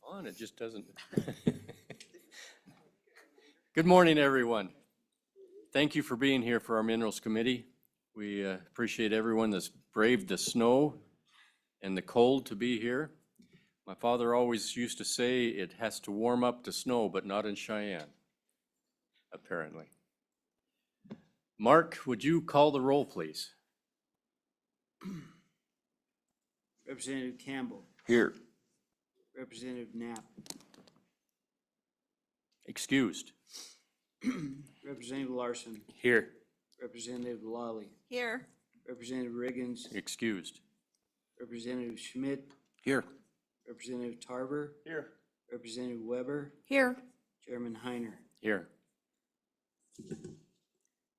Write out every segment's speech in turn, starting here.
on, it just doesn't. Good morning, everyone. Thank you for being here for our Minerals Committee. We appreciate everyone that's braved the snow and the cold to be here. My father always used to say it has to warm up to snow, but not in Cheyenne, apparently. Mark, would you call the roll, please? Representative Campbell. Here. Representative Knapp. Excused. Representative Larson. Here. Representative Lawley. Here. Representative Riggins. Excused. Representative Schmidt. Here. Representative Tarver. Here. Representative Weber. Here. Chairman Heiner. Here.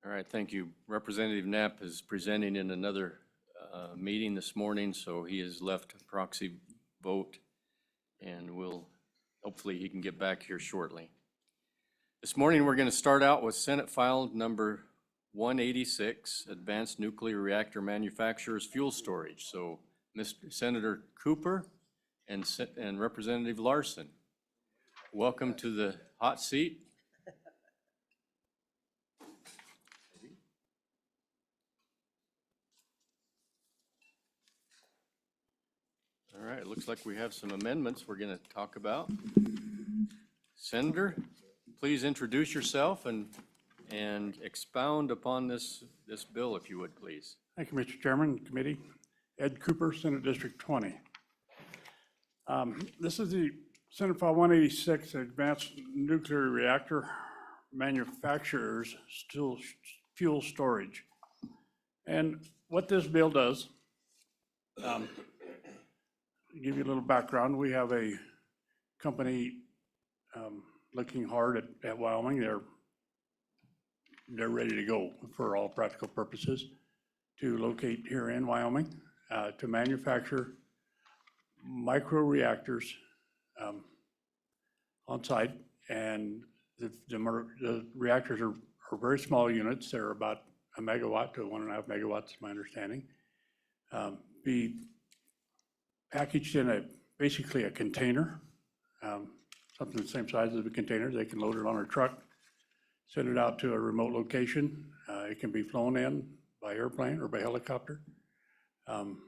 All right, thank you. Representative Knapp is presenting in another meeting this morning, so he has left a proxy vote, and hopefully he can get back here shortly. This morning, we're going to start out with Senate File number 186, Advanced Nuclear Reactor Manufacturers Fuel Storage. So, Mr. Senator Cooper and Representative Larson, welcome to the hot seat. All right, it looks like we have some amendments we're going to talk about. Senator, please introduce yourself and expound upon this bill, if you would, please. Thank you, Mr. Chairman, committee. Ed Cooper, Senate District 20. This is the Senate File 186, Advanced Nuclear Reactor Manufacturers Fuel Storage. And what this bill does, to give you a little background, we have a company looking hard at Wyoming. They're ready to go for all practical purposes to locate here in Wyoming to manufacture microreactors on site. And the reactors are very small units. They're about a megawatt to 1.5 megawatts, my understanding. Be packaged in basically a container, something the same size as a container. They can load it on a truck, send it out to a remote location. It can be flown in by airplane or by helicopter, and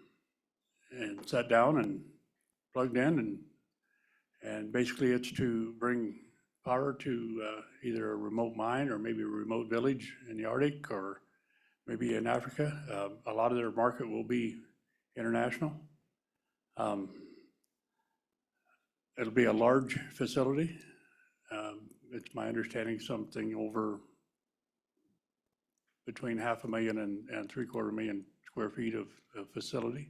set down and plugged in. And basically it's to bring power to either a remote mine or maybe a remote village in the Arctic or maybe in Africa. A lot of their market will be international. It'll be a large facility. It's my understanding something over between 500,000 and 750,000 square feet of facility.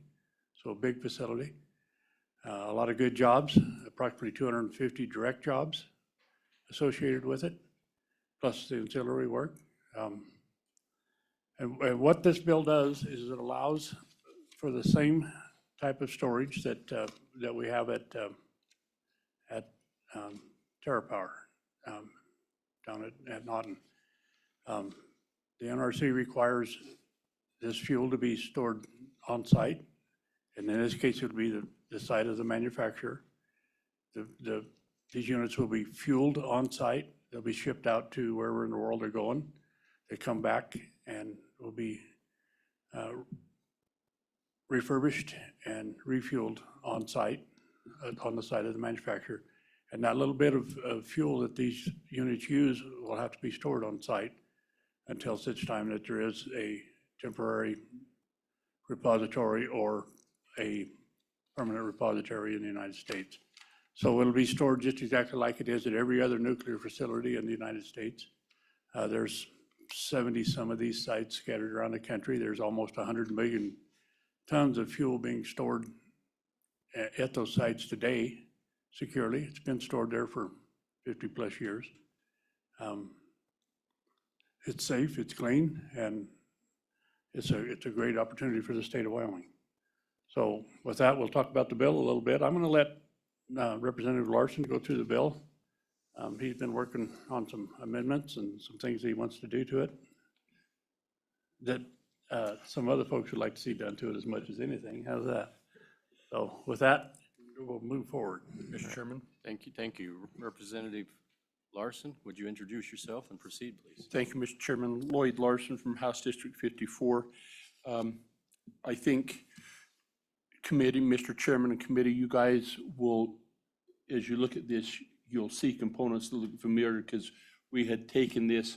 So a big facility. A lot of good jobs, approximately 250 direct jobs associated with it, plus the ancillary work. And what this bill does is it allows for the same type of storage that we have at TerraPower down at Naughton. The NRC requires this fuel to be stored on site, and in this case, it would be the site of the manufacturer. These units will be fueled on site. They'll be shipped out to wherever in the world they're going. They come back and will be refurbished and refueled on site, on the site of the manufacturer. And that little bit of fuel that these units use will have to be stored on site until such time that there is a temporary repository or a permanent repository in the United States. So it'll be stored just exactly like it is at every other nuclear facility in the United States. There's 70 some of these sites scattered around the country. There's almost 100 million tons of fuel being stored at those sites today securely. It's been stored there for 50 plus years. It's safe, it's clean, and it's a great opportunity for the state of Wyoming. So with that, we'll talk about the bill a little bit. I'm going to let Representative Larson go through the bill. He's been working on some amendments and some things he wants to do to it that some other folks would like to see done to it as much as anything. How's that? So with that, we'll move forward. Mr. Chairman, Thank you, thank you. Representative Larson, would you introduce yourself and proceed, please? Thank you, Mr. Chairman. Lloyd Larson from House District 54. I think committee, Mr. Chairman and committee, you guys will, as you look at this, you'll see components that look familiar because we had taken this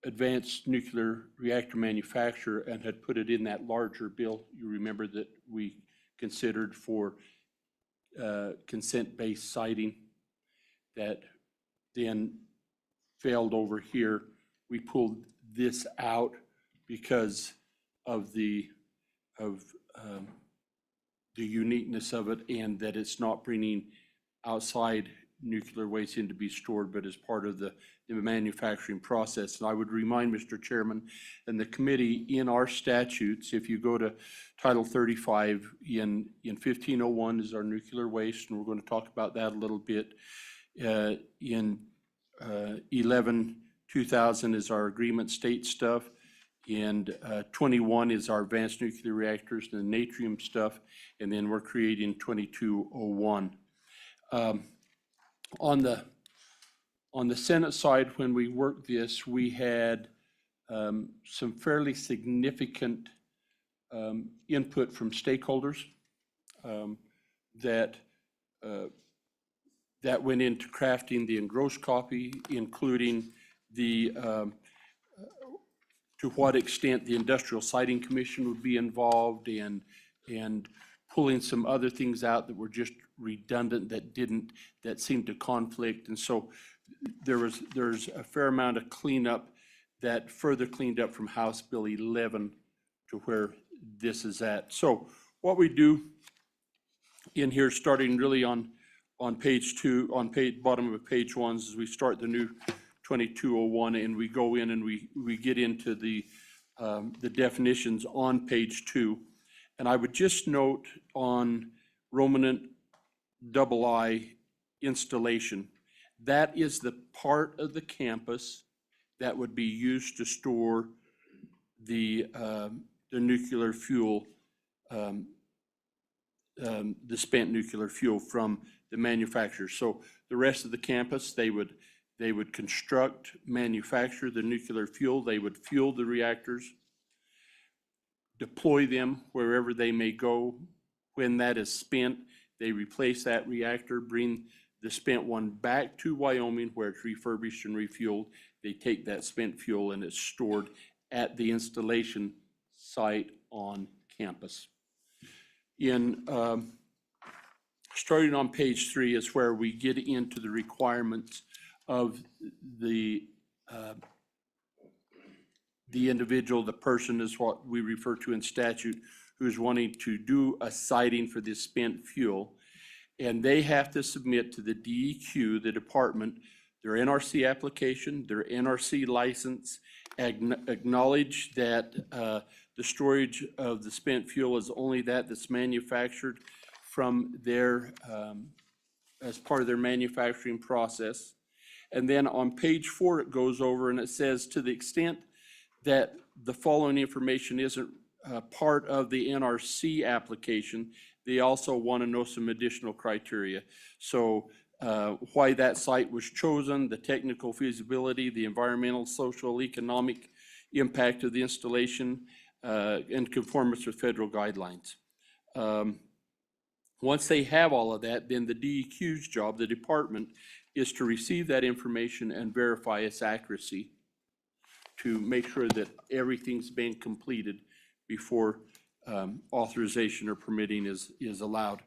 advanced nuclear reactor manufacturer and had put it in that larger bill. You remember that we considered for consent-based siting that then failed over here. We pulled this out because of the uniqueness of it and that it's not bringing outside nuclear waste in to be stored, but as part of the manufacturing process. And I would remind Mr. Chairman and the committee, in our statutes, if you go to Title 35 in 1501 is our nuclear waste, and we're going to talk about that a little bit. In 11-2000 is our agreement state stuff, and 21 is our advanced nuclear reactors and the natrium stuff, and then we're creating 2201. On the Senate side, when we worked this, we had some fairly significant input from stakeholders that went into crafting the engrossed copy, including the to what extent the Industrial Siting Commission would be involved and pulling some other things out that were just redundant that seemed to conflict. And so there's a fair amount of cleanup that further cleaned up from House Bill 11 to where this is at. So what we do in here, starting really on page 2, bottom of page 1, is we start the new 2201 and we go in and we get into the definitions on page 2. And I would just note on Romanant II installation, that is the part of the campus that would be used to store the nuclear fuel, the spent nuclear fuel from the manufacturer. So the rest of the campus, they would construct, manufacture the nuclear fuel, they would fuel the reactors, deploy them wherever they may go. When that is spent, they replace that reactor, bring the spent one back to Wyoming where it's refurbished and refueled. They take that spent fuel and it's stored at the installation site on campus. Starting on page 3 is where we get into the requirements of the individual, the person is what we refer to in statute, who's wanting to do a siting for this spent fuel. And they have to submit to the DEQ, the department, their NRC application, their NRC license, acknowledge that the storage of the spent fuel is only that's manufactured from their, as part of their manufacturing process. And then on page 4, it goes over and it says, to the extent that the following information isn't part of the NRC application, they also want to know some additional criteria. So why that site was chosen, the technical feasibility, the environmental, social, economic impact of the installation, and conformance with federal guidelines. Once they have all of that, then the DEQ's job, the department, is to receive that information and verify its accuracy to make sure that everything's been completed before authorization or permitting is allowed.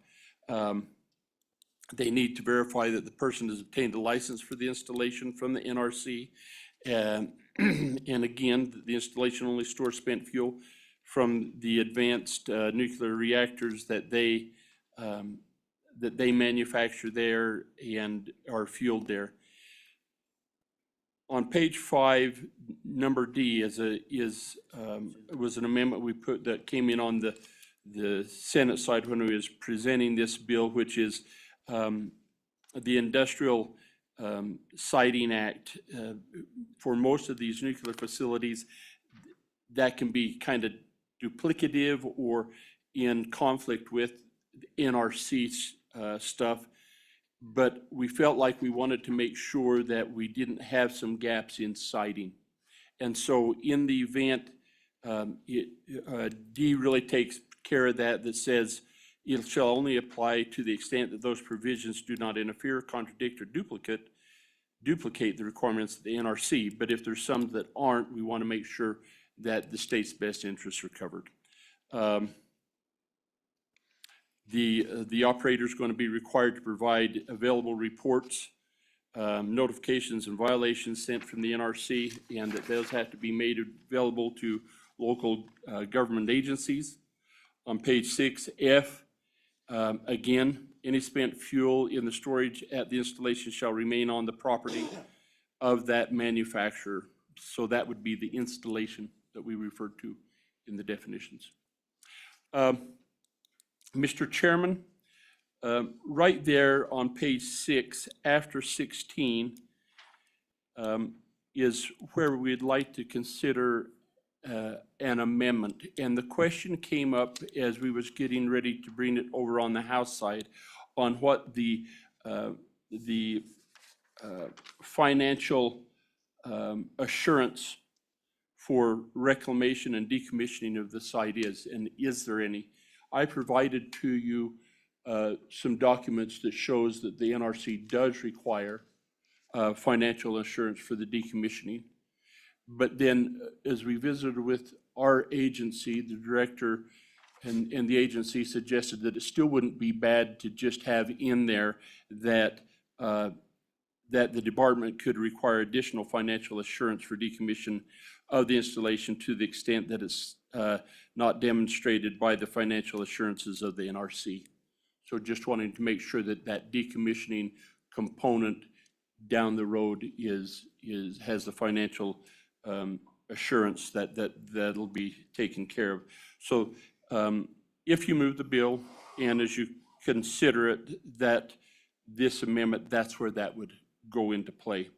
They need to verify that the person has obtained a license for the installation from the NRC. And again, the installation only stores spent fuel from the advanced nuclear reactors that they manufacture there and are fueled there. On page 5, number D was an amendment we put that came in on the Senate side when we was presenting this bill, which is the Industrial Siting Act. For most of these nuclear facilities, that can be kind of duplicative or in conflict with NRC stuff, but we felt like we wanted to make sure that we didn't have some gaps in citing. And so in the event, D really takes care of that, that says it shall only apply to the extent that those provisions do not interfere, contradict, or duplicate the requirements of the NRC. But if there's some that aren't, we want to make sure that the state's best interests are covered. The operator is going to be required to provide available reports, notifications and violations sent from the NRC, and that those have to be made available to local government agencies. On page 6F, again, any spent fuel in the storage at the installation shall remain on the property of that manufacturer. So that would be the installation that we referred to in the definitions. Mr. Chairman, right there on page 6, after 16, is where we'd like to consider an amendment. And the question came up as we was getting ready to bring it over on the House side on what the financial assurance for reclamation and decommissioning of the site is, and is there any? I provided to you some documents that shows that the NRC does require financial assurance for the decommissioning. But then as we visited with our agency, the director and the agency suggested that it still wouldn't be bad to just have in there that that the department could require additional financial assurance for decommission of the installation to the extent that it's not demonstrated by the financial assurances of the NRC. So just wanting to make sure that that decommissioning component down the road has the financial assurance that'll be taken care of. So if you move the bill and as you consider it, that this amendment, that's where that would go into play.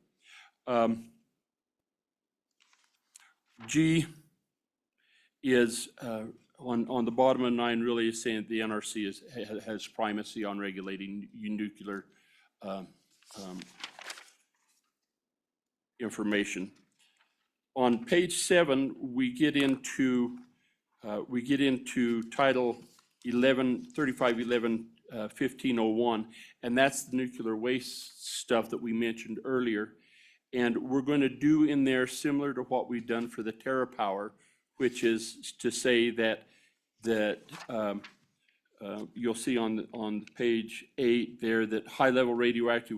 G is on the bottom of 9 really is saying that the NRC has primacy on regulating nuclear information. On page 7, we get into Title 3511 1501, and that's the nuclear waste stuff that we mentioned earlier. And we're going to do in there similar to what we've done for the TerraPower, which is to say that you'll see on page 8 there that high-level radioactive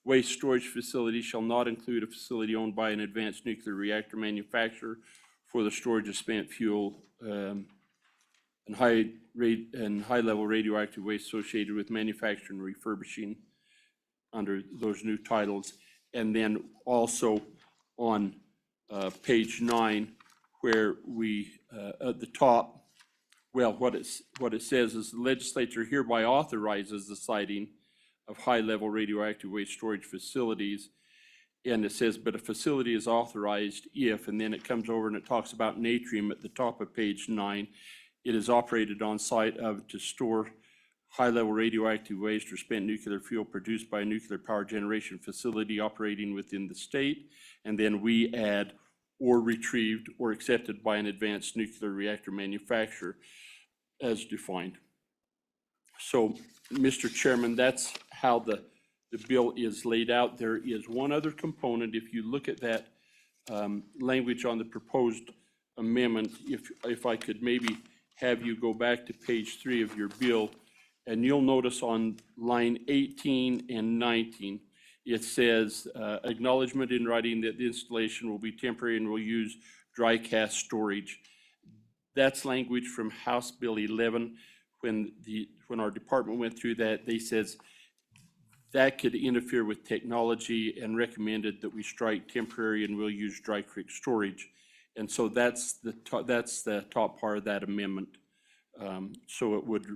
waste storage facility shall not include a facility owned by an advanced nuclear reactor manufacturer for the storage of spent fuel and high-level radioactive waste associated with manufacturing and refurbishing under those new titles. And then also on page 9, where we at the top, well, what it says is the legislature hereby authorizes the siting of high-level radioactive waste storage facilities. And it says, but a facility is authorized if, and then it comes over and it talks about Natrium at the top of page 9. It is operated on site to store high-level radioactive waste or spent nuclear fuel produced by a nuclear power generation facility operating within the state. And then we add or retrieved or accepted by an advanced nuclear reactor manufacturer as defined. So, Mr. Chairman, that's how the bill is laid out. There is one other component. If you look at that language on the proposed amendment, if I could maybe have you go back to page 3 of your bill, and you'll notice on line 18 and 19, it says acknowledgement in writing that the installation will be temporary and will use dry cast storage. That's language from House Bill 11. When our department went through that, they says that could interfere with technology and recommended that we strike temporary and we'll use dry creek storage. And so that's the top part of that amendment. So it would,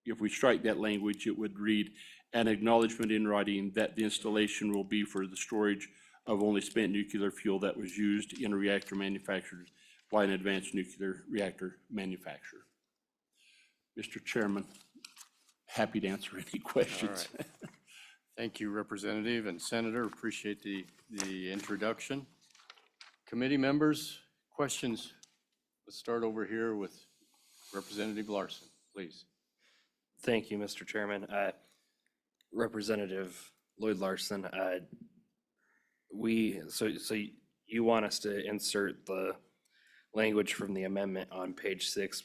if we strike that language, it would read an acknowledgement in writing that the installation will be for the storage of only spent nuclear fuel that was used in a reactor manufactured by an advanced nuclear reactor manufacturer. Mr. Chairman, happy to answer any questions. right. Thank you, Representative and Senator. Appreciate the introduction. Committee members, questions? Let's start over here with Representative Larson, please. Thank you, Mr. Chairman. Representative Lloyd Larson, so you want us to insert the language from the amendment on page 6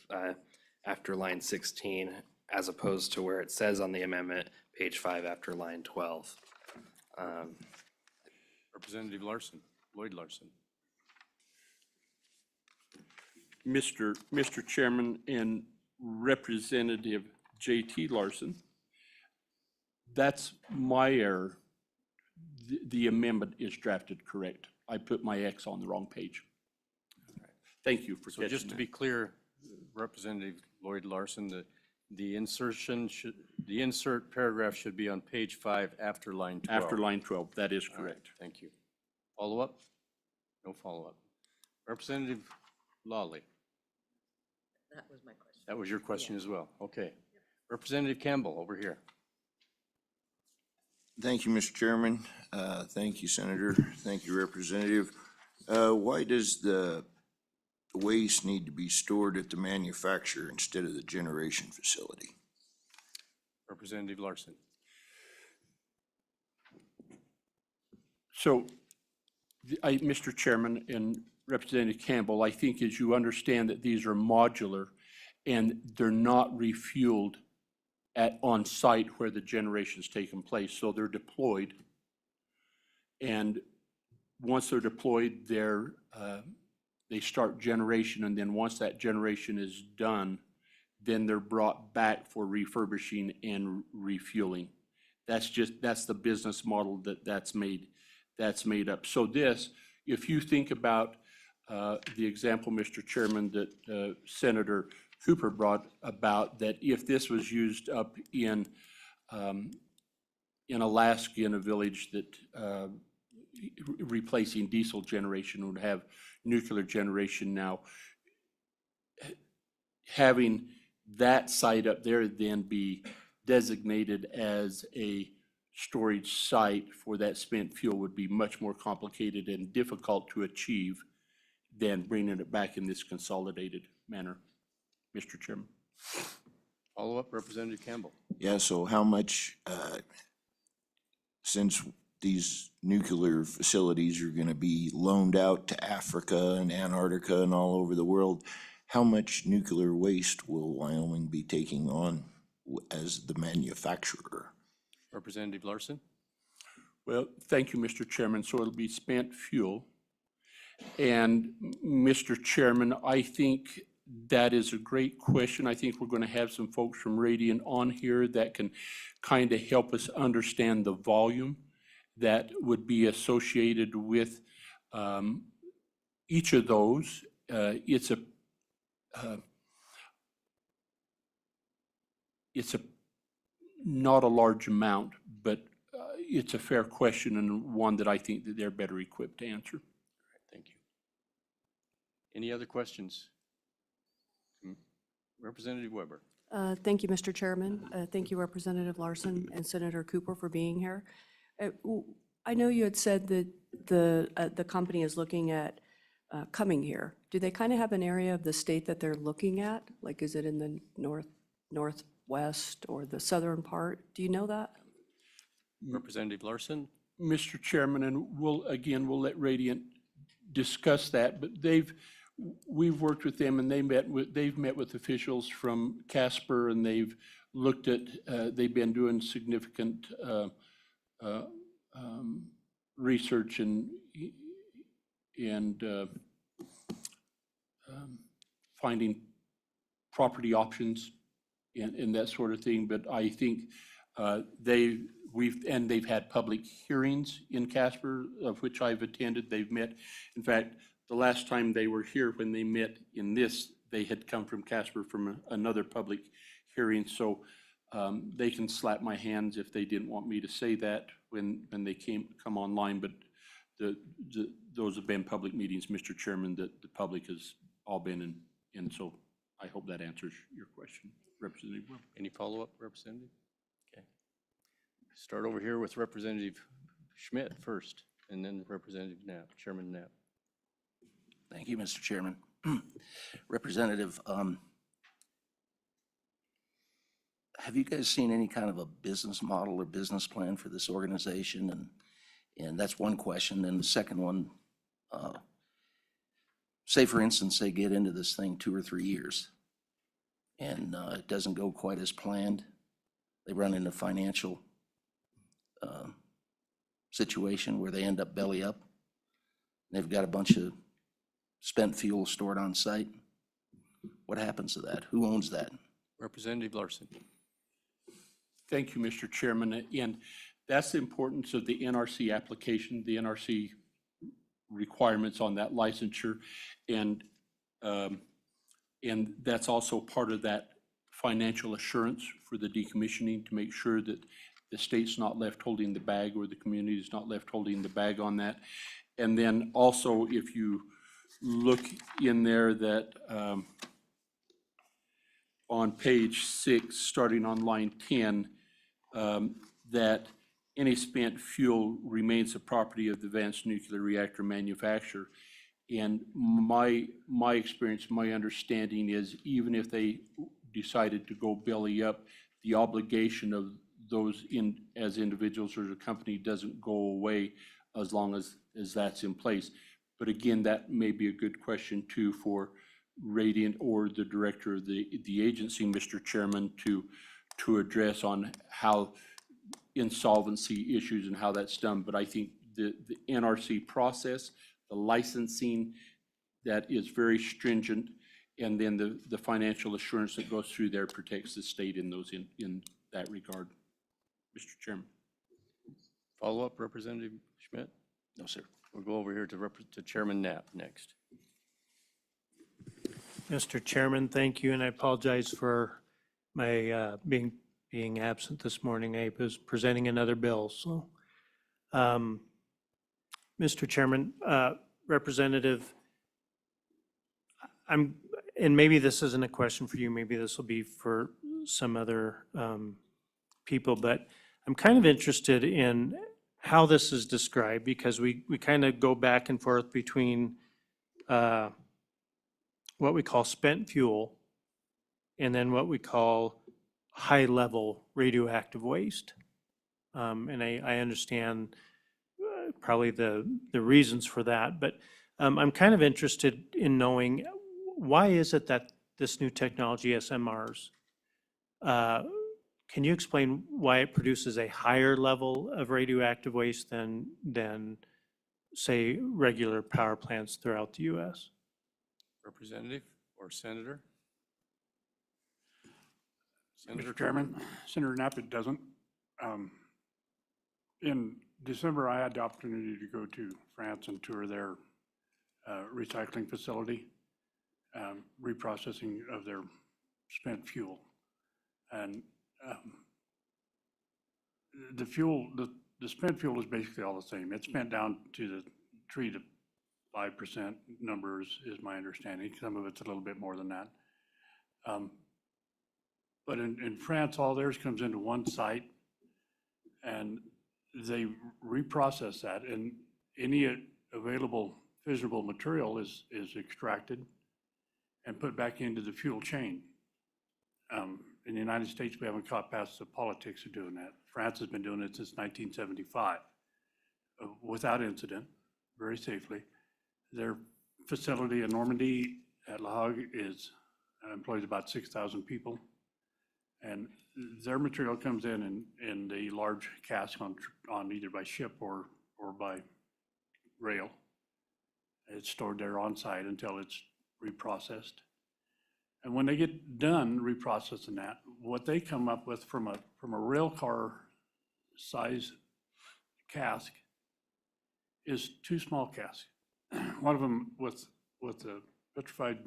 after line 16, as opposed to where it says on the amendment, page 5 after line 12. Representative Larson, Lloyd Larson. Mr. Chairman and Representative J.T. Larson, that's my error. The amendment is drafted correct. I put my X on the wrong page. Thank you for So catching just to that. be clear, Representative Lloyd Larson, the insert paragraph should be on page 5 after line 12. After line 12, that is All right, correct. thank you. Follow-up? No follow-up. Representative Lawley, That was my question. that was your question as well. Okay. Representative Campbell, over here. Thank you, Mr. Chairman. Thank you, Senator. Thank you, Representative. Why does the waste need to be stored at the manufacturer instead of the generation facility? Representative Larson. So, Mr. Chairman and Representative Campbell, I think as you understand that these are modular and they're not refueled on site where the generation's taken place, so they're deployed. And once they're deployed, they start generation, and then once that generation is done, then they're brought back for refurbishing and refueling. That's the business model that's made up. So this, if you think about the example, Mr. Chairman, that Senator Cooper brought about, that if this was used up in Alaska in a village that replacing diesel generation would have nuclear generation now, having that site up there then be designated as a storage site for that spent fuel would be much more complicated and difficult to achieve than bringing it back in this consolidated manner, Mr. Chairman. Follow-up, Representative Campbell. Yeah, so how much, since these nuclear facilities are gonna be loaned out to Africa and Antarctica and all over the world, how much nuclear waste will Wyoming be taking on as the manufacturer? Representative Larson. Well, thank you, Mr. Chairman. So it'll be spent fuel. And Mr. Chairman, I think that is a great question. I think we're going to have some folks from Radiant on here that can kind of help us understand the volume that would be associated with each of those. It's not a large amount, but it's a fair question and one that I think that they're better equipped to answer. Thank you. Any other questions? Representative Weber. Thank you, Mr. Chairman. Thank you, Representative Larson and Senator Cooper for being here. I know you had said that the company is looking at coming here. Do they kind of have an area of the state that they're looking at? Like, is it in the northwest or the southern part? Do you know that? Representative Larson. Mr. Chairman, and we'll let Radiant discuss that, but we've worked with them and they've met with officials from Casper and they've looked at, they've been doing significant research and finding property options and that sort of thing. But I think they've had public hearings in Casper, of which I've attended. They've met. In fact, the last time they were here, when they met in this, they had come from Casper from another public hearing. So they can slap my hands if they didn't want me to say that when they come online. But those have been public meetings, Mr. Chairman, that the public has all been in. So I hope that answers your question. Representative Webb. Any follow-up, Representative? Okay. Start over here with Representative Schmidt first, and then Representative Knapp, Chairman Knapp. Thank you, Mr. Chairman. Representative, have you guys seen any kind of a business model or business plan for this organization? And that's one question. And the second one, say for instance, they get into this thing 2 or 3 years and it doesn't go quite as planned. They run into financial situation where they end up belly up. They've got a bunch of spent fuel stored on site. What happens to that? Who owns that? Representative Larson. Thank you, Mr. Chairman. And that's the importance of the NRC application, the NRC requirements on that licensure. And that's also part of that financial assurance for the decommissioning to make sure that the state's not left holding the bag or the community is not left holding the bag on that. And then also, if you look in there that on page 6, starting on line 10, that any spent fuel remains the property of the advanced nuclear reactor manufacturer. And my experience, my understanding is even if they decided to go belly up, the obligation of those as individuals or the company doesn't go away as long as that's in place. But again, that may be a good question too for Radiant or the director of the agency, Mr. Chairman, to address on how insolvency issues and how that's done. But I think the NRC process, the licensing, that is very stringent, and then the financial assurance that goes through there protects the state in that regard. Mr. Chairman. Follow-up, Representative Schmidt? No, sir. We'll go over here to Chairman Knapp next. Mr. Chairman, thank you, and I apologize for my being absent this morning. I was presenting another bill, so. Mr. Chairman, Representative, and maybe this isn't a question for you, maybe this will be for some other people, but I'm kind of interested in how this is described, because we kind of go back and forth between what we call spent fuel and then what we call high-level radioactive waste. And I understand probably the reasons for that, but I'm kind of interested in knowing why is it that this new technology, SMRs, can you explain why it produces a higher level of radioactive waste than say, regular power plants throughout the U.S.? Representative or Senator? Mr. Chairman, Senator Knapp, it doesn't. In December, I had the opportunity to go to France and tour their recycling facility, reprocessing of their spent fuel. And the spent fuel is basically all the same. It's spent down to the 3 to 5% numbers is my understanding. Some of it's a little bit more than that. But in France, all theirs comes into one site and they reprocess that, and any available fissionable material is extracted and put back into the fuel chain. In the United States, we haven't caught past the politics of doing that. France has been doing it since 1975 without incident, very safely. Their facility in Normandy at La Hague employs about 6,000 people. And their material comes in the large cask on either by ship or by rail. It's stored there on site until it's reprocessed. And when they get done reprocessing that, what they come up with from a rail car size cask is 2 small casks. One of them with the petrified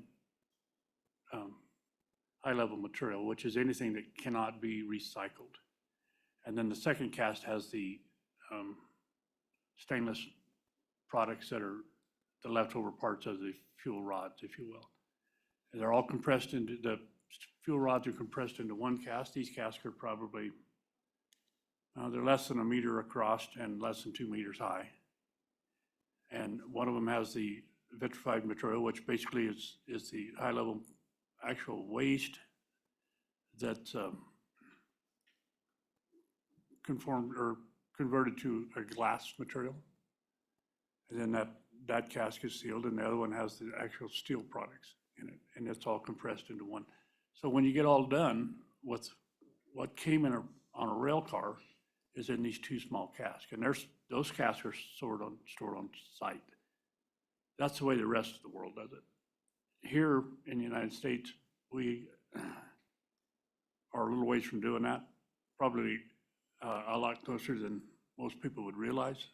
high-level material, which is anything that cannot be recycled. And then the second cast has the stainless products that are the leftover parts of the fuel rods, if you will. And they're all compressed into the fuel rods are compressed into one cask. These casks are probably, they're less than a meter across and less than 2 meters high. And one of them has the vitrified material, which basically is the high-level actual waste that's conformed or converted to a glass material. And then that cask is sealed, and the other one has the actual steel products in it, and it's all compressed into one. So when you get all done, what came in on a rail car is in these 2 small casks, and those casks are stored on site. That's the way the rest of the world does it. Here in the United States, we are a little ways from doing that, probably a lot closer than most people would realize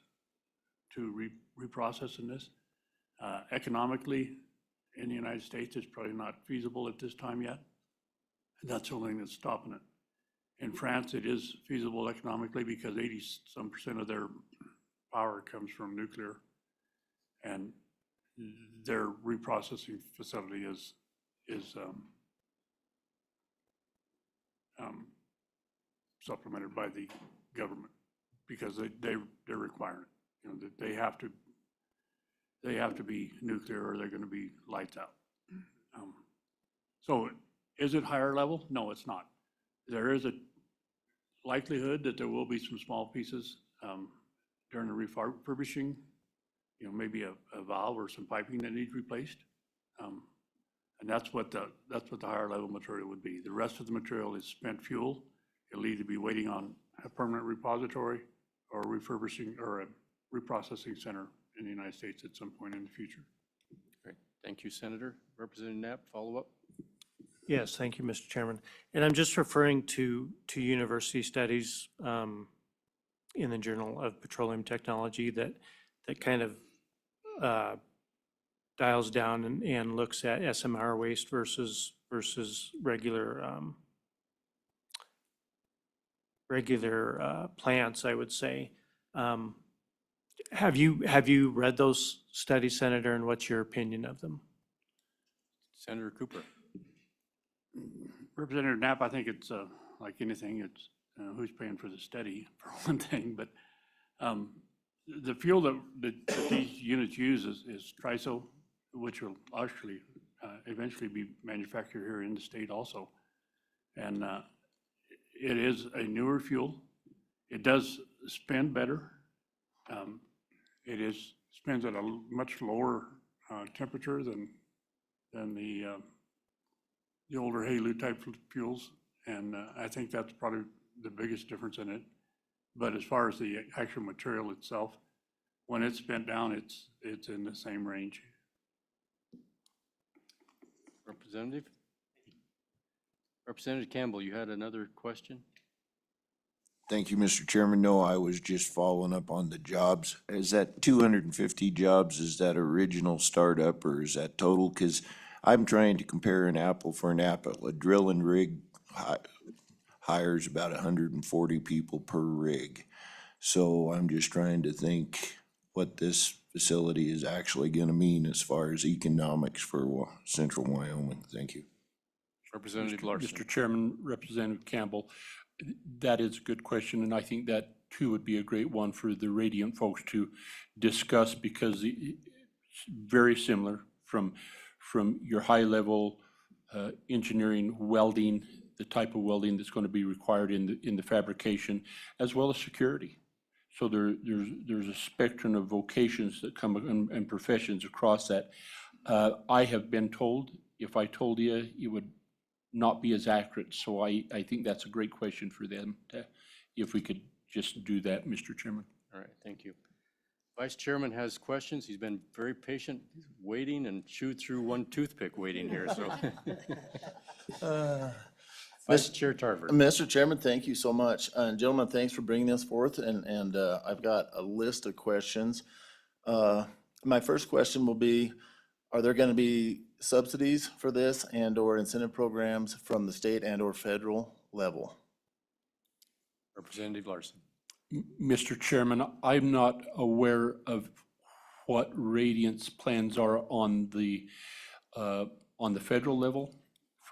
to reprocessing this. Economically, in the United States, it's probably not feasible at this time yet. And that's the only thing that's stopping it. In France, it is feasible economically because 80-some% of their power comes from nuclear. And their reprocessing facility is supplemented by the government because they're requiring it. You know, that they have to be nuclear or they're going to be lights out. So is it higher level? No, it's not. There is a likelihood that there will be some small pieces during the refurbishing, you know, maybe a valve or some piping that needs replaced. And that's what the higher level material would be. The rest of the material is spent fuel. It'll either be waiting on a permanent repository or refurbishing or a reprocessing center in the United States at some point in the future. Great. Thank you, Senator. Representative Knapp, follow up? Yes, thank you, Mr. Chairman. And I'm just referring to university studies in the Journal of Petroleum Technology that kind of dials down and looks at SMR waste versus regular plants, I would say. Have you read those studies, Senator, and what's your opinion of them? Senator Cooper. Representative Knapp, I think it's like anything, it's who's paying for the study for one thing, but the fuel that these units use is TRISO, which will actually eventually be manufactured here in the state also. And it is a newer fuel. It does spin better. It spins at a much lower temperature than the older HALEU type fuels. And I think that's probably the biggest difference in it. But as far as the actual material itself, when it's spent down, it's in the same range. Representative? Representative Campbell, you had another question? Thank you, Mr. Chairman. No, I was just following up on the jobs. Is that 250 jobs, is that original startup or is that total? Because I'm trying to compare an apple for an apple. A drilling rig hires about 140 people per rig. So I'm just trying to think what this facility is actually going to mean as far as economics for central Wyoming. Thank you. Representative Larson. Mr. Chairman, Representative Campbell, that is a good question, and I think that too would be a great one for the Radiant folks to discuss because it's very similar from your high-level engineering welding, the type of welding that's going to be required in the fabrication, as well as security. So there's a spectrum of vocations that come and professions across that. I have been told, if I told you, it would not be as accurate. So I think that's a great question for them, if we could just do that, Mr. Chairman. All right, thank you. Vice Chairman has questions. He's been very patient, waiting and chewed through one toothpick waiting here, so. Vice Chair Tarver. Mr. Chairman, thank you so much. And gentlemen, thanks for bringing this forth. And I've got a list of questions. My first question will be, are there going to be subsidies for this and/or incentive programs from the state and/or federal level? Representative Larson. Mr. Chairman, I'm not aware of what Radiant's plans are on the federal level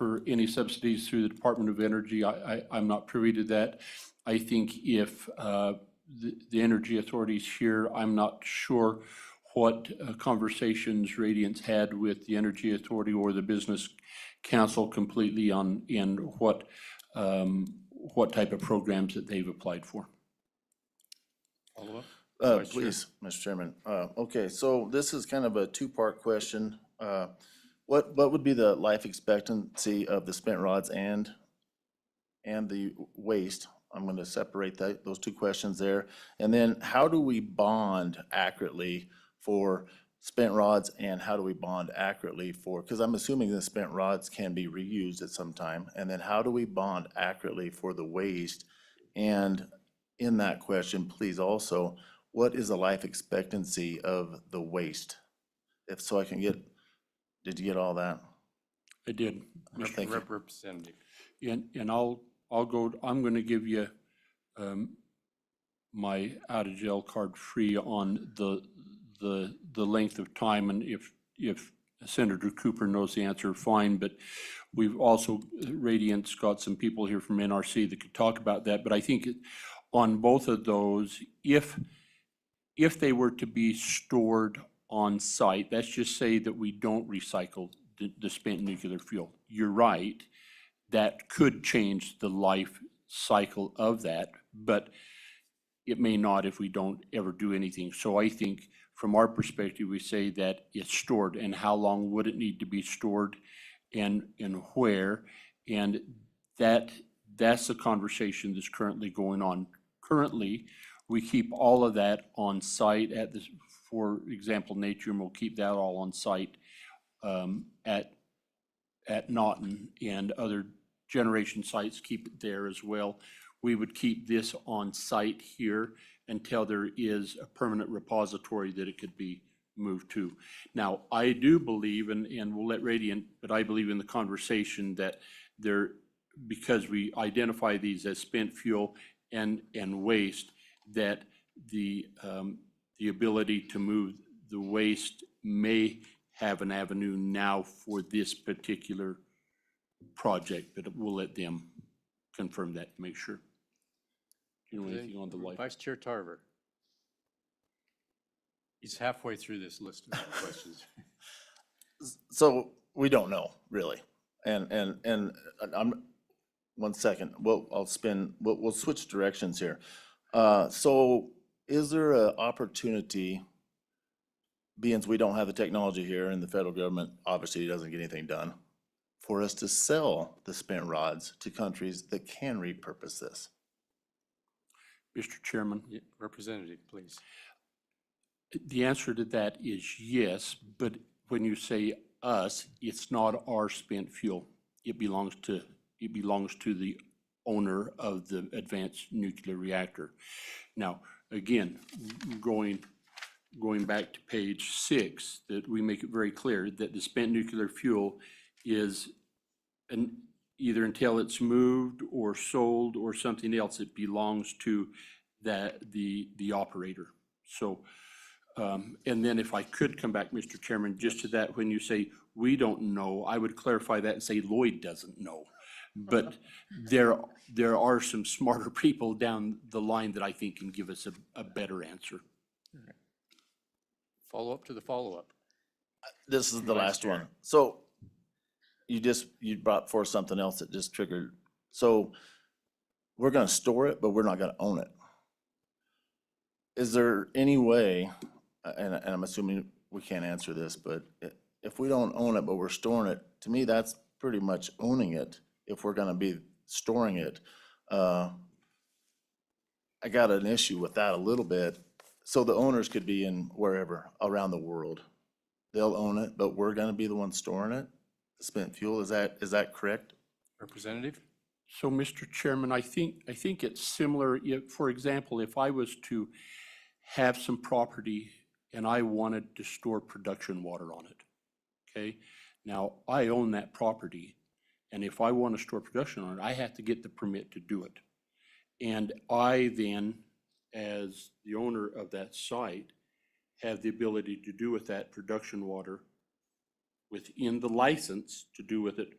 for any subsidies through the Department of Energy. I'm not privy to that. I think if the energy authorities here, I'm not sure what conversations Radiance had with the Energy Authority or the Business Council completely on, and what type of programs that they've applied for. Follow up? Vice Chair. Please, Mr. Chairman. Okay, so this is kind of a two-part question. What would be the life expectancy of the spent rods and the waste? I'm going to separate those two questions there. And then how do we bond accurately for spent rods, and how do we bond accurately for, because I'm assuming the spent rods can be reused at some time. And then how do we bond accurately for the waste? And in that question, please also, what is the life expectancy of the waste? If so, I can get, did you get all that? I did. Thank you. Representative. And I'll go, I'm gonna give you my out of jail card free on the length of time, and if Senator Cooper knows the answer, fine, but we've also, Radiance got some people here from NRC that could talk about that, but I think on both of those, if they were to be stored on site, let's just say that we don't recycle the spent nuclear fuel, you're right, that could change the life cycle of that, but it may not if we don't ever do anything. So I think from our perspective, we say that it's stored, and how long would it need to be stored, and where, and that's the conversation that's currently going on. Currently, we keep all of that on site at this, for example, Natrium will keep that all on site at Naughton, and other generation sites keep it there as well. We would keep this on site here until there is a permanent repository that it could be moved to. Now, I do believe, and we'll let Radiant, but I believe in the conversation that there, because we identify these as spent fuel and waste, that the ability to move the waste may have an avenue now for this particular project, but we'll let them confirm that to make sure. Do you know anything on the life? Vice Chair Tarver. He's halfway through this list of questions. So we don't know, really. And I'm, one second, we'll switch directions here. So is there an opportunity, being we don't have the technology here and the federal government obviously doesn't get anything done, for us to sell the spent rods to countries that can repurpose this? Mr. Chairman, Yeah, Representative, please. the answer to that is yes, but when you say us, it's not our spent fuel. It belongs to the owner of the advanced nuclear reactor. Now, again, going back to page 6, that we make it very clear that the spent nuclear fuel is either until it's moved or sold or something else, it belongs to the operator. So, and then if I could come back, Mr. Chairman, just to that, when you say we don't know, I would clarify that and say Lloyd doesn't know. But there are some smarter people down the line that I think can give us a better answer. Follow up to the follow-up. This is the Vice last Chair. one. So you brought forth something else that just triggered. So we're gonna store it, but we're not gonna own it. Is there any way, and I'm assuming we can't answer this, but if we don't own it, but we're storing it, to me, that's pretty much owning it if we're gonna be storing it. I got an issue with that a little bit. So the owners could be in wherever around the world. They'll own it, but we're gonna be the ones storing it, the spent fuel. Is that correct? Representative? So, Mr. Chairman, I think it's similar. If, for example, if I was to have some property and I wanted to store production water on it, okay? Now, I own that property, and if I want to store production on it, I have to get the permit to do it. And I then, as the owner of that site, have the ability to do with that production water within the license to do with it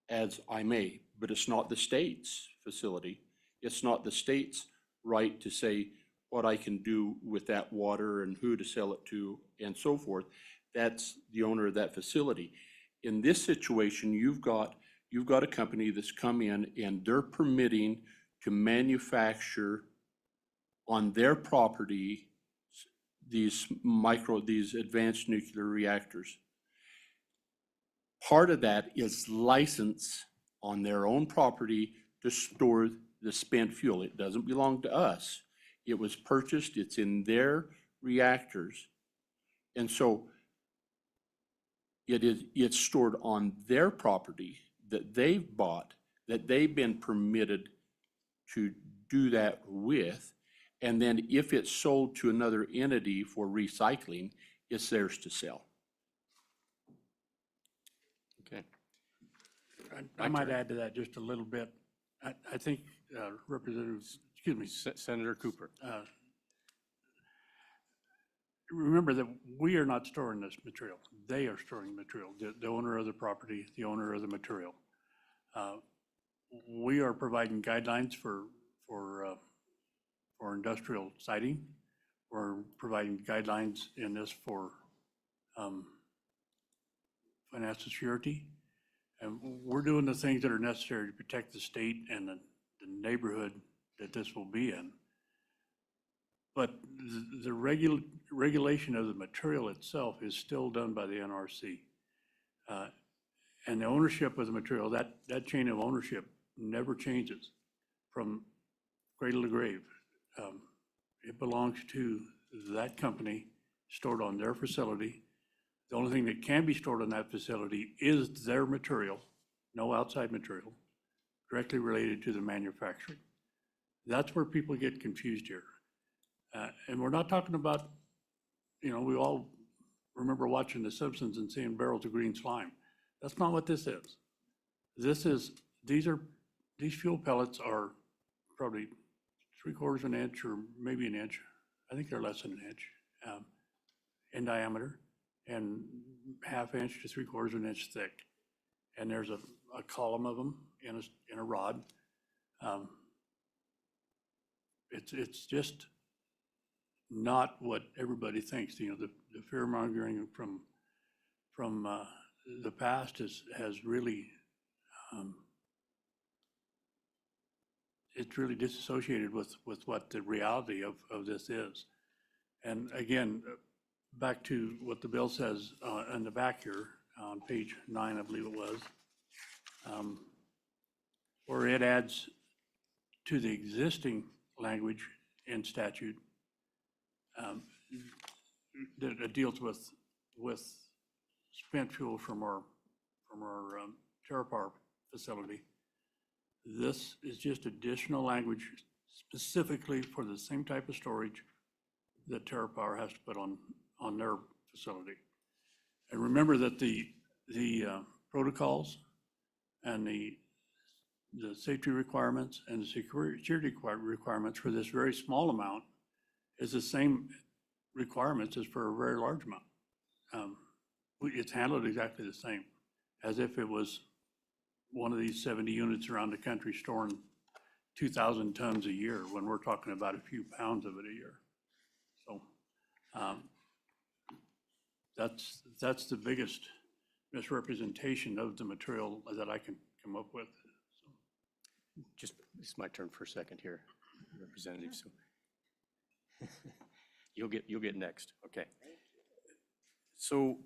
as I may, but it's not the state's facility. It's not the state's right to say what I can do with that water and who to sell it to and so forth. That's the owner of that facility. In this situation, you've got a company that's come in and they're permitting to manufacture on their property these advanced nuclear reactors. Part of that is license on their own property to store the spent fuel. It doesn't belong to us. It was purchased, it's in their reactors. And so it's stored on their property that they've bought, that they've been permitted to do that with. And then if it's sold to another entity for recycling, it's theirs to sell. Okay. I might add to that just a little bit. I think Senator Cooper. Remember that we are not storing this material. They are storing material, the owner of the property, the owner of the material. We are providing guidelines for industrial siting. We're providing guidelines in this for financial security. And we're doing the things that are necessary to protect the state and the neighborhood that this will be in. But the regulation of the material itself is still done by the NRC. And the ownership of the material, that chain of ownership never changes from cradle to grave. It belongs to that company, stored on their facility. The only thing that can be stored on that facility is their material, no outside material, directly related to the manufacturing. That's where people get confused here. And we're not talking about, we all remember watching The Simpsons and seeing barrels of green slime. That's not what this is. These fuel pellets are probably 3/4 of an inch or maybe an inch. I think they're less than an inch in diameter and 1/2 inch to 3/4 of an inch thick. And there's a column of them in a rod. It's just not what everybody thinks. The fear mongering from the past has really, it's really disassociated with what the reality of this is. And again, back to what the bill says in the back here, on page 9, I believe it was, where it adds to the existing language in statute that deals with spent fuel from our TerraPower facility. This is just additional language specifically for the same type of storage that TerraPower has to put on their facility. And remember that the protocols and the safety requirements and the security requirements for this very small amount is the same requirements as for a very large amount. It's handled exactly the same, as if it was one of these 70 units around the country storing 2,000 tons a year when we're talking about a few pounds of it a year. So that's the biggest misrepresentation of the material that I can come up with. It's my turn for a second here, Representative. So you'll get next. Okay. So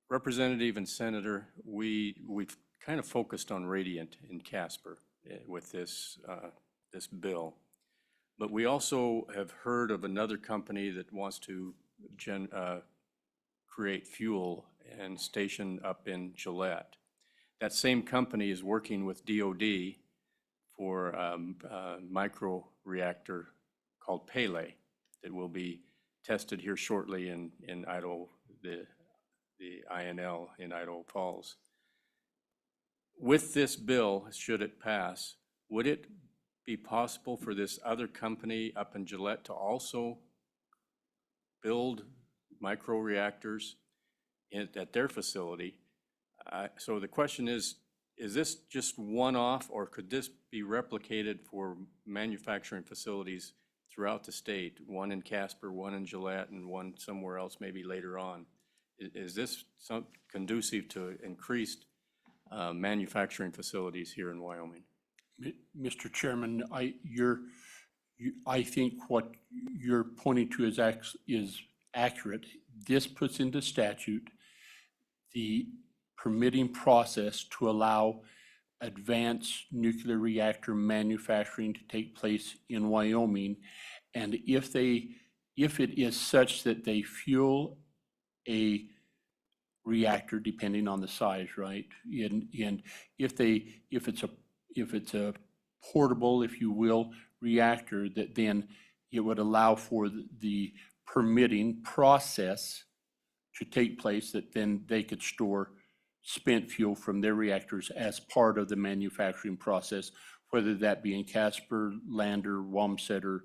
Representative and Senator, we've kind of focused on Radiant in Casper with this bill. But we also have heard of another company that wants to create fuel and station up in Gillette. That same company is working with DOD for a micro reactor called Pele that will be tested here shortly in Idaho, the INL in Idaho Falls. With this bill, should it pass, would it be possible for this other company up in Gillette to also build microreactors at their facility? So the question is is this just one-off, or could this be replicated for manufacturing facilities throughout the state? One in Casper, one in Gillette, and one somewhere else maybe later on? Is this some conducive to increased manufacturing facilities here in Wyoming? Mr. Chairman, I think what you're pointing to is accurate. This puts into statute the permitting process to allow advanced nuclear reactor manufacturing to take place in Wyoming. And if it is such that they fuel a reactor, depending on the size, right? And if it's a portable, if you will, reactor, that then it would allow for the permitting process to take place, that then they could store spent fuel from their reactors as part of the manufacturing process, whether that be in Casper, Lander, Wamsutter,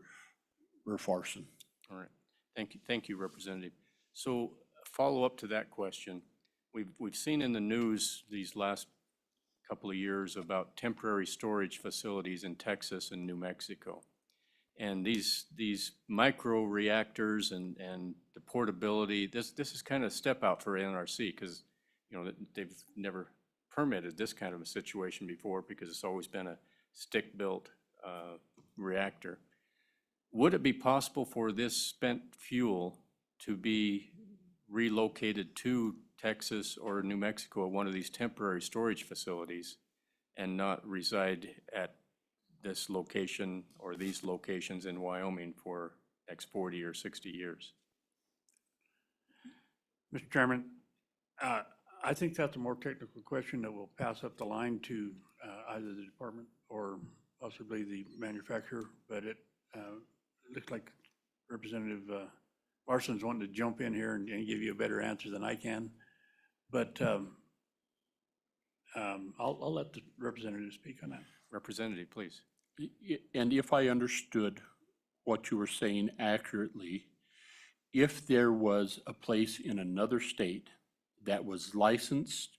or Farson. All right, thank you, Representative. So follow up to that question. We've seen in the news these last couple of years about temporary storage facilities in Texas and New Mexico. And these micro reactors and the portability, this is kind of a step out for NRC, because they've never permitted this kind of a situation before, because it's always been a stick-built reactor. Would it be possible for this spent fuel to be relocated to Texas or New Mexico at one of these temporary storage facilities and not reside at this location or these locations in Wyoming for next 40 or 60 years? Mr. Chairman, I think that's a more technical question that will pass up the line to either the department or possibly the manufacturer, but it looks like Representative Larson's wanting to jump in here and give you a better answer than I can. But I'll let the representative speak on that. Representative, please. And if I understood what you were saying accurately, if there was a place in another state that was licensed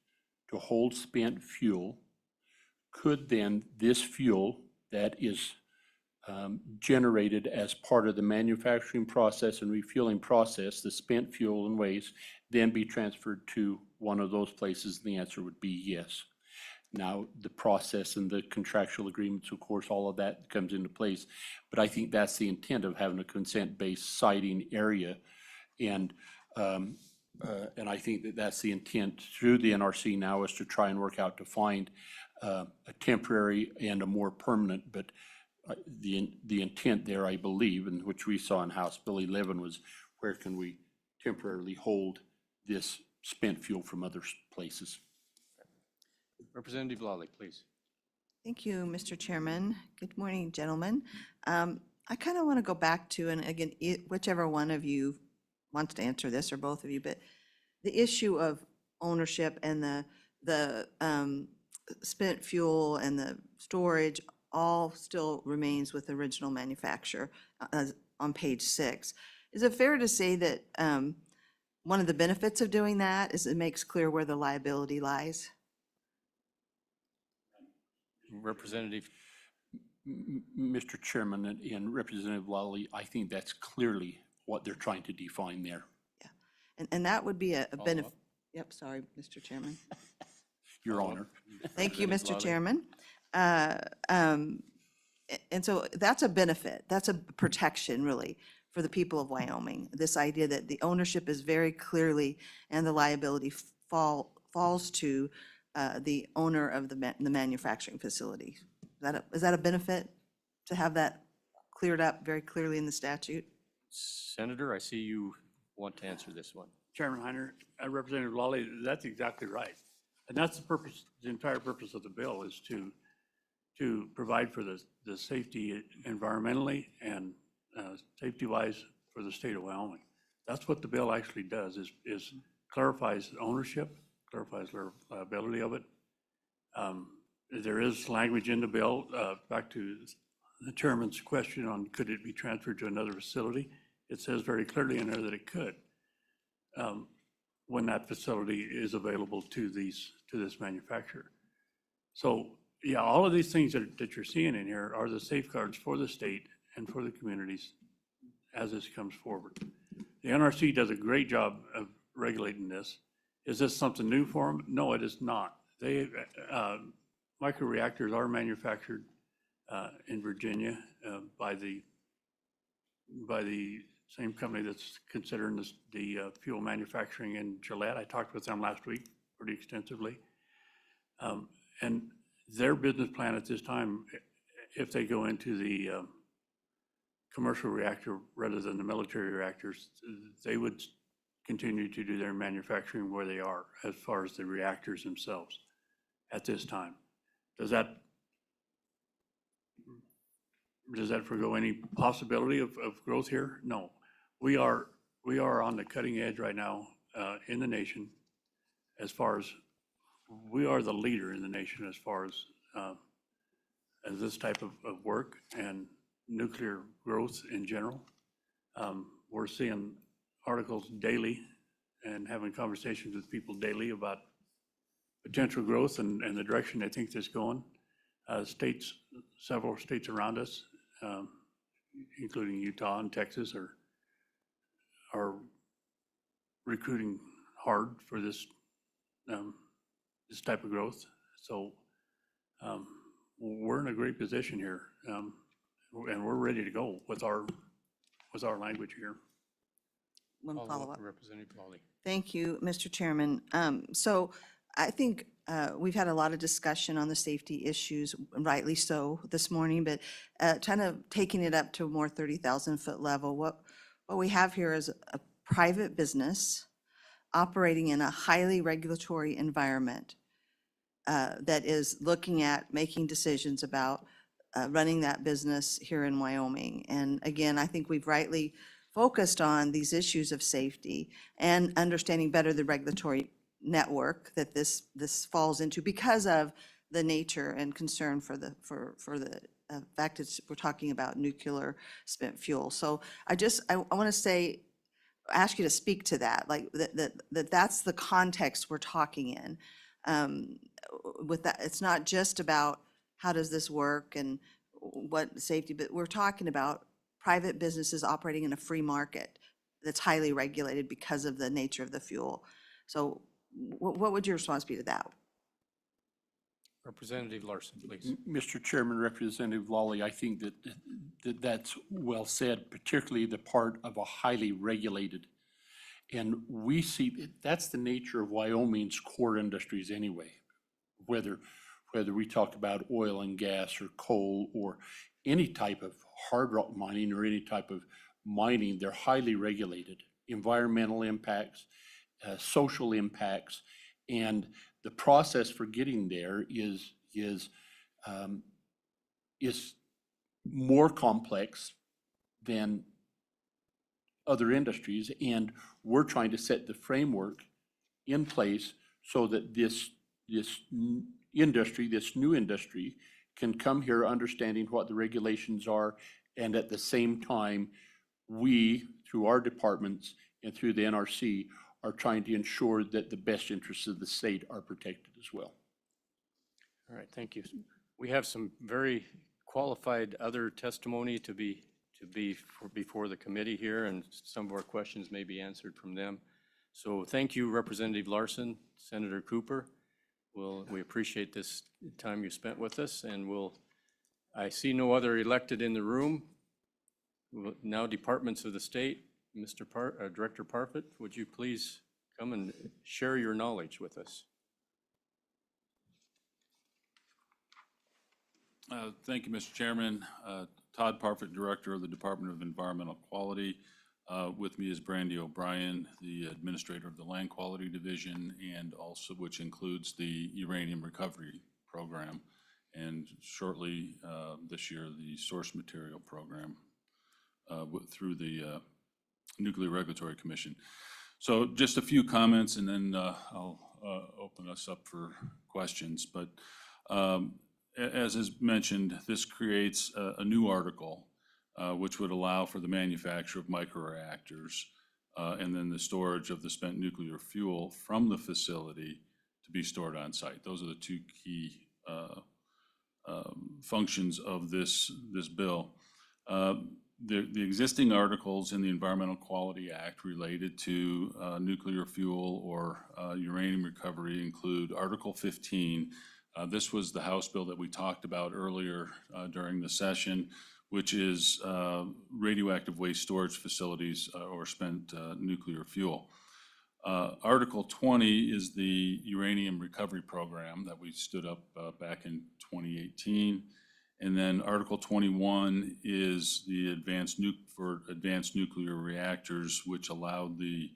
to hold spent fuel, could then this fuel that is generated as part of the manufacturing process and refueling process, the spent fuel and waste, then be transferred to one of those places? And the answer would be yes. Now, the process and the contractual agreements, of course, all of that comes into place. But I think that's the intent of having a consent-based siting area. And I think that that's the intent through the NRC now, is to try and work out to find a temporary and a more permanent. But the intent there, I believe, and which we saw in House Bill 11, was where can we temporarily hold this spent fuel from other places? Representative Lawley, please. Thank you, Mr. Chairman. Good morning, gentlemen. I kind of want to go back to, and again, whichever one of you wants to answer this, or both of you, but the issue of ownership and the spent fuel and the storage all still remains with the original manufacturer on page 6. Is it fair to say that one of the benefits of doing that is it makes clear where the liability lies? Representative. Mr. Chairman and Representative Lawley, I think that's clearly what they're trying to define there. Yeah, and that would be a benefit. Yep, sorry, Mr. Chairman. Your Honor. Thank you, Mr. Lawley. Chairman. And so that's a benefit, that's a protection really for the people of Wyoming. This idea that the ownership is very clearly, and the liability falls to the owner of the manufacturing facility. Is that a benefit to have that cleared up very clearly in the statute? Senator, I see you want to answer this one. Chairman Heiner, Representative Lawley, that's exactly right. And that's the purpose, the entire purpose of the bill, is to provide for the safety environmentally and safety-wise for the state of Wyoming. That's what the bill actually does, is clarifies ownership, clarifies the liability of it. There is language in the bill, back to the chairman's question on could it be transferred to another facility. It says very clearly in there that it could, when that facility is available to this manufacturer. So, yeah, all of these things that you're seeing in here are the safeguards for the state and for the communities as this comes forward. The NRC does a great job of regulating this. Is this something new for them? No, it is not. They, microreactors are manufactured in Virginia by the same company that's considering this, the fuel manufacturing in Gillette. I talked with them last week pretty extensively. And their business plan at this time, if they go into the commercial reactor rather than the military reactors, they would continue to do their manufacturing where they are as far as the reactors themselves at this time. Does that forgo any possibility of growth here? No. We are on the cutting edge right now in the nation as far as, we are the leader in the nation as far as this type of work and nuclear growth in general. We're seeing articles daily and having conversations with people daily about potential growth and the direction they think this is going. Several states around us, including Utah and Texas, are recruiting hard for this this type of growth. So we're in a great position here, and we're ready to go with our language here. One follow-up. Representative Lawley. Thank you, Mr. Chairman. So I think we've had a lot of discussion on the safety issues, rightly so, this morning, but kind of taking it up to a more 30,000-foot level. What we have here is a private business operating in a highly regulatory environment that is looking at making decisions about running that business here in Wyoming. And again, I think we've rightly focused on these issues of safety and understanding better the regulatory network that this falls into because of the nature and concern for the fact that we're talking about nuclear spent fuel. So I want to say, ask you to speak to that, like that's the context we're talking in. With that, it's not just about how does this work and what safety, but we're talking about private businesses operating in a free market that's highly regulated because of the nature of the fuel. So what would your response be to that? Representative Larson, please. Mr. Chairman, Representative Lawley, I think that's well said, particularly the part of a highly regulated. And we see, that's the nature of Wyoming's core industries anyway, whether we talk about oil and gas or coal or any type of hard rock mining or any type of mining, they're highly regulated. Environmental impacts, social impacts, and the process for getting there is more complex than other industries, and we're trying to set the framework in place so that this new industry can come here understanding what the regulations are, and at the same time, we, through our departments and through the NRC, are trying to ensure that the best interests of the state are protected as well. All right, thank you. We have some very qualified other testimony to be before the committee here, and some of our questions may be answered from them. So thank you, Representative Larson, Senator Cooper. We appreciate this time you spent with us, and I see no other elected in the room. Now departments of the state. Director Parfit, would you please come and share your knowledge with us? Thank you, Mr. Chairman. Todd Parfit, Director of the Department of Environmental Quality. With me is Brandy O'Brien, the Administrator of the Land Quality Division, and also which includes the Uranium Recovery Program, and shortly this year, the Source Material Program through the Nuclear Regulatory Commission. So just a few comments, and then I'll open us up for questions. But as is mentioned, this creates a new article which would allow for the manufacture of microreactors and then the storage of the spent nuclear fuel from the facility to be stored on site. Those are the two key functions of this bill. The existing articles in the Environmental Quality Act related to nuclear fuel or uranium recovery include Article 15. This was the House bill that we talked about earlier during the session, which is radioactive waste storage facilities or spent nuclear fuel. Article 20 is the uranium recovery program that we stood up back in 2018. And then Article 21 is the advanced nuclear reactors, which allowed the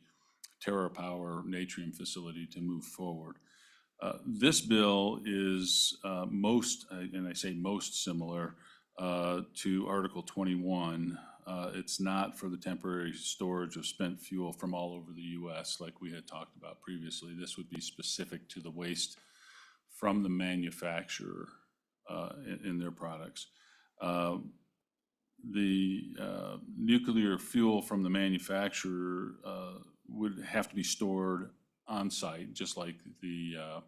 TerraPower Natrium facility to move forward. This bill is most, and I say most similar to Article 21. It's not for the temporary storage of spent fuel from all over the U.S. like we had talked about previously. This would be specific to the waste from the manufacturer in their products. The nuclear fuel from the manufacturer would have to be stored on site, just like the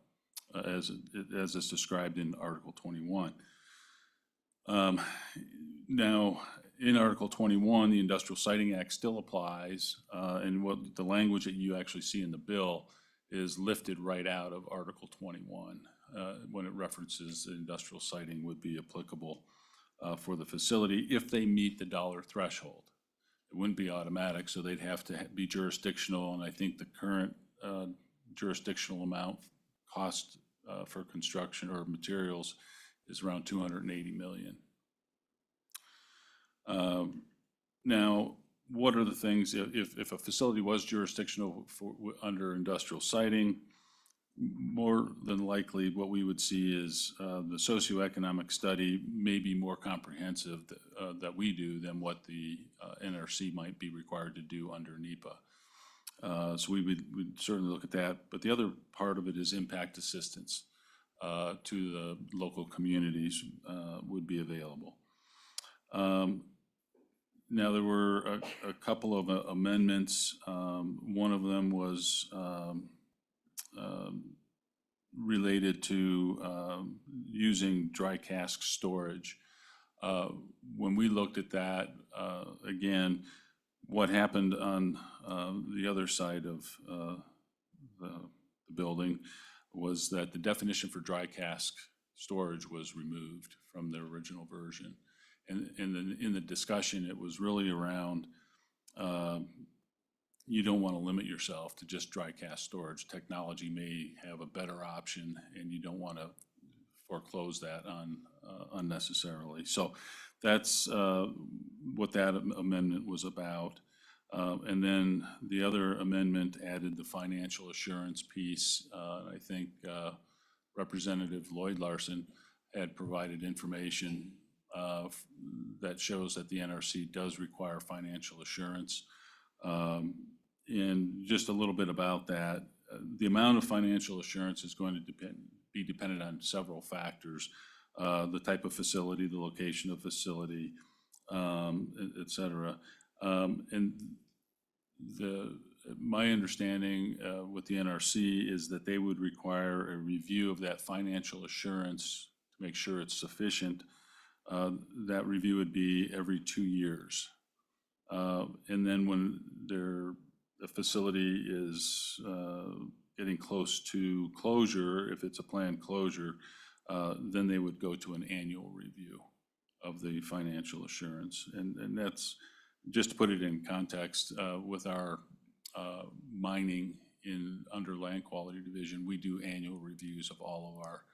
as is described in Article 21. Now, in Article 21, the Industrial Siting Act still applies, and what the language that you actually see in the bill is lifted right out of Article 21 when it references the industrial siting would be applicable for the facility if they meet the dollar threshold. It wouldn't be automatic, so they'd have to be jurisdictional, and I think the current jurisdictional amount cost for construction or materials is around $280 million. Now, what are the things, if a facility was jurisdictional under industrial siting, more than likely what we would see is the socioeconomic study may be more comprehensive that we do than what the NRC might be required to do under NEPA. So we'd certainly look at that. But the other part of it is impact assistance to the local communities would be available. Now, there were a couple of amendments. One of them was related to using dry cask storage. When we looked at that, again, what happened on the other side of the building was that the definition for dry cask storage was removed from the original version. And in the discussion, it was really around you don't want to limit yourself to just dry cask storage. Technology may have a better option, and you don't want to foreclose that on unnecessarily. So that's what that amendment was about. And then the other amendment added the financial assurance piece. I think Representative Lloyd Larson had provided information that shows that the NRC does require financial assurance. And just a little bit about that, the amount of financial assurance is going to be dependent on several factors, the type of facility, the location of facility, et cetera. And my understanding with the NRC is that they would require a review of that financial assurance to make sure it's sufficient. That review would be every 2 years. And then when the facility is getting close to closure, if it's a planned closure, then they would go to an annual review of the financial assurance. And that's, just to put it in context, with our mining under Land Quality Division, we do annual reviews of all of our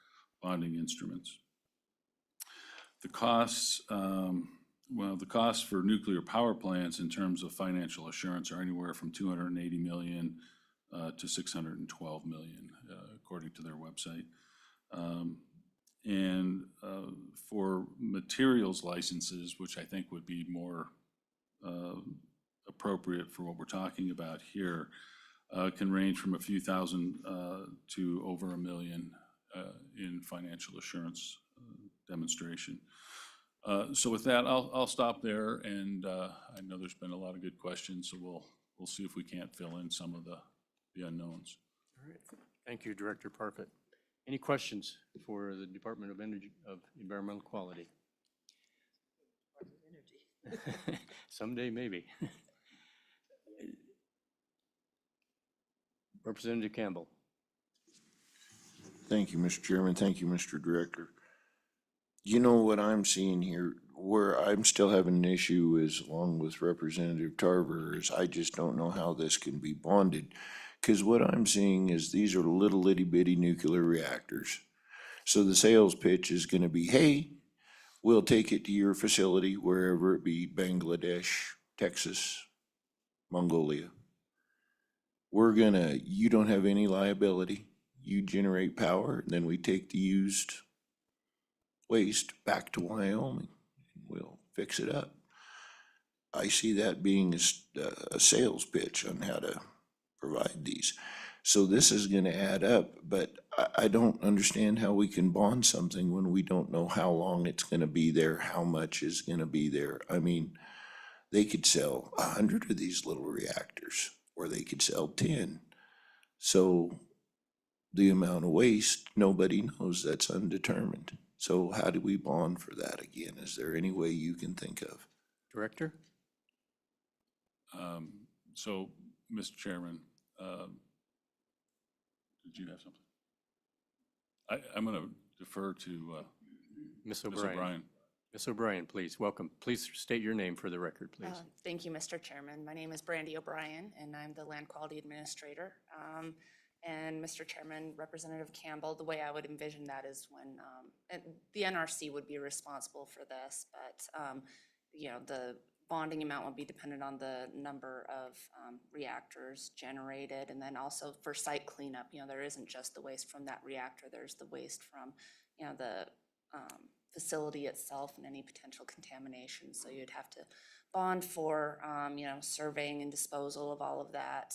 bonding instruments. The costs, the costs for nuclear power plants in terms of financial assurance are anywhere from $280 million to $612 million, according to their website. And for materials licenses, which I think would be more appropriate for what we're talking about here, can range from a few thousand to over $1 million in financial assurance demonstration. So with that, I'll stop there, and I know there's been a lot of good questions, so we'll see if we can't fill in some of the unknowns. All right. Thank you, Director Parfit. Any questions for the Department of Energy, of Environmental Quality? Someday, maybe. Representative Campbell. Thank you, Mr. Chairman. Thank you, Mr. Director. You know what I'm seeing here, where I'm still having an issue is, along with Representative Tarver, is I just don't know how this can be bonded. Because what I'm seeing is these are little itty bitty nuclear reactors. So the sales pitch is gonna be, hey, we'll take it to your facility, wherever it be, Bangladesh, Texas, Mongolia. You don't have any liability. You generate power, and then we take the used waste back to Wyoming. We'll fix it up. I see that being a sales pitch on how to provide these. So this is gonna add up, but I don't understand how we can bond something when we don't know how long it's gonna be there, how much is gonna be there. I mean, they could sell 100 of these little reactors, or they could sell 10. So the amount of waste, nobody knows, that's undetermined. So how do we bond for that again? Is there any way you can think of? Director? So, Mr. Chairman, did you have something? I'm going to defer to Ms. Ms. O'Brien. O'Brien. Ms. O'Brien, please, welcome. Please state your name for the record, please. Thank you, Mr. Chairman. My name is Brandy O'Brien, and I'm the Land Quality Administrator. And Mr. Chairman, Representative Campbell, the way I would envision that is when, and the NRC would be responsible for this, but, you know, the bonding amount would be dependent on the number of reactors generated, and then also for site cleanup, you know, there isn't just the waste from that reactor, there's the waste from, you know, the facility itself and any potential contamination. So you'd have to bond for, you know, surveying and disposal of all of that.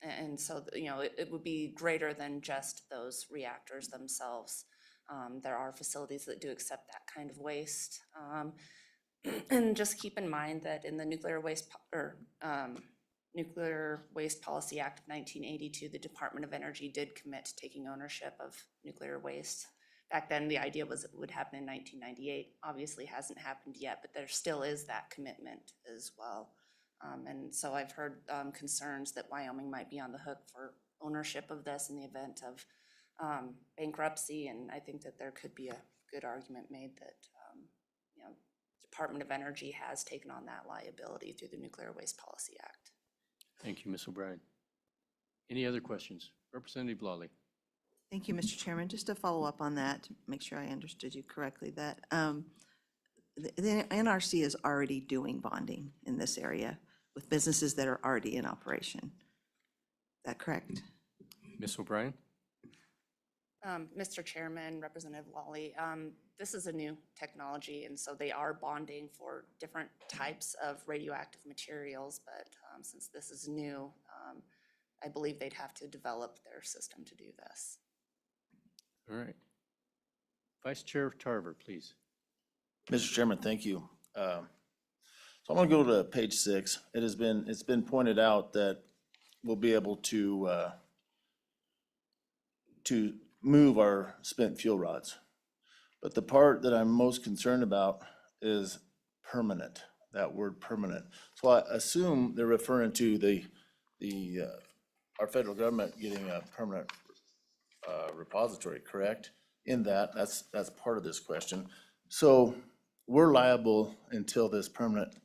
And so, you know, it would be greater than just those reactors themselves. There are facilities that do accept that kind of waste. And just keep in mind that in the Nuclear Waste Policy Act of 1982, the Department of Energy did commit to taking ownership of nuclear waste. Back then, the idea was it would happen in 1998. Obviously hasn't happened yet, but there still is that commitment as well. And so I've heard concerns that Wyoming might be on the hook for ownership of this in the event of bankruptcy. And I think that there could be a good argument made that, you know, Department of Energy has taken on that liability through the Nuclear Waste Policy Act. Thank you, Ms. O'Brien. Any other questions? Representative Lawley. Thank you, Mr. Chairman. Just to follow up on that, to make sure I understood you correctly, that the NRC is already doing bonding in this area with businesses that are already in operation. Is that correct? Ms. O'Brien? Mr. Chairman, Representative Lawley, this is a new technology, and so they are bonding for different types of radioactive materials, but since this is new, I believe they'd have to develop their system to do this. All right. Vice Chair Tarver, please. Mr. Chairman, thank you. So I'm gonna go to page 6. It's been pointed out that we'll be able to move our spent fuel rods. But the part that I'm most concerned about is permanent, that word permanent. So I assume they're referring to our federal government getting a permanent repository, correct? In that's part of this question. So we're liable until this permanent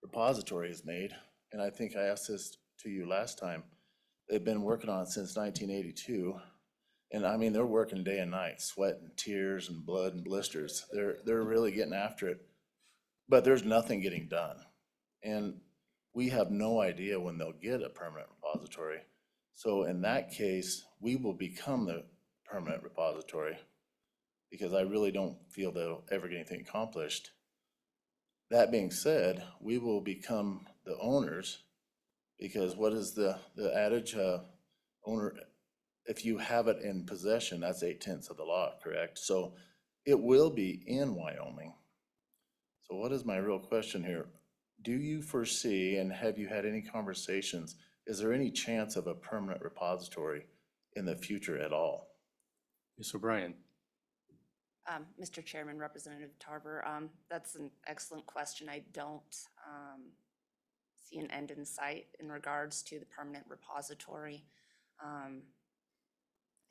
repository is made. And I think I asked this to you last time. They've been working on it since 1982. And I mean, they're working day and night, sweat and tears and blood and blisters. They're really getting after it. But there's nothing getting done. And we have no idea when they'll get a permanent repository. So in that case, we will become the permanent repository because I really don't feel they'll ever get anything accomplished. That being said, we will become the owners because what is the adage? Owner, if you have it in possession, that's 8/10 of the law, correct? So it will be in Wyoming. So what is my real question here? Do you foresee, and have you had any conversations, is there any chance of a permanent repository in the future at all? Ms. O'Brien? Mr. Chairman, Representative Tarver, that's an excellent question. I don't see an end in sight in regards to the permanent repository.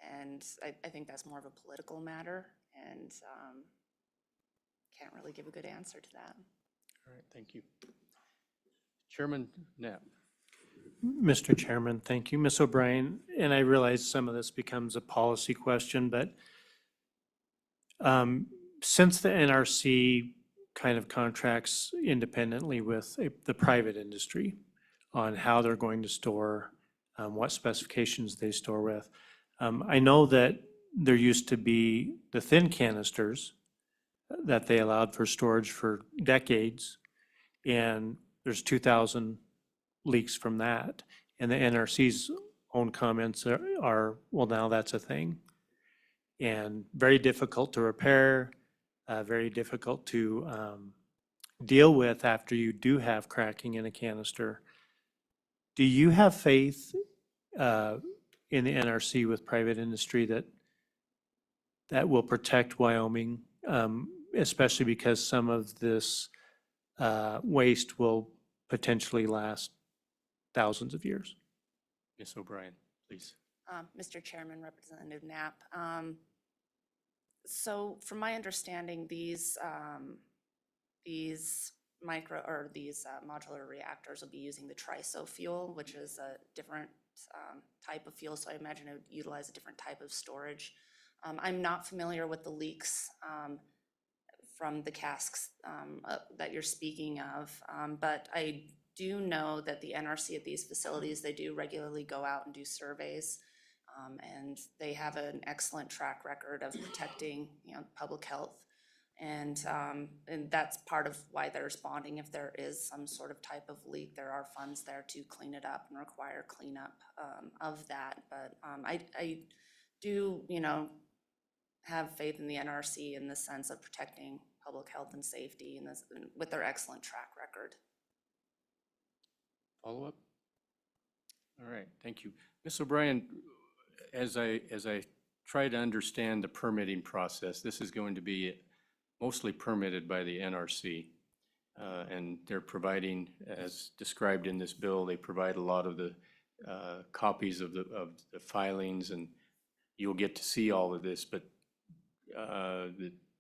And I think that's more of a political matter, and can't really give a good answer to that. All right, thank you. Chairman Knapp? Mr. Chairman, thank you. Ms. O'Brien, and I realize some of this becomes a policy question, but since the NRC kind of contracts independently with the private industry on how they're going to store, what specifications they store with, I know that there used to be the thin canisters that they allowed for storage for decades, and there's 2,000 leaks from that. And the NRC's own comments are, well, now that's a thing. And very difficult to repair, very difficult to deal with after you do have cracking in a canister. Do you have faith in the NRC with private industry that will protect Wyoming, especially because some of this waste will potentially last thousands of years? Ms. O'Brien, please. Mr. Chairman, Representative Knapp. So from my understanding, these modular reactors will be using the TRISO fuel, which is a different type of fuel. So I imagine it would utilize a different type of storage. I'm not familiar with the leaks from the casks that you're speaking of, but I do know that the NRC at these facilities, they do regularly go out and do surveys, and they have an excellent track record of protecting, public health. And that's part of why they're responding. If there is some sort of type of leak, there are funds there to clean it up and require cleanup of that. But I do, have faith in the NRC in the sense of protecting public health and safety and with their excellent track record. Follow up? All right, thank you. Ms. O'Brien, as I try to understand the permitting process, this is going to be mostly permitted by the NRC. And they're providing, as described in this bill, they provide a lot of the copies of the filings, and you'll get to see all of this, but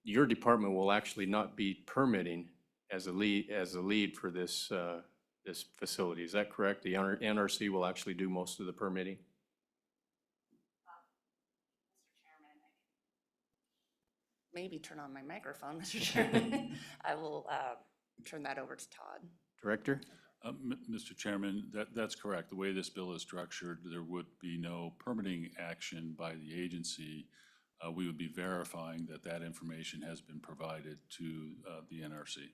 your department will actually not be permitting as a lead for this this facility. Is that correct? The NRC will actually do most of the permitting? Mr. Chairman, maybe turn on my microphone, Mr. Chairman. I will turn that over to Todd. Director? Mr. Chairman, that's correct. The way this bill is structured, there would be no permitting action by the agency. We would be verifying that that information has been provided to the NRC.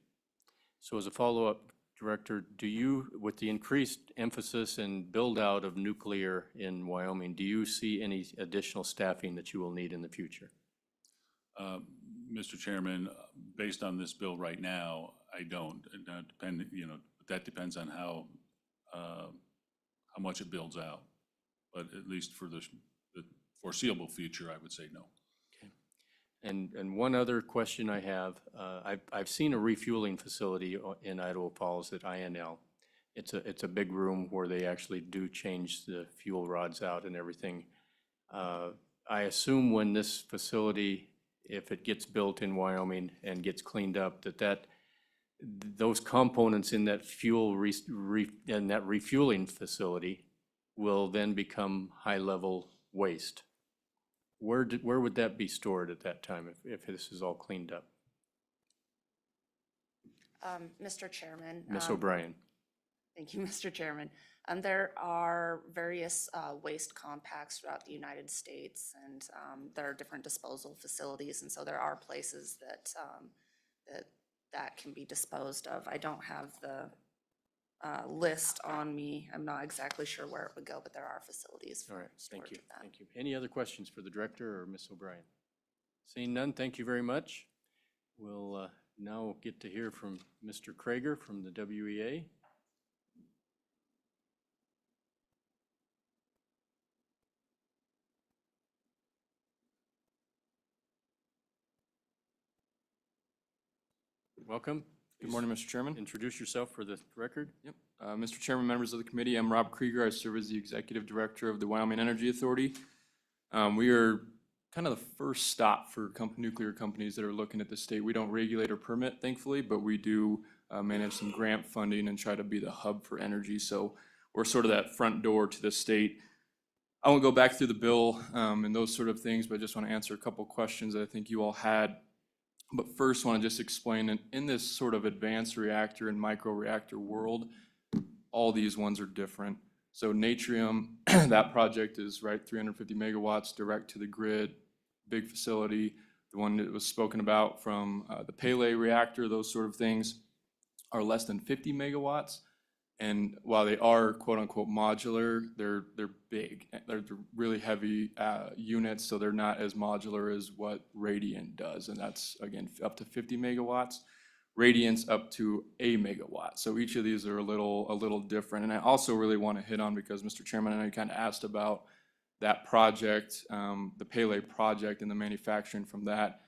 So as a follow-up, Director, do you, with the increased emphasis and build-out of nuclear in Wyoming, do you see any additional staffing that you will need in the future? Mr. Chairman, based on this bill right now, I don't. That depends on how much it builds out. But at least for the foreseeable future, I would say no. Okay. And one other question I have, I've seen a refueling facility in Idaho Falls at INL. It's a big room where they actually do change the fuel rods out and everything. I assume when this facility, if it gets built in Wyoming and gets cleaned up, those components in that in that refueling facility will then become high-level waste. Where would that be stored at that time if this is all cleaned up? Mr. Chairman. Ms. O'Brien. Thank you, Mr. Chairman. There are various waste compacts throughout the United States, and there are different disposal facilities, and so there are places that can be disposed of. I don't have the list on me. I'm not exactly sure where it would go, but there are facilities for All right, thank storage you, of that. thank you. Any other questions for the Director or Ms. O'Brien? Seeing none, thank you very much. We'll now get to hear from Mr. Krager from the WEA. welcome. Good morning, Mr. Chairman. Introduce yourself for the record. Yep. Mr. Chairman, members of the committee, I'm Rob Krieger. I serve as the Executive Director of the Wyoming Energy Authority. We are kind of the first stop for nuclear companies that are looking at the state. We don't regulate or permit, thankfully, but we do manage some grant funding and try to be the hub for energy. So we're sort of that front door to the state. I won't go back through the bill and those sort of things, but I just want to answer a couple questions that I think you all had. But first, I want to just explain that in this sort of advanced reactor and microreactor world, all these ones are different. So Natrium, that project is 350 megawatts direct to the grid, big facility. The one that was spoken about from the Pele reactor, those sort of things are less than 50 megawatts. And while they are quote unquote modular, they're big. They're really heavy units, so they're not as modular as what Radiant does. And that's, again, up to 50 megawatts. Radiant's up to a megawatt. So each of these are a little different. And I also really want to hit on, because Mr. Chairman, I know you kind of asked about that project, the Pele project and the manufacturing from that.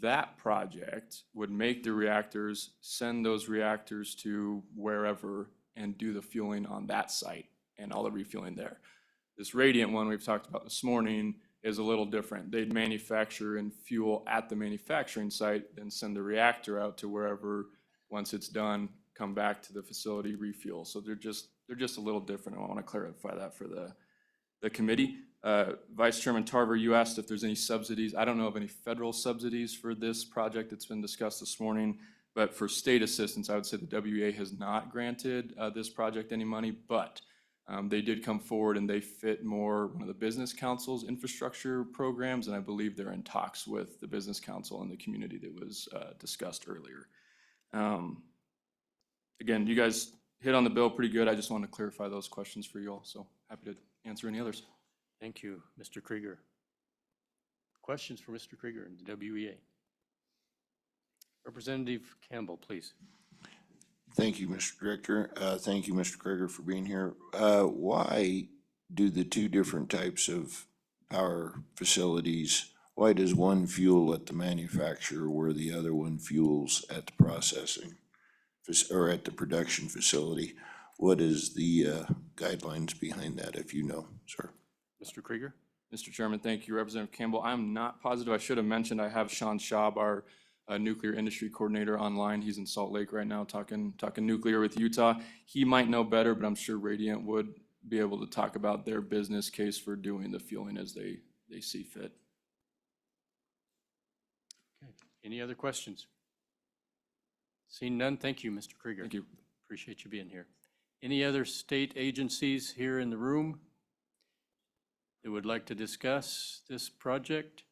That project would make the reactors, send those reactors to wherever and do the fueling on that site and all the refueling there. This Radiant one we've talked about this morning is a little different. They'd manufacture and fuel at the manufacturing site, then send the reactor out to wherever, once it's done, come back to the facility, refuel. So they're just a little different. I want to clarify that for the committee. Vice Chairman Tarver, you asked if there's any subsidies. I don't know of any federal subsidies for this project that's been discussed this morning, but for state assistance, I would say the WEA has not granted this project any money, but they did come forward and they fit more one of the Business Council's infrastructure programs, and I believe they're in talks with the Business Council and the community that was discussed earlier. Again, you guys hit on the bill pretty good. I just wanted to clarify those questions for you all, so happy to answer any others. Thank you, Mr. Krieger. Questions for Mr. Krieger and the WEA? Representative Campbell, please. Thank you, Mr. Director. Thank you, Mr. Krieger, for being here. Why do the two different types of power facilities, why does one fuel at the manufacturer where the other one fuels at the processing or at the production facility? What is the guidelines behind that, if you know, sir? Mr. Krieger? Mr. Chairman, thank you. Representative Campbell, I'm not positive. I should have mentioned I have Sean Schaub, our nuclear industry coordinator, online. He's in Salt Lake right now talking nuclear with Utah. He might know better, but I'm sure Radiant would be able to talk about their business case for doing the fueling as they see fit. Okay. Any other questions? Seeing none, thank you, Mr. Krieger. Thank you. Appreciate you being here. Any other state agencies here in the room that would like to discuss this project?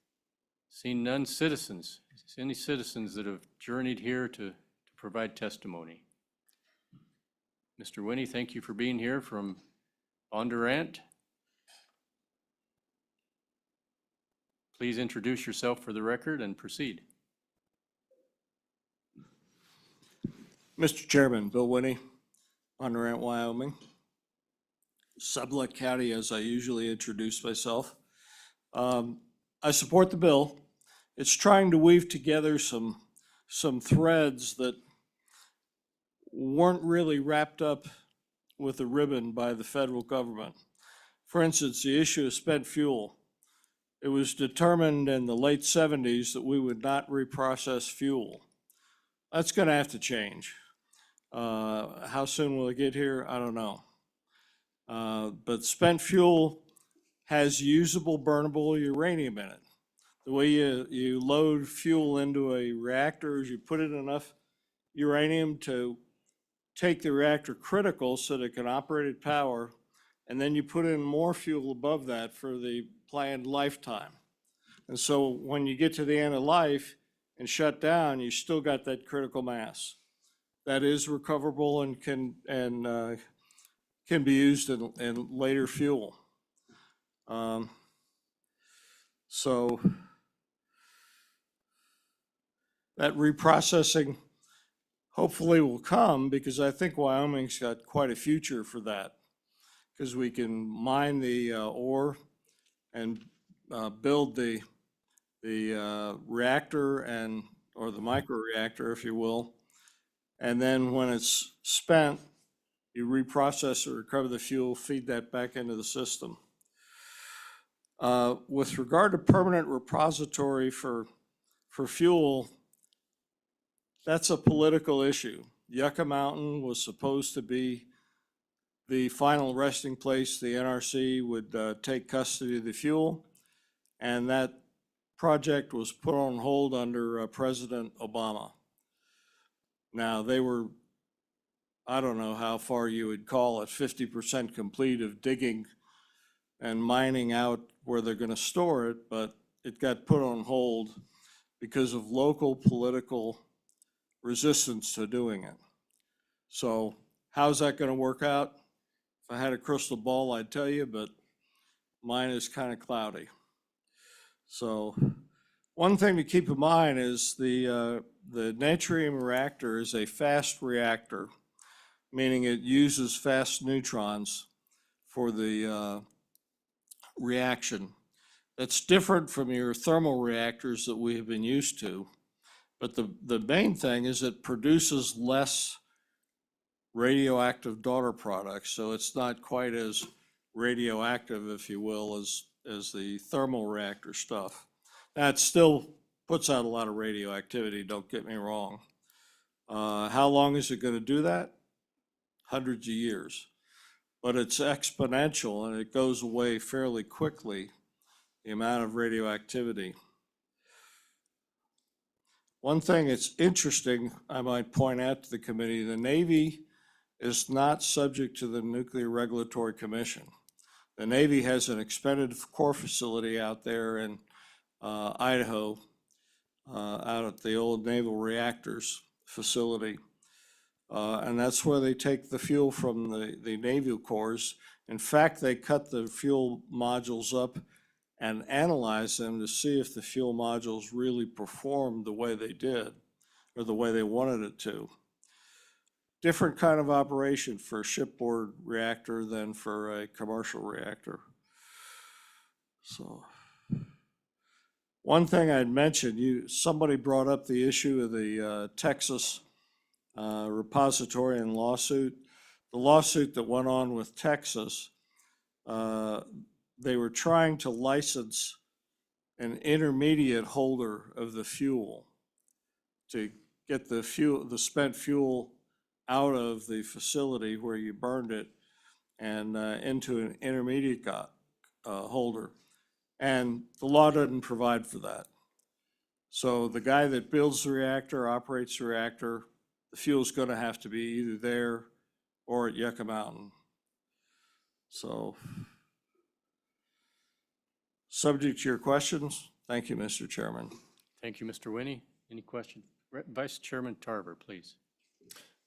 Seeing none, citizens. Any citizens that have journeyed here to provide testimony? Mr. Winnie, thank you for being here from Bondurant. Please introduce yourself for the record and proceed. Mr. Chairman, Bill Winnie, Bondurant, Wyoming. Sublette County, as I usually introduce myself. I support the bill. It's trying to weave together some threads that weren't really wrapped up with a ribbon by the federal government. For instance, the issue of spent fuel. It was determined in the late 70s that we would not reprocess fuel. That's going to have to change. How soon will it get here? I don't know. But spent fuel has usable, burnable uranium in it. The way you load fuel into a reactor is you put in enough uranium to take the reactor critical so that it can operate at power, and then you put in more fuel above that for the planned lifetime. And so when you get to the end of life and shut down, you still got that critical mass. That is recoverable and can be used in later fuel. So that reprocessing hopefully will come, because I think Wyoming's got quite a future for that, because we can mine the ore and build the reactor and or the microreactor, if you will. And then when it's spent, you reprocess or recover the fuel, feed that back into the system. With regard to permanent repository for fuel, that's a political issue. Yucca Mountain was supposed to be the final resting place. The NRC would take custody of the fuel, and that project was put on hold under President Obama. Now, they were, I don't know how far you would call it, 50% complete of digging and mining out where they're going to store it, but it got put on hold because of local political resistance to doing it. So how's that going to work out? If I had a crystal ball, I'd tell you, but mine is kind of cloudy. So one thing to keep in mind is the natrium reactor is a fast reactor, meaning it uses fast neutrons for the reaction. That's different from your thermal reactors that we have been used to. But the main thing is it produces less radioactive daughter products, so it's not quite as radioactive, if you will, as the thermal reactor stuff. Now, it still puts out a lot of radioactivity, don't get me wrong. How long is it going to do that? Hundreds of years. But it's exponential and it goes away fairly quickly, the amount of radioactivity. One thing that's interesting, I might point out to the committee, the Navy is not subject to the Nuclear Regulatory Commission. The Navy has an expended core facility out there in Idaho, out at the old Naval Reactors facility. And that's where they take the fuel from the naval cores. In fact, they cut the fuel modules up and analyze them to see if the fuel modules really performed the way they did or the way they wanted it to. Different kind of operation for a shipboard reactor than for a commercial reactor. So one thing I'd mention, somebody brought up the issue of the Texas repository and lawsuit. The lawsuit that went on with Texas, they were trying to license an intermediate holder of the fuel to get the spent fuel out of the facility where you burned it and into an intermediate holder. And the law doesn't provide for that. So the guy that builds the reactor, operates the reactor, the fuel's going to have to be either there or at Yucca Mountain. So, subject to your questions, thank you, Mr. Chairman. Thank you, Mr. Winnie. Any questions? Vice Chairman Tarver, please.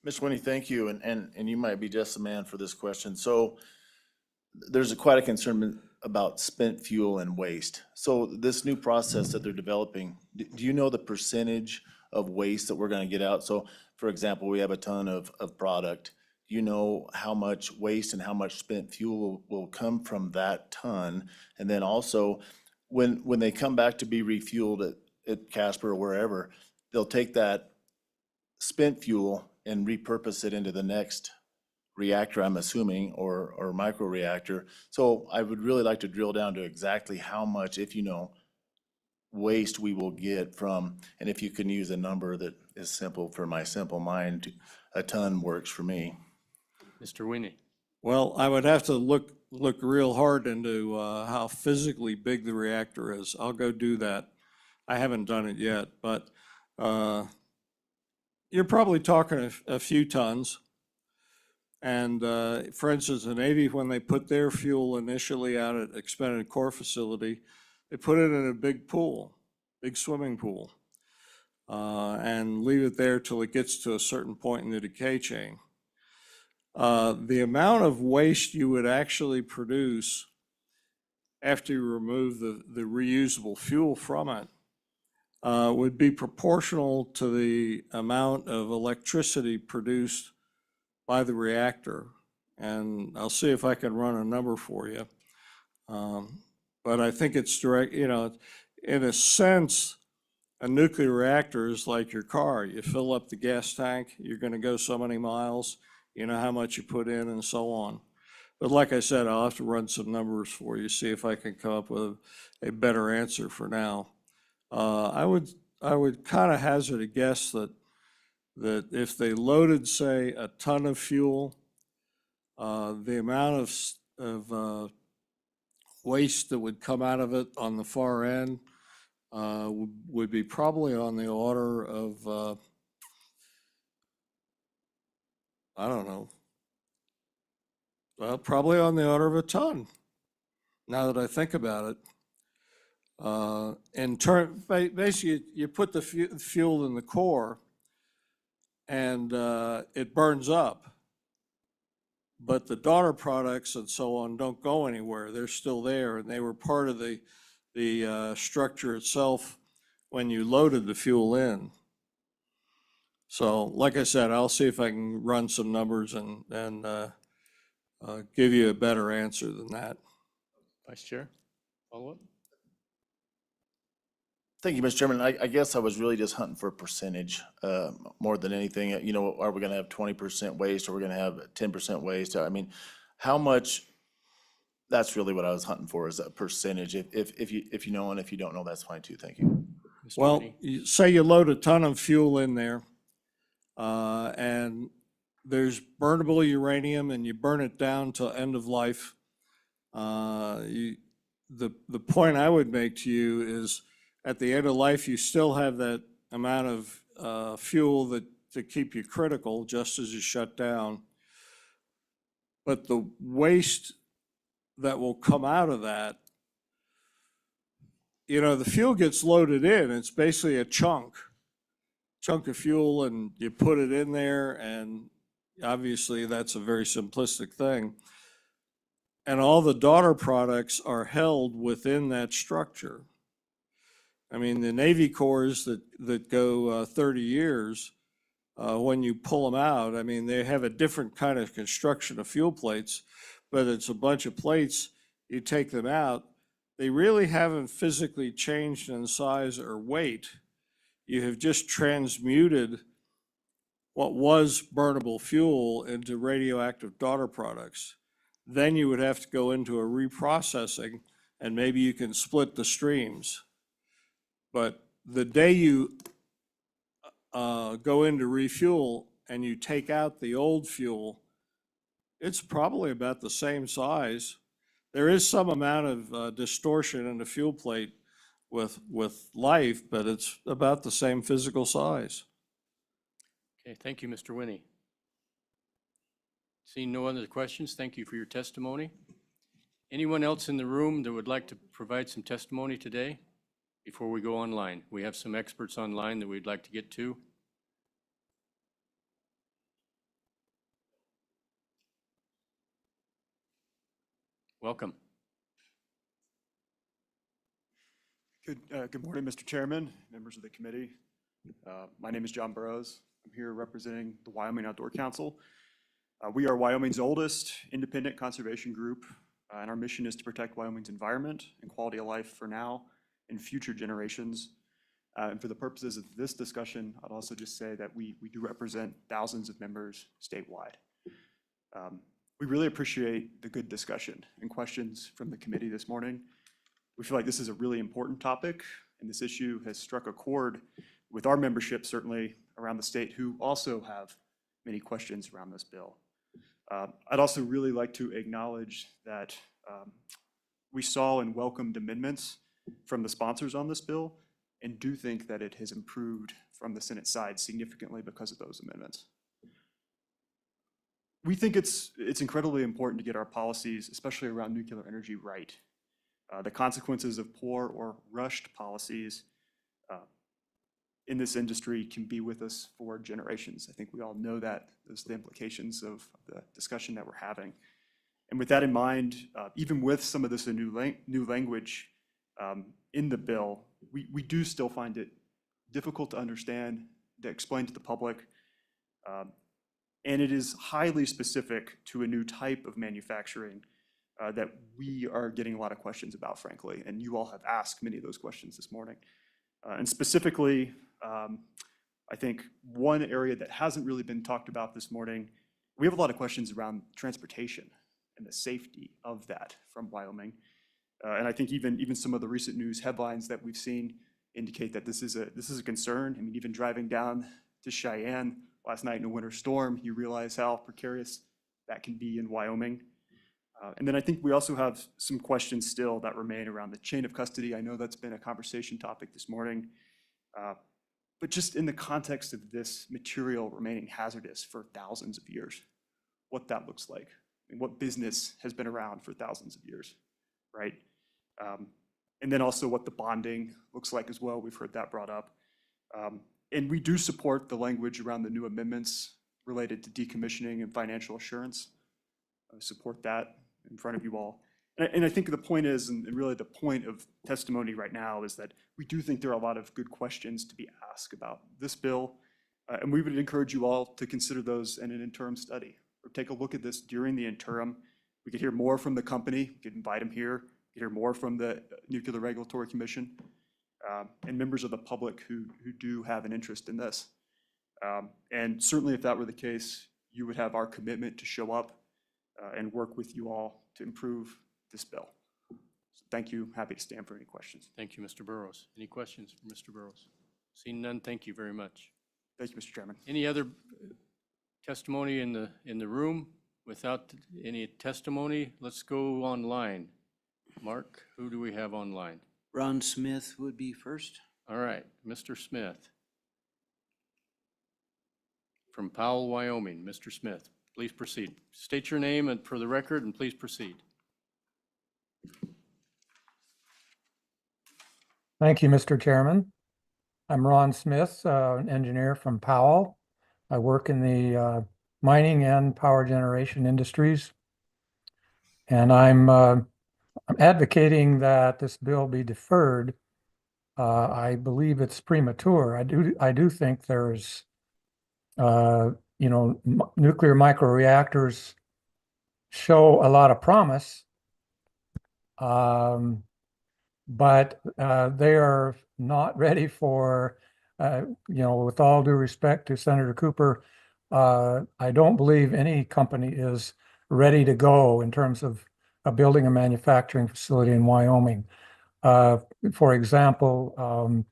Mr. Winnie, thank you, and you might be just the man for this question. So there's quite a concern about spent fuel and waste. So this new process that they're developing, do you know the percentage of waste that we're going to get out? So for example, we have a ton of product. Do you know how much waste and how much spent fuel will come from that ton? And then also, when they come back to be refueled at Casper or wherever, they'll take that spent fuel and repurpose it into the next reactor, I'm assuming, or microreactor. So I would really like to drill down to exactly how much, if you know, waste we will get from, and if you can use a number that is simple for my simple mind, a ton works for me. Mr. Winnie. Well, I would have to look real hard into how physically big the reactor is. I'll go do that. I haven't done it yet, but you're probably talking a few tons. And for instance, the Navy, when they put their fuel initially out at expended core facility, they put it in a big pool, big swimming pool, and leave it there till it gets to a certain point in the decay chain. The amount of waste you would actually produce after you remove the reusable fuel from it would be proportional to the amount of electricity produced by the reactor. And I'll see if I can run a number for you. But I think it's direct, in a sense, A nuclear reactor is like your car. You fill up the gas tank, you're gonna go so many miles, you know how much you put in and so on. But like I said, I'll have to run some numbers for you, see if I can come up with a better answer for now. I would kind of hazard a guess that if they loaded, say, a ton of fuel, the amount of waste that would come out of it on the far end would be probably on the order of, I don't know, well, probably on the order of a ton, now that I think about it. Basically, you put the fuel in the core and it burns up. But the daughter products and so on don't go anywhere. They're still there, and they were part of the structure itself when you loaded the fuel in. So, like I said, I'll see if I can run some numbers and give you a better answer than that. Vice Chair, follow up? Thank you, Mr. Chairman. I guess I was really just hunting for a percentage, more than anything. You know, are we gonna have 20% waste, or we're gonna have 10% waste? I mean, how much, that's really what I was hunting for, is a percentage. If you know, and if you don't know, that's fine too. Thank you. Mr. Well, Winnie? say you load a ton of fuel in there, and there's burnable uranium, and you burn it down till end of life. The point I would make to you is, at the end of life, you still have that amount of fuel to keep you critical just as you shut down. But the waste that will come out of that, you know, the fuel gets loaded in. It's basically a chunk of fuel, and you put it in there, and obviously that's a very simplistic thing. And all the daughter products are held within that structure. I mean, the Navy cores that go 30 years, when you pull them out, I mean, they have a different kind of construction of fuel plates, but it's a bunch of plates. You take them out, they really haven't physically changed in size or weight. You have just transmuted what was burnable fuel into radioactive daughter products. Then you would have to go into a reprocessing, and maybe you can split the streams. But the day you go into refuel and you take out the old fuel, it's probably about the same size. There is some amount of distortion in the fuel plate with life, but it's about the same physical size. Okay, thank you, Mr. Winnie. Seeing no other questions, thank you for your testimony. Anyone else in the room that would like to provide some testimony today before we go online? We have some experts online that we'd like to get to. Welcome. Good morning, Mr. Chairman, members of the committee. My name is John Burrows. I'm here representing the Wyoming Outdoor Council. We are Wyoming's oldest independent conservation group, and our mission is to protect Wyoming's environment and quality of life for now and future generations. And for the purposes of this discussion, I'd also just say that we do represent thousands of members statewide. We really appreciate the good discussion and questions from the committee this morning. We feel like this is a really important topic, and this issue has struck a chord with our membership, certainly around the state, who also have many questions around this bill. I'd also really like to acknowledge that we saw and welcomed amendments from the sponsors on this bill, and do think that it has improved from the Senate side significantly because of those amendments. We think it's incredibly important to get our policies, especially around nuclear energy, right. The consequences of poor or rushed policies in this industry can be with us for generations. I think we all know that. Those are the implications of the discussion that we're having. And with that in mind, even with some of this new language in the bill, we do still find it difficult to understand, to explain to the public. And it is highly specific to a new type of manufacturing that we are getting a lot of questions about, frankly. And you all have asked many of those questions this morning. And specifically, I think one area that hasn't really been talked about this morning, we have a lot of questions around transportation and the safety of that from Wyoming. And I think even some of the recent news headlines that we've seen indicate that this is a concern. I mean, even driving down to Cheyenne last night in a winter storm, you realize how precarious that can be in Wyoming. And then I think we also have some questions still that remain around the chain of custody. I know that's been a conversation topic this morning. But just in the context of this material remaining hazardous for thousands of years, what that looks like, and what business has been around for thousands of years, right? And then also what the bonding looks like as well. We've heard that brought up. And we do support the language around the new amendments related to decommissioning and financial assurance. I support that in front of you all. And I think the point is, and really the point of testimony right now is that we do think there are a lot of good questions to be asked about this bill. And we would encourage you all to consider those in an interim study, or take a look at this during the interim. We could hear more from the company, we could invite them here, we could hear more from the Nuclear Regulatory Commission, and members of the public who do have an interest in this. And certainly if that were the case, you would have our commitment to show up and work with you all to improve this bill. So thank you. Happy to stand for any questions. Thank you, Mr. Burrows. Any questions for Mr. Burrows? Seeing none, thank you very much. Thank you, Mr. Chairman. Any other testimony in the room? Without any testimony, let's go online. Mark, who do we have online? Ron Smith would be first. All right, Mr. Smith. From Powell, Wyoming. Mr. Smith, please proceed. State your name and for the record, and please proceed. Thank you, Mr. Chairman. I'm Ron Smith, an engineer from Powell. I work in the mining and power generation industries. And I'm advocating that this bill be deferred. I believe it's premature. I do think there's, nuclear microreactors show a lot of promise. But they are not ready for, with all due respect to Senator Cooper, I don't believe any company is ready to go in terms of building a manufacturing facility in Wyoming. For example,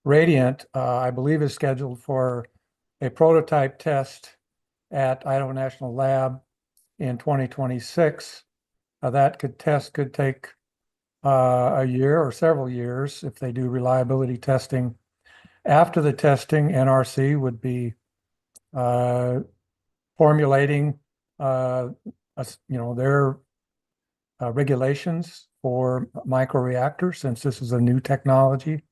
Radiant, I believe, is scheduled for a prototype test at Idaho National Lab in 2026. That could take a year or several years if they do reliability testing. After the testing, NRC would be formulating, their regulations for microreactors, since this is a new technology.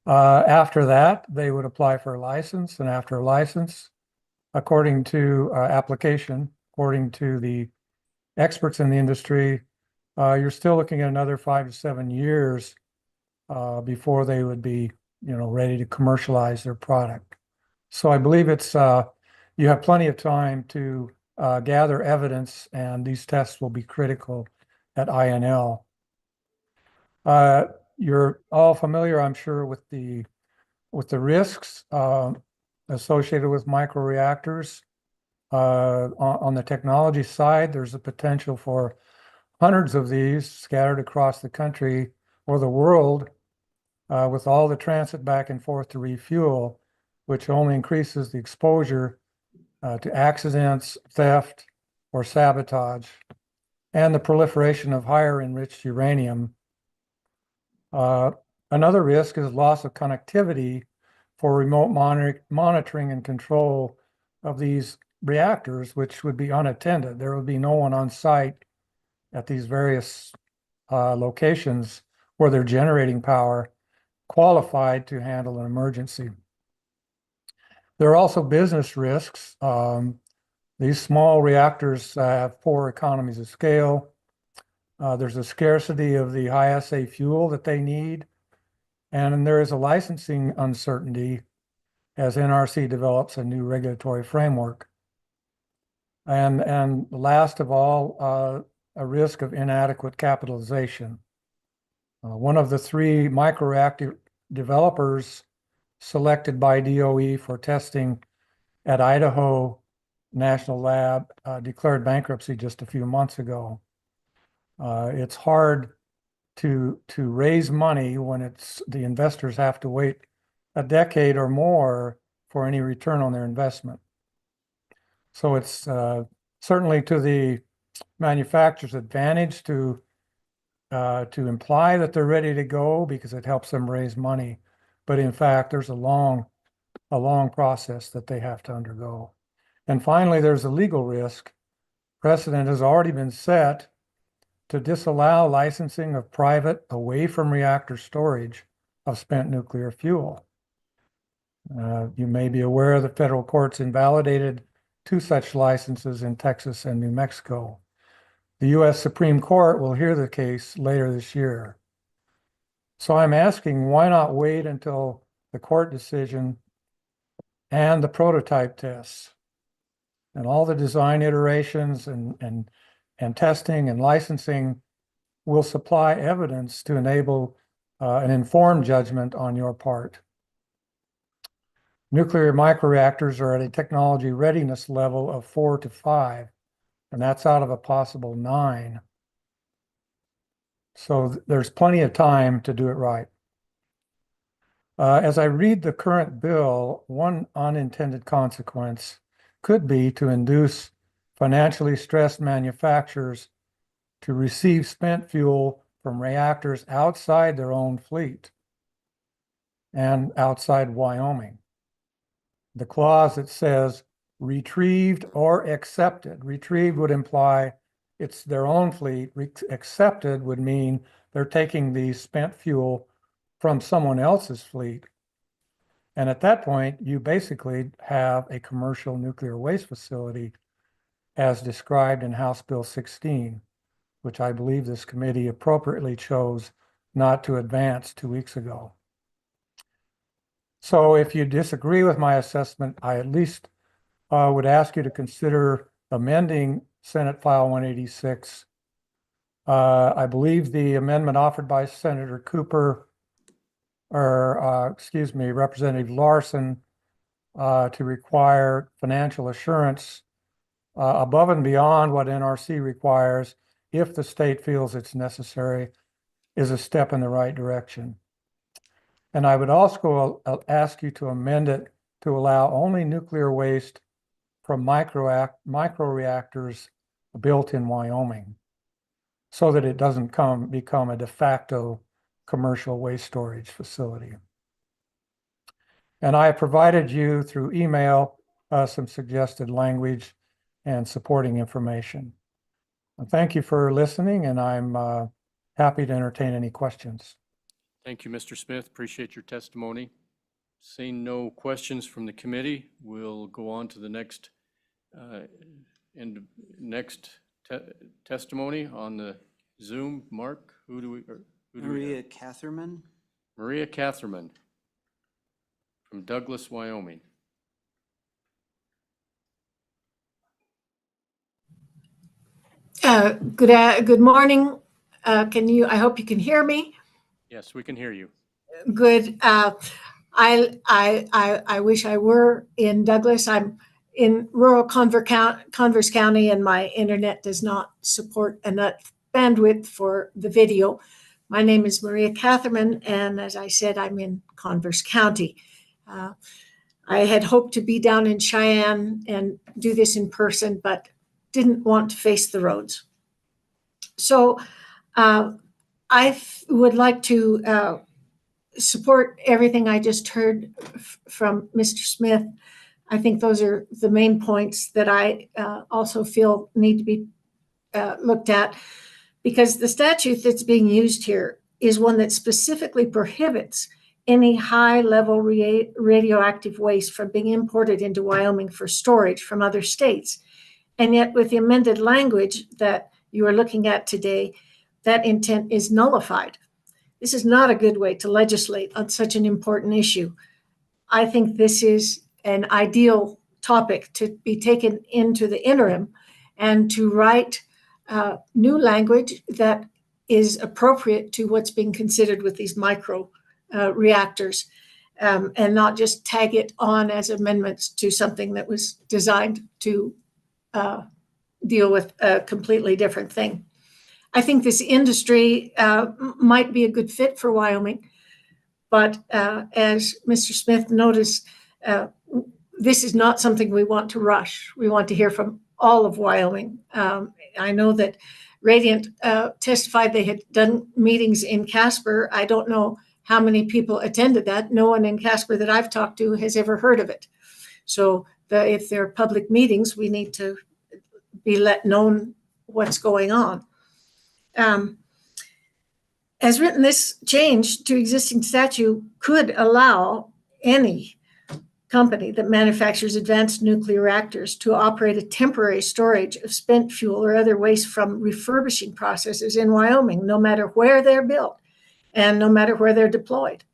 After that, they would apply for a license, and after a license, according to the experts in the industry, you're still looking at another 5 to 7 years before they would be, ready to commercialize their product. So I believe it's you have plenty of time to gather evidence, and these tests will be critical at INL. You're all familiar, I'm sure, with the risks associated with microreactors. On the technology side, there's a potential for hundreds of these scattered across the country or the world, with all the transit back and forth to refuel, which only increases the exposure to accidents, theft, or sabotage, and the proliferation of higher enriched uranium. Another risk is loss of connectivity for remote monitoring and control of these reactors, which would be unattended. There would be no one on site at these various locations where they're generating power qualified to handle an emergency. There are also business risks. These small reactors have poor economies of scale. There's a scarcity of the high-assay fuel that they need, and there is a licensing uncertainty as NRC develops a new regulatory framework. And last of all, a risk of inadequate capitalization. One of the three microreactor developers selected by DOE for testing at Idaho National Lab declared bankruptcy just a few months ago. It's hard to raise money when the investors have to wait a decade or more for any return on their investment. So it's certainly to the manufacturer's advantage to imply that they're ready to go because it helps them raise money. But in fact, there's a long process that they have to undergo. And finally, there's a legal risk. Precedent has already been set to disallow licensing of private away from reactor storage of spent nuclear fuel. You may be aware the federal courts invalidated 2 such licenses in Texas and New Mexico. The U.S. Supreme Court will hear the case later this year. So I'm asking, why not wait until the court decision and the prototype tests and all the design iterations and testing and licensing will supply evidence to enable an informed judgment on your part. Nuclear microreactors are at a technology readiness level of 4 to 5, and that's out of a possible 9. So there's plenty of time to do it right. As I read the current bill, one unintended consequence could be to induce financially stressed manufacturers to receive spent fuel from reactors outside their own fleet and outside Wyoming. The clause that says retrieved or accepted. Retrieved would imply it's their own fleet. Accepted would mean they're taking the spent fuel from someone else's fleet. And at that point, you basically have a commercial nuclear waste facility as described in House Bill 16, which I believe this committee appropriately chose not to advance 2 weeks ago. So if you disagree with my assessment, I at least would ask you to consider amending Senate File 186. I believe the amendment offered by Senator Cooper, Representative Larson, to require financial assurance above and beyond what NRC requires, if the state feels it's necessary, is a step in the right direction. And I would also ask you to amend it to allow only nuclear waste from microreactors built in Wyoming, so that it doesn't become a de facto commercial waste storage facility. And I provided you through email some suggested language and supporting information. Thank you for listening, and I'm happy to entertain any questions. Thank you, Mr. Smith. Appreciate your testimony. Seeing no questions from the committee, we'll go on to the next testimony on the Zoom. Mark, who do we have? Maria Catherman. Maria Catherman from Douglas, Wyoming. Good morning. I hope you can hear me. Yes, we can hear you. Good. I wish I were in Douglas. I'm in rural Converse County, and my internet does not support enough bandwidth for the video. My name is Maria Catherman, and as I said, I'm in Converse County. I had hoped to be down in Cheyenne and do this in person, but didn't want to face the roads. So I would like to support everything I just heard from Mr. Smith. I think those are the main points that I also feel need to be looked at, because the statute that's being used here is one that specifically prohibits any high-level radioactive waste from being imported into Wyoming for storage from other states. And yet with the amended language that you are looking at today, that intent is nullified. This is not a good way to legislate on such an important issue. I think this is an ideal topic to be taken into the interim and to write new language that is appropriate to what's being considered with these micro reactors, and not just tag it on as amendments to something that was designed to deal with a completely different thing. I think this industry might be a good fit for Wyoming, but as Mr. Smith noticed, this is not something we want to rush. We want to hear from all of Wyoming. I know that Radiant testified they had done meetings in Casper. I don't know how many people attended that. No one in Casper that I've talked to has ever heard of it. So if they're public meetings, we need to be let known what's going on. As written, this change to existing statute could allow any company that manufactures advanced nuclear reactors to operate a temporary storage of spent fuel or other waste from refurbishing processes in Wyoming, no matter where they're built and no matter where they're deployed.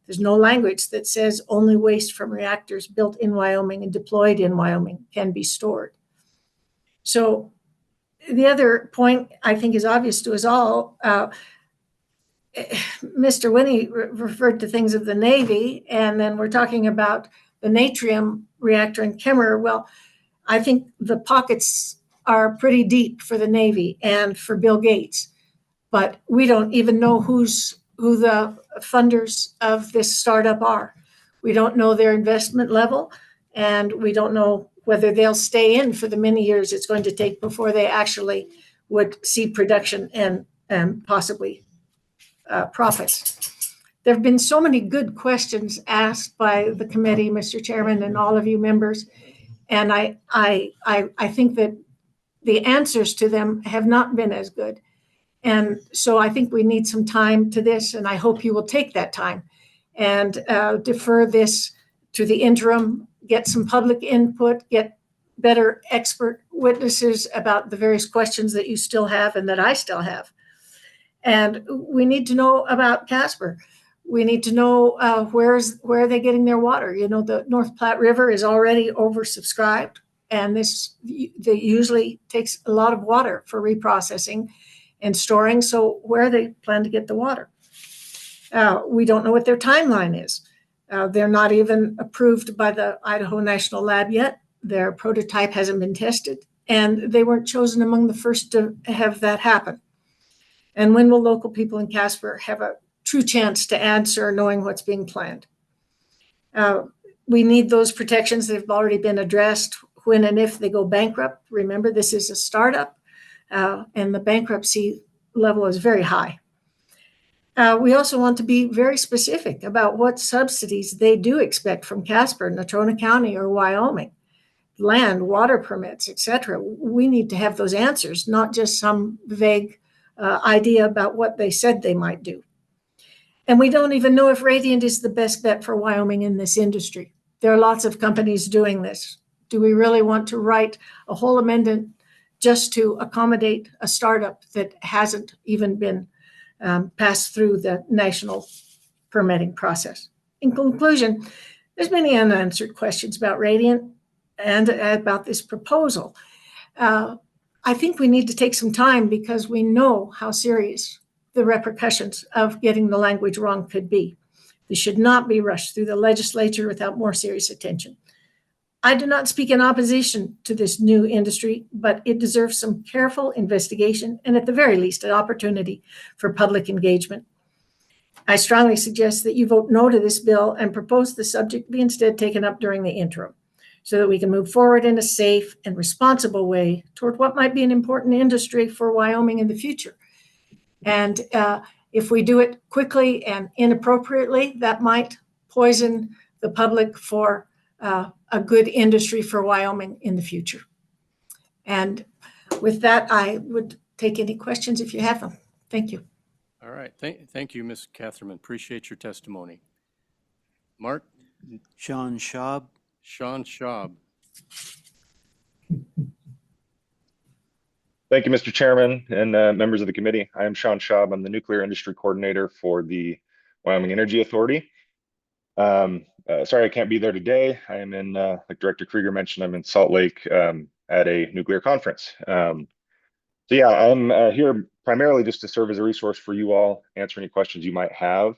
There's no language that says only waste from reactors built in Wyoming and deployed in Wyoming can be stored. So the other point I think is obvious to us all. Mr. Winnie referred to things of the Navy, and then we're talking about the Natrium reactor in Kemmerer. Well, I think the pockets are pretty deep for the Navy and for Bill Gates, but we don't even know who the funders of this startup are. We don't know their investment level, and we don't know whether they'll stay in for the many years it's going to take before they actually would see production and possibly profits. There have been so many good questions asked by the committee, Mr. Chairman, and all of you members, and I think that the answers to them have not been as good. And so I think we need some time to this, and I hope you will take that time and defer this to the interim, get some public input, get better expert witnesses about the various questions that you still have and that I still have. And we need to know about Casper. We need to know where are they getting their water? You know, the North Platte River is already oversubscribed, and they usually takes a lot of water for reprocessing and storing. So where they plan to get the water? We don't know what their timeline is. They're not even approved by the Idaho National Lab yet. Their prototype hasn't been tested, and they weren't chosen among the first to have that happen. And when will local people in Casper have a true chance to answer knowing what's being planned? We need those protections that have already been addressed when and if they go bankrupt. Remember, this is a startup, and the bankruptcy level is very high. We also want to be very specific about what subsidies they do expect from Casper, Natrona County, or Wyoming. Land, water permits, etc. We need to have those answers, not just some vague idea about what they said they might do. And we don't even know if Radiant is the best bet for Wyoming in this industry. There are lots of companies doing this. Do we really want to write a whole amendment just to accommodate a startup that hasn't even been passed through the national permitting process? In conclusion, there's many unanswered questions about Radiant and about this proposal. I think we need to take some time because we know how serious the repercussions of getting the language wrong could be. This should not be rushed through the legislature without more serious attention. I do not speak in opposition to this new industry, but it deserves some careful investigation and at the very least an opportunity for public engagement. I strongly suggest that you vote no to this bill and propose the subject be instead taken up during the interim, so that we can move forward in a safe and responsible way toward what might be an important industry for Wyoming in the future. And if we do it quickly and inappropriately, that might poison the public for a good industry for Wyoming in the future. And with that, I would take any questions if you have them. Thank you. All right. Thank you, Ms. Catherman. Appreciate your testimony. Mark? Sean Schaub. Sean Schaub. Thank you, Mr. Chairman and members of the committee. I am Sean Schaub. I'm the Nuclear Industry Coordinator for the Wyoming Energy Authority. Sorry I can't be there today. I am in, like Director Krieger mentioned, I'm in Salt Lake at a nuclear conference. So yeah, I'm here primarily just to serve as a resource for you all, answer any questions you might have.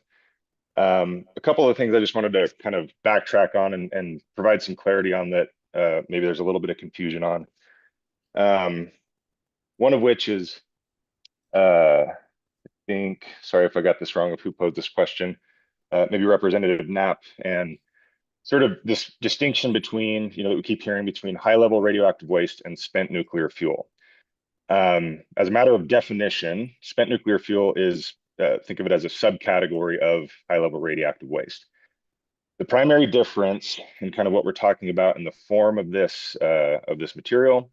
A couple of things I just wanted to kind of backtrack on and provide some clarity on that maybe there's a little bit of confusion on. One of which is, I think, sorry if I got this wrong of who posed this question, maybe Representative Knapp, and sort of this distinction between, that we keep hearing between high-level radioactive waste and spent nuclear fuel. As a matter of definition, spent nuclear fuel is, think of it as a subcategory of high-level radioactive waste. The primary difference in kind of what we're talking about in the form of this material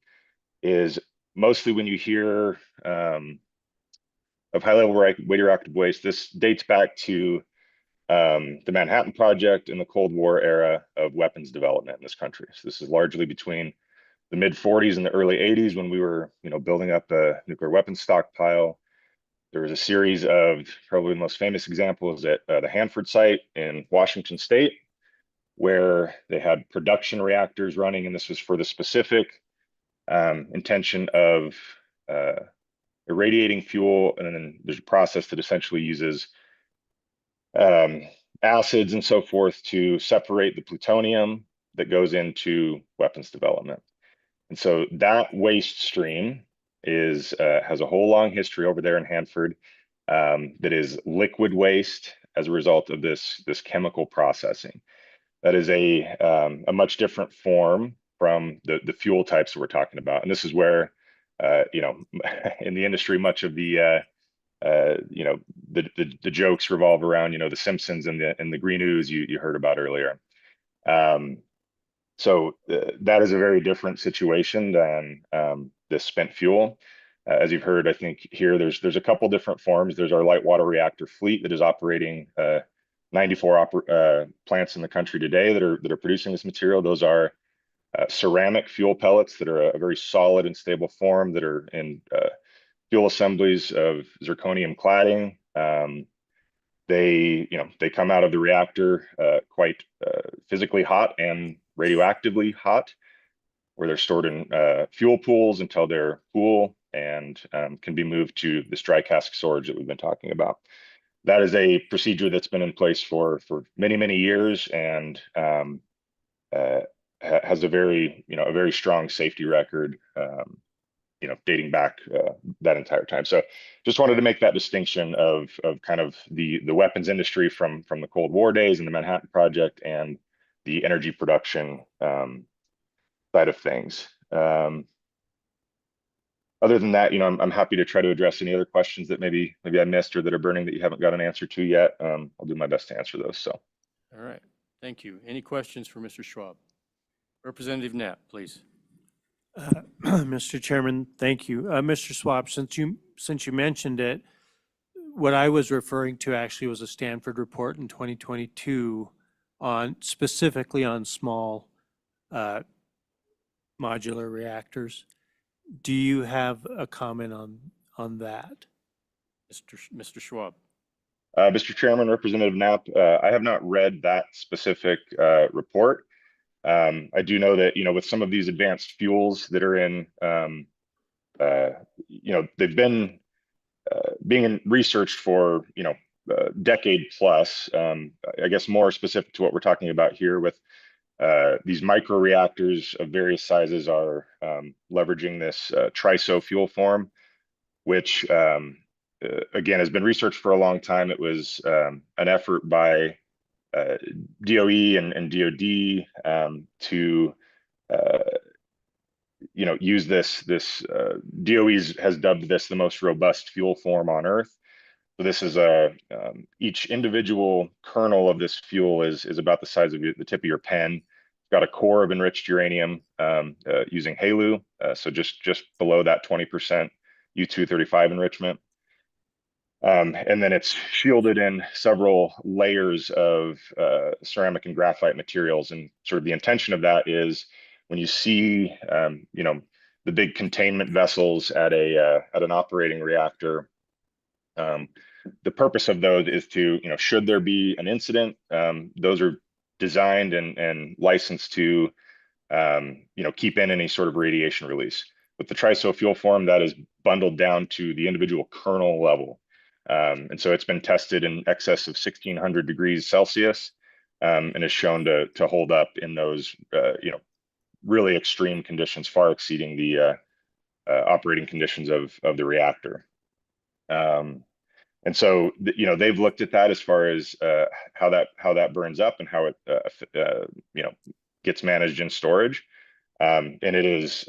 is mostly when you hear of high-level radioactive waste, this dates back to the Manhattan Project and the Cold War era of weapons development in this country. So this is largely between the mid 40s and the early 80s when we were, building up a nuclear weapons stockpile. There was a series of, probably the most famous examples at the Hanford site in Washington State, where they had production reactors running, and this was for the specific intention of irradiating fuel, and then there's a process that essentially uses acids and so forth to separate the plutonium that goes into weapons development. And so that waste stream has a whole long history over there in Hanford that is liquid waste as a result of this chemical processing. That is a much different form from the fuel types that we're talking about. And this is where, in the industry, much of the jokes revolve around, the Simpsons and the green ooze you heard about earlier. So that is a very different situation than this spent fuel. As you've heard, I think here there's a couple different forms. There's our light water reactor fleet that is operating 94 plants in the country today that are producing this material. Those are ceramic fuel pellets that are a very solid and stable form that are in fuel assemblies of zirconium cladding. They come out of the reactor quite physically hot and radioactively hot, where they're stored in fuel pools until they're cool and can be moved to this dry cask storage that we've been talking about. That is a procedure that's been in place for many, many years and has a very strong safety record, dating back that entire time. So just wanted to make that distinction of kind of the weapons industry from the Cold War days and the Manhattan Project and the energy production side of things. Other than that, I'm happy to try to address any other questions that maybe I missed or that are burning that you haven't got an answer to yet. I'll do my best to answer those. So. All right, thank you. Any questions for Mr. Schwab? Representative Knapp, please. Mr. Chairman, thank you. Mr. Schwab, since you mentioned it, what I was referring to actually was a Stanford report in 2022 specifically on small modular reactors. Do you have a comment on that? Mr. Schwab. Mr. Chairman, Representative Knapp, I have not read that specific report. I do know that, with some of these advanced fuels that are in, they've been being researched for, decade plus. I guess more specific to what we're talking about here with these micro reactors of various sizes are leveraging this TRISO fuel form, which again has been researched for a long time. It was an effort by DOE and DOD to use this. DOE has dubbed this the most robust fuel form on Earth. So this is each individual kernel of this fuel is about the size of the tip of your pen. It's got a core of enriched uranium using HALEU, so just below that 20% U-235 enrichment. And then it's shielded in several layers of ceramic and graphite materials. And sort of the intention of that is when you see, the big containment vessels at an operating reactor, the purpose of those is to, should there be an incident, those are designed and licensed to, keep in any sort of radiation release. With the TRISO fuel form, that is bundled down to the individual kernel level. And so it's been tested in excess of 1600 degrees Celsius, and is shown to hold up in those, really extreme conditions, far exceeding the operating conditions of the reactor. And so, they've looked at that as far as how that burns up and how it, gets managed in storage. And it is,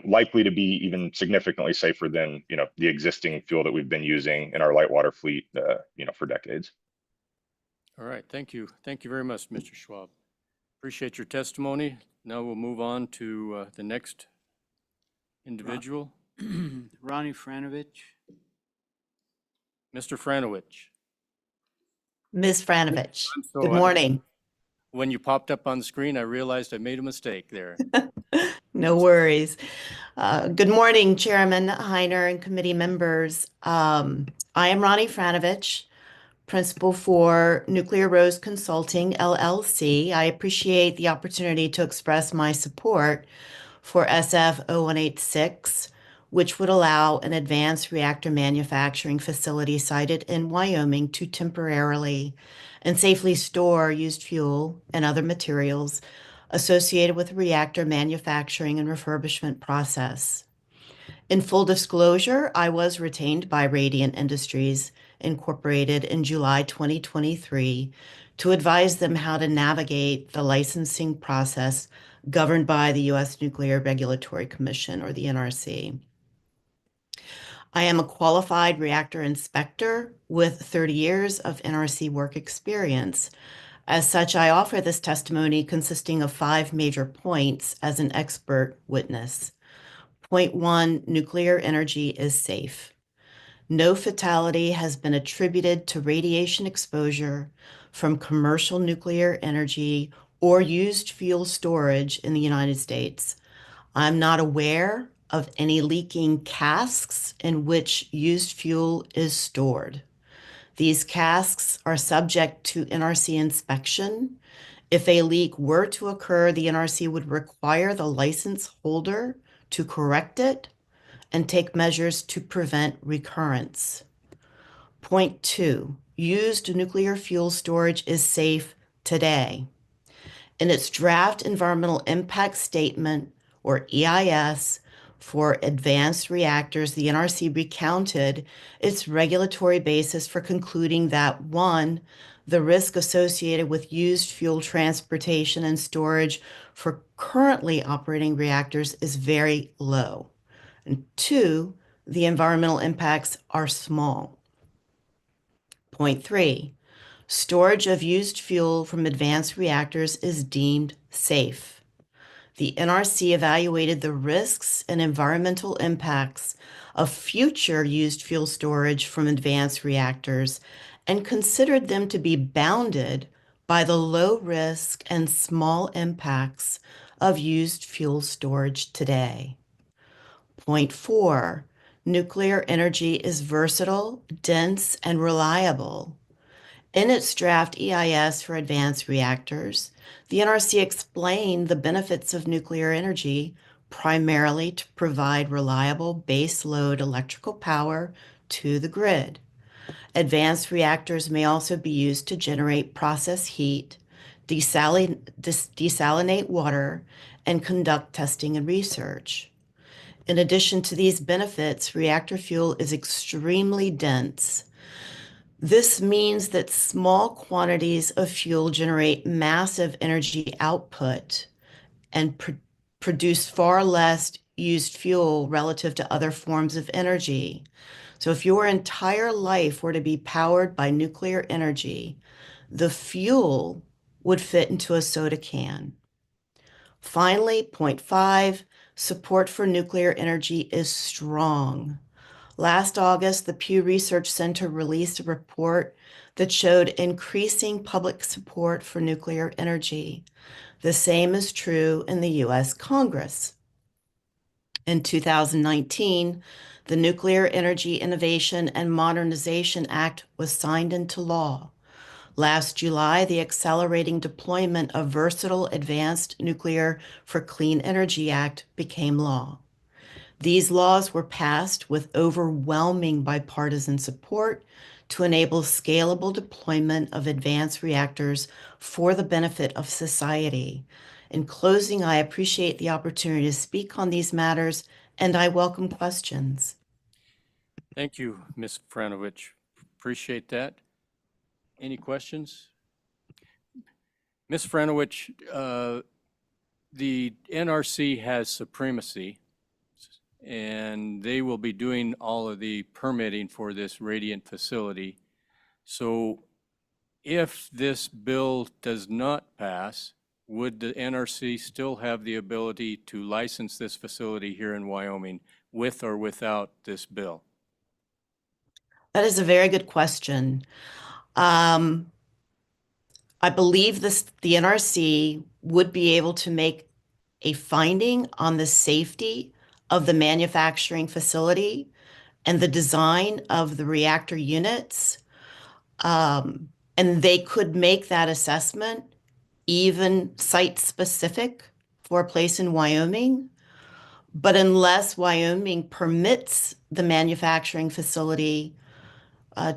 likely to be even significantly safer than, the existing fuel that we've been using in our light water fleet, for decades. All right, thank you. Thank you very much, Mr. Schwab. Appreciate your testimony. Now we'll move on to the next individual. Ronnie Franovich. Mr. Franowich. Ms. Franovich, So, good morning. When you popped up on the screen, I realized I made a mistake there. No worries. Good morning, Chairman Heiner and committee members. I am Ronnie Franovich, principal for Nuclear Rose Consulting, LLC. I appreciate the opportunity to express my support for SF 0186, which would allow an advanced reactor manufacturing facility sited in Wyoming to temporarily and safely store used fuel and other materials associated with the reactor manufacturing and refurbishment process. In full disclosure, I was retained by Radiant Industries Incorporated in July 2023 to advise them how to navigate the licensing process governed by the U.S. Nuclear Regulatory Commission, or the NRC. I am a qualified reactor inspector with 30 years of NRC work experience. As such, I offer this testimony consisting of 5 major points as an expert witness. Point 1, nuclear energy is safe. No fatality has been attributed to radiation exposure from commercial nuclear energy or used fuel storage in the United States. I'm not aware of any leaking casks in which used fuel is stored. These casks are subject to NRC inspection. If a leak were to occur, the NRC would require the license holder to correct it and take measures to prevent recurrence. Point 2, used nuclear fuel storage is safe today. In its draft environmental impact statement, or EIS, for advanced reactors, the NRC recounted its regulatory basis for concluding that 1, the risk associated with used fuel transportation and storage for currently operating reactors is very low. And 2, the environmental impacts are small. Point 3, storage of used fuel from advanced reactors is deemed safe. The NRC evaluated the risks and environmental impacts of future used fuel storage from advanced reactors and considered them to be bounded by the low risk and small impacts of used fuel storage today. Point 4, nuclear energy is versatile, dense, and reliable. In its draft EIS for advanced reactors, the NRC explained the benefits of nuclear energy primarily to provide reliable baseload electrical power to the grid. Advanced reactors may also be used to generate process heat, desalinate water, and conduct testing and research. In addition to these benefits, reactor fuel is extremely dense. This means that small quantities of fuel generate massive energy output and produce far less used fuel relative to other forms of energy. So if your entire life were to be powered by nuclear energy, the fuel would fit into a soda can. Finally, point 5, support for nuclear energy is strong. Last August, the Pew Research Center released a report that showed increasing public support for nuclear energy. The same is true in the U.S. Congress. In 2019, the Nuclear Energy Innovation and Modernization Act was signed into law. Last July, the Accelerating Deployment of Versatile Advanced Nuclear for Clean Energy Act became law. These laws were passed with overwhelming bipartisan support to enable scalable deployment of advanced reactors for the benefit of society. In closing, I appreciate the opportunity to speak on these matters, and I welcome questions. Thank you, Ms. Franovich. Appreciate that. Any questions? Ms. Franovich, the NRC has supremacy, and they will be doing all of the permitting for this Radiant facility. So if this bill does not pass, would the NRC still have the ability to license this facility here in Wyoming with or without this bill? That is a very good question. I believe the NRC would be able to make a finding on the safety of the manufacturing facility and the design of the reactor units. And they could make that assessment even site-specific for a place in Wyoming. But unless Wyoming permits the manufacturing facility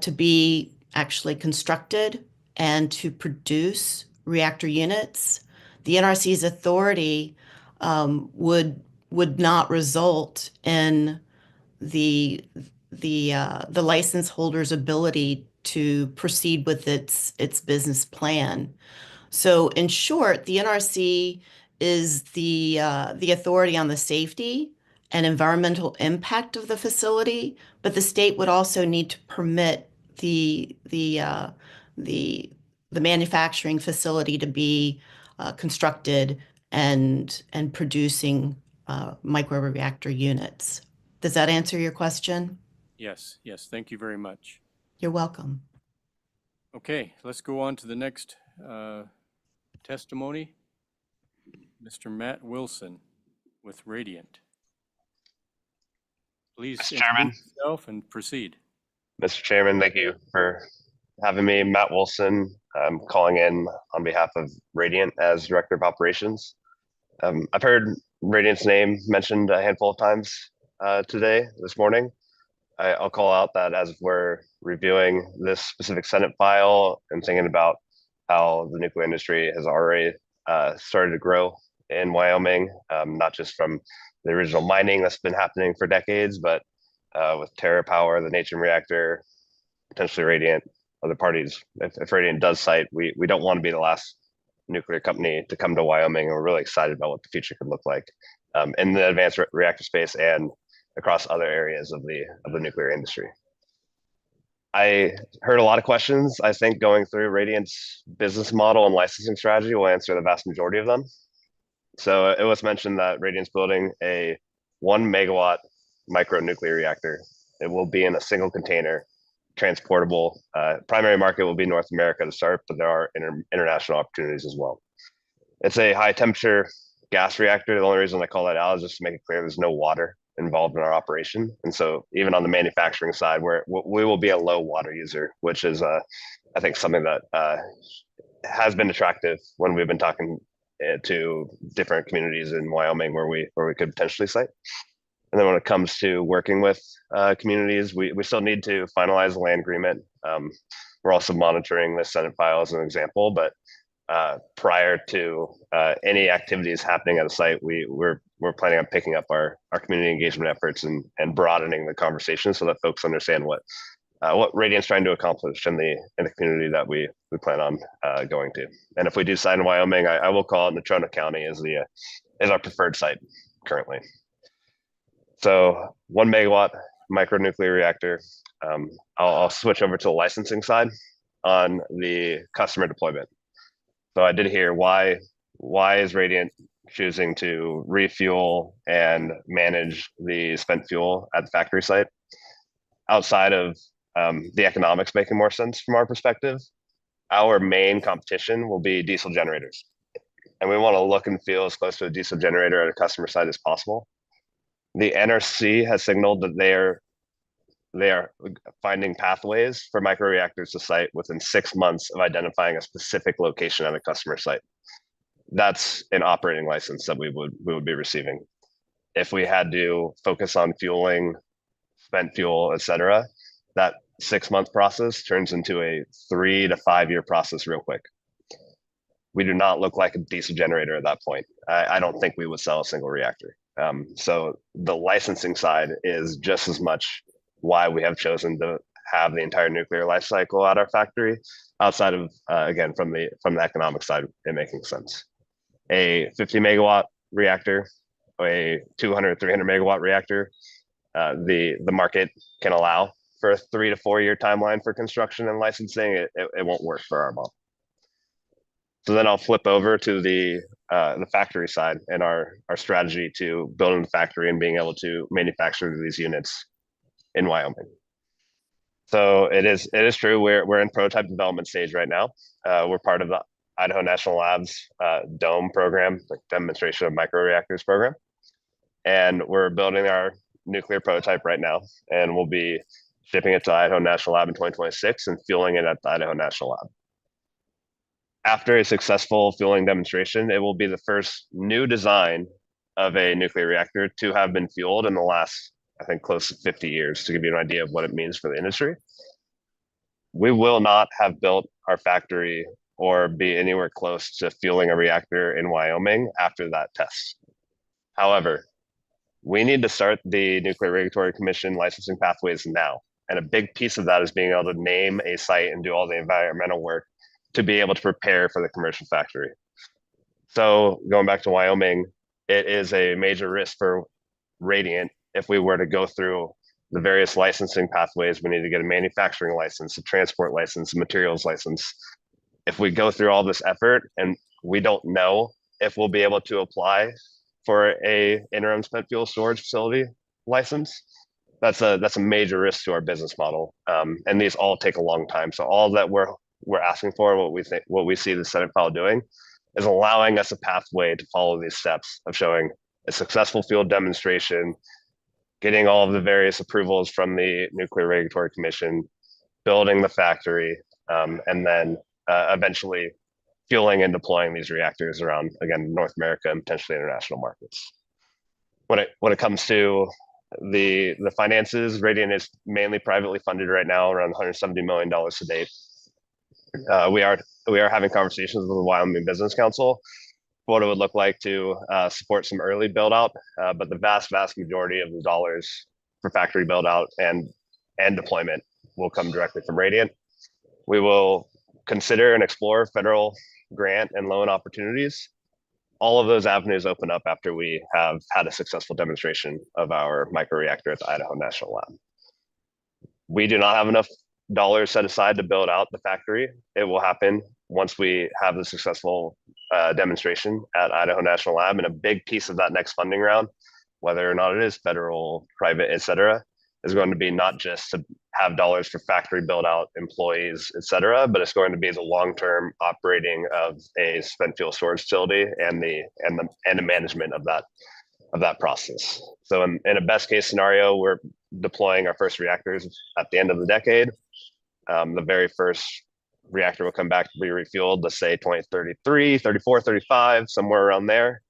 to be actually constructed and to produce reactor units, the NRC's authority would not result in the license holder's ability to proceed with its business plan. So in short, the NRC is the authority on the safety and environmental impact of the facility, but the state would also need to permit the manufacturing facility to be constructed and producing microreactor units. Does that answer your question? Yes, yes, thank you very much. You're welcome. Okay, let's go on to the next testimony. Mr. Matt Wilson with Radiant. Please Mr. Chairman. introduce yourself and proceed. Mr. Chairman, thank you for having me. Matt Wilson, I'm calling in on behalf of Radiant as Director of Operations. I've heard Radiant's name mentioned a handful of times this morning. I'll call out that as we're reviewing this specific Senate file and thinking about how the nuclear industry has already started to grow in Wyoming, not just from the original mining that's been happening for decades, but with TerraPower, the Natrium reactor, potentially Radiant, other parties. If Radiant does site, we don't want to be the last nuclear company to come to Wyoming, and we're really excited about what the future could look like in the advanced reactor space and across other areas of the nuclear industry. I heard a lot of questions. I think going through Radiant's business model and licensing strategy will answer the vast majority of them. So it was mentioned that Radiant's building a 1 megawatt micronuclear reactor. It will be in a single container, transportable. Primary market will be North America to start, but there are international opportunities as well. It's a high temperature gas reactor. The only reason I call that out is just to make it clear there's no water involved in our operation. And so even on the manufacturing side, we will be a low water user, which is, I think, something that has been attractive when we've been talking to different communities in Wyoming where we could potentially site. And then when it comes to working with communities, we still need to finalize the land agreement. We're also monitoring the Senate file as an example, but prior to any activities happening at a site, we're planning on picking up our community engagement efforts and broadening the conversation so that folks understand what Radiant's trying to accomplish in the community that we plan on going to. And if we do site in Wyoming, I will call it Natrona County as our preferred site currently. So 1 megawatt micronuclear reactor. I'll switch over to the licensing side on the customer deployment. So I did hear why is Radiant choosing to refuel and manage the spent fuel at the factory site? Outside of the economics making more sense from our perspective, our main competition will be diesel generators. And we want to look and feel as close to a diesel generator at a customer site as possible. The NRC has signaled that they are finding pathways for microreactors to site within 6 months of identifying a specific location at a customer site. That's an operating license that we would be receiving. if we had to focus on fueling, spent fuel, et cetera, that 6-month process turns into a 3 to 5 year process real quick. We do not look like a diesel generator at that point. I don't think we would sell a single reactor. So the licensing side is just as much why we have chosen to have the entire nuclear life cycle at our factory, outside of, again, from the economic side, it making sense. A 50 megawatt reactor, a 200, 300 megawatt reactor, the market can allow for a 3 to 4 year timeline for construction and licensing. It won't work for our model. So then I'll flip over to the factory side and our strategy to building the factory and being able to manufacture these units in Wyoming. So it is true. We're in prototype development stage right now. We're part of the Idaho National Labs DOME program, like Demonstration of Microreactors program, and we're building our nuclear prototype right now, and we'll be shipping it to Idaho National Lab in 2026 and fueling it at the Idaho National Lab. After a successful fueling demonstration, it will be the first new design of a nuclear reactor to have been fueled in the last, I think, close to 50 years, to give you an idea of what it means for the industry. We will not have built our factory or be anywhere close to fueling a reactor in Wyoming after that test. However, we need to start the Nuclear Regulatory Commission licensing pathways now. And a big piece of that is being able to name a site and do all the environmental work to be able to prepare for the commercial factory. So going back to Wyoming, it is a major risk for Radiant if we were to go through the various licensing pathways. We need to get a manufacturing license, a transport license, a materials license. If we go through all this effort and we don't know if we'll be able to apply for a interim spent fuel storage facility license, that's a major risk to our business model. And these all take a long time. So all that we're asking for, what we see the Senate file doing, is allowing us a pathway to follow these steps of showing a successful field demonstration, getting all of the various approvals from the Nuclear Regulatory Commission, building the factory, and then eventually fueling and deploying these reactors around, again, North America and potentially international markets. When it comes to the finances, Radiant is mainly privately funded right now, around $170 million to date. We are having conversations with the Wyoming Business Council, what it would look like to support some early build out, but the vast majority of the dollars for factory build out and deployment will come directly from Radiant. We will consider and explore federal grant and loan opportunities. All of those avenues open up after we have had a successful demonstration of our microreactor at the Idaho National Lab. We do not have enough dollars set aside to build out the factory. It will happen once we have the successful demonstration at Idaho National Lab, and a big piece of that next funding round, whether or not it is federal, private, et cetera, is going to be not just to have dollars for factory build out, employees, et cetera, but it's going to be the long-term operating of a spent fuel storage facility and the management of that process. So in a best case scenario, we're deploying our first reactors at the end of the decade. The very first reactor will come back to be refueled, let's say 2033, 34, 35, somewhere around there.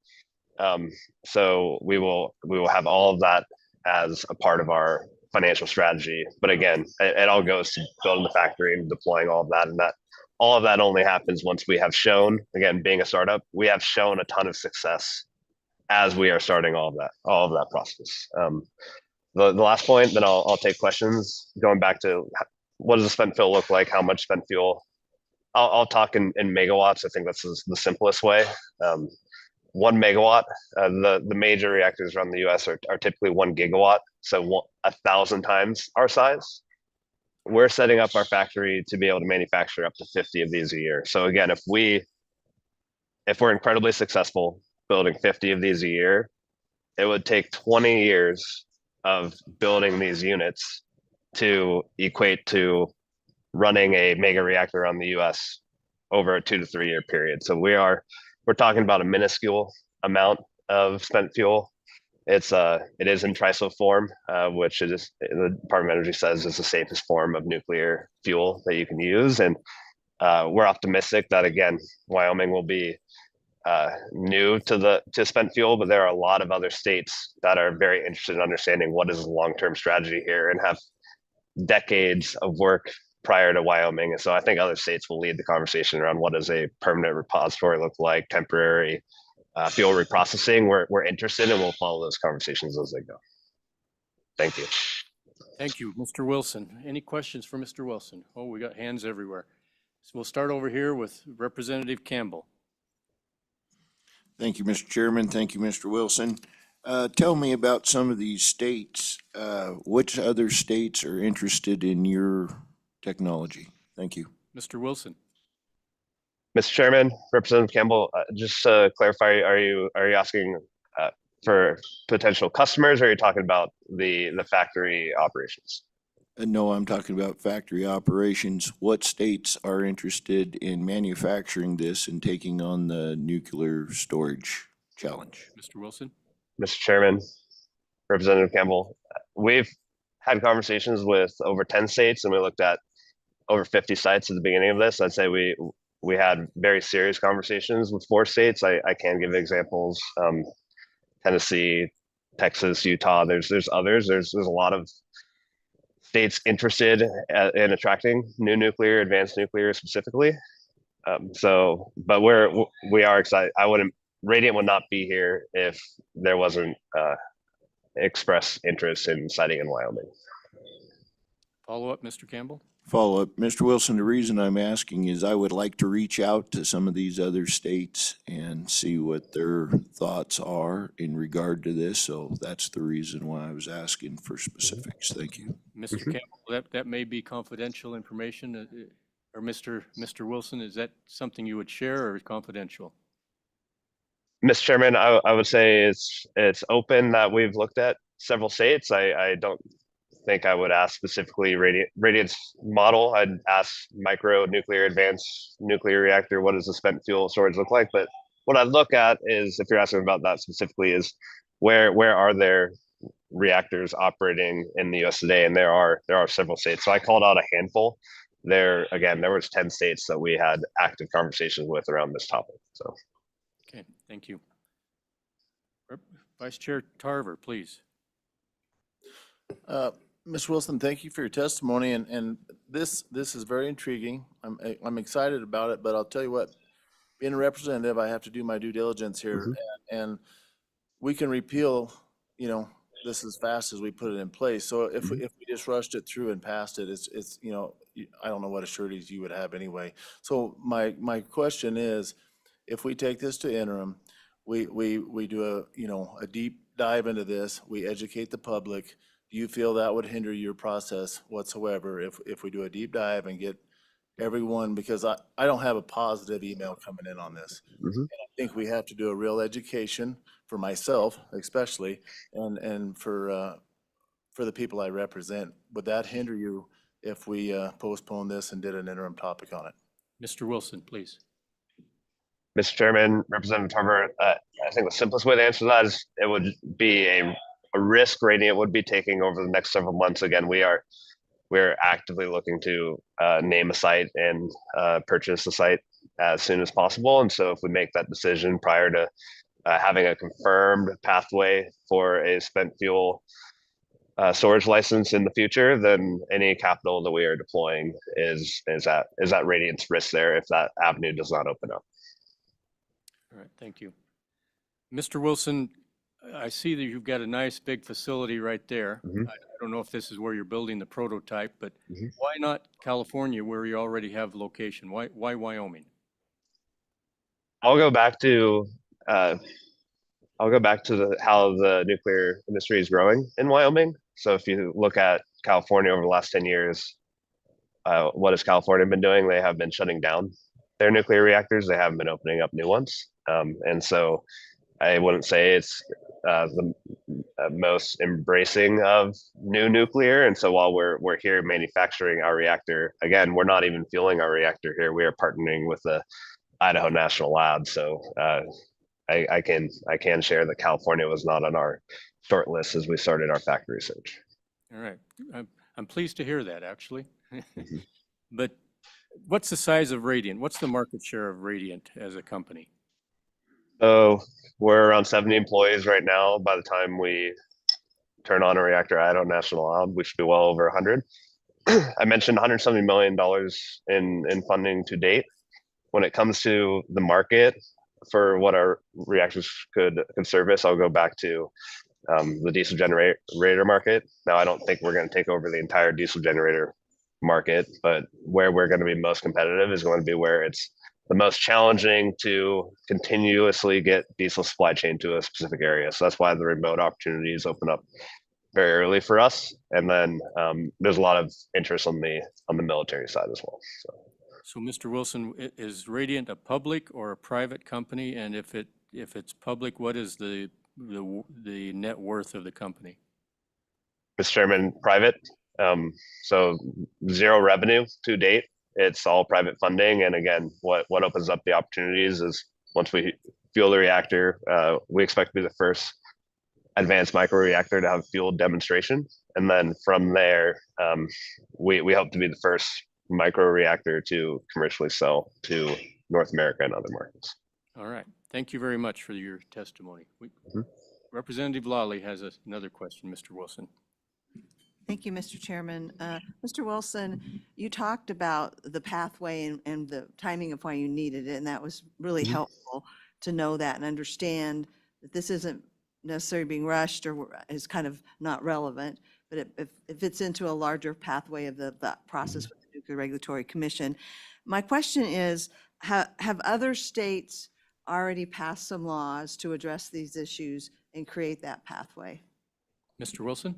So we will have all of that as a part of our financial strategy. But again, it all goes to building the factory and deploying all of that. And all of that only happens once we have shown, again, being a startup, we have shown a ton of success as we are starting all of that process. The last point, then I'll take questions. Going back to what does the spent fuel look like? How much spent fuel? I'll talk in megawatts. I think that's the simplest way. 1 megawatt, the major reactors around the US are typically 1 gigawatt, so 1,000 times our size. We're setting up our factory to be able to manufacture up to 50 of these a year. So again, if we're incredibly successful building 50 of these a year, it would take 20 years of building these units to equate to running a mega reactor around the US over a 2 to 3 year period. So we're talking about a minuscule amount of spent fuel. It is in TRISO form, which the Department of Energy says is the safest form of nuclear fuel that you can use. And we're optimistic that, again, Wyoming will be new to spent fuel, but there are a lot of other states that are very interested in understanding what is the long-term strategy here and have decades of work prior to Wyoming. And so I think other states will lead the conversation around what does a permanent repository look like, temporary fuel reprocessing. We're interested and we'll follow those conversations as they go. Thank you. Thank you, Mr. Wilson. Any questions for Mr. Wilson? Oh, we got hands everywhere. So we'll start over here with Representative Campbell. Thank you, Mr. Chairman. Thank you, Mr. Wilson. Tell me about some of these states. Which other states are interested in your technology? Thank you. Mr. Wilson. Mr. Chairman, Representative Campbell, just to clarify, are you asking for potential customers, or are you talking about the factory operations? No, I'm talking about factory operations. What states are interested in manufacturing this and taking on the nuclear storage challenge? Mr. Wilson. Mr. Chairman, Representative Campbell, we've had conversations with over 10 states, and we looked at over 50 sites at the beginning of this. I'd say we had very serious conversations with 4 states. I can give examples: Tennessee, Texas, Utah. There's others. There's a lot of states interested in attracting new nuclear, advanced nuclear specifically. But we are excited. Radiant would not be here if there wasn't express interest in siting in Wyoming. Follow up, Mr. Campbell. Follow up. Mr. Wilson, the reason I'm asking is I would like to reach out to some of these other states and see what their thoughts are in regard to this. So that's the reason why I was asking for specifics. Thank you. Mr. Campbell, that may be confidential information, or Mr. Wilson, is that something you would share or confidential? Mr. Chairman, I would say it's open that we've looked at several states. I don't think I would ask specifically Radiant's model. I'd ask micro nuclear, advanced nuclear reactor, what does the spent fuel storage look like? But what I'd look at is, if you're asking about that specifically, is where are there reactors operating in the US today? And there are several states. So I called out a handful. There was 10 states that we had active conversations with around this topic. So. Okay, thank you. Vice Chair Tarver, please. Mr. Wilson, thank you for your testimony, and this is very intriguing. I'm excited about it, but I'll tell you what, being a representative, I have to do my due diligence here, and we can repeal, this as fast as we put it in place. So if we just rushed it through and passed it, it's I don't know what assurances you would have anyway. So my question is, if we take this to interim, we do a deep dive into this, we educate the public. Do you feel that would hinder your process whatsoever if we do a deep dive and get everyone, because I don't have a positive email coming in on this. And I think we have to do a real education for myself especially, and for the people I represent. Would that hinder you if we postpone this and did an interim topic on it? Mr. Wilson, please. Mr. Chairman, Representative Tarver, I think the simplest way to answer that is it would be a risk Radiant would be taking over the next several months. Again, we're actively looking to name a site and purchase the site as soon as possible. And so if we make that decision prior to having a confirmed pathway for a spent fuel storage license in the future, then any capital that we are deploying is at Radiant's risk there if that avenue does not open up. All right, thank you. Mr. Wilson, I see that you've got a nice big facility right there. I don't know if this is where you're building the prototype, but why not California where you already have location? Why Wyoming? I'll go back to how the nuclear industry is growing in Wyoming. So if you look at California over the last 10 years, what has California been doing? They have been shutting down their nuclear reactors. They haven't been opening up new ones. And so I wouldn't say it's the most embracing of new nuclear. And so while we're here manufacturing our reactor, again, we're not even fueling our reactor here. We are partnering with the Idaho National Lab. So I can share that California was not on our short list as we started our factory search. All right, I'm pleased to hear that, actually. But what's the size of Radiant? What's the market share of Radiant as a company? So we're around 70 employees right now. By the time we turn on a reactor at Idaho National Lab, we should be well over 100. I mentioned $170 million in funding to date. When it comes to the market for what our reactors could service, I'll go back to the diesel generator market. Now, I don't think we're going to take over the entire diesel generator market, but where we're going to be most competitive is going to be where it's the most challenging to continuously get diesel supply chain to a specific area. So that's why the remote opportunities open up very early for us. And then there's a lot of interest on the military side as well. So Mr. Wilson, is Radiant a public or a private company? And if it's public, what is the net worth of the company? Mr. Chairman, private. So zero revenue to date. It's all private funding. And again, what opens up the opportunities is once we fuel the reactor, we expect to be the first advanced microreactor to have fuel demonstration. And then from there, we hope to be the first microreactor to commercially sell to North America and other markets. All right. Thank you very much for your testimony. Representative Lawley has another question, Mr. Wilson. Thank you, Mr. Chairman. Mr. Wilson, you talked about the pathway and the timing of why you needed it, and that was really helpful to know that and understand that this isn't necessarily being rushed or is kind of not relevant, but it fits into a larger pathway of the process with the Nuclear Regulatory Commission. My question is, have other states already passed some laws to address these issues and create that pathway? Mr. Wilson?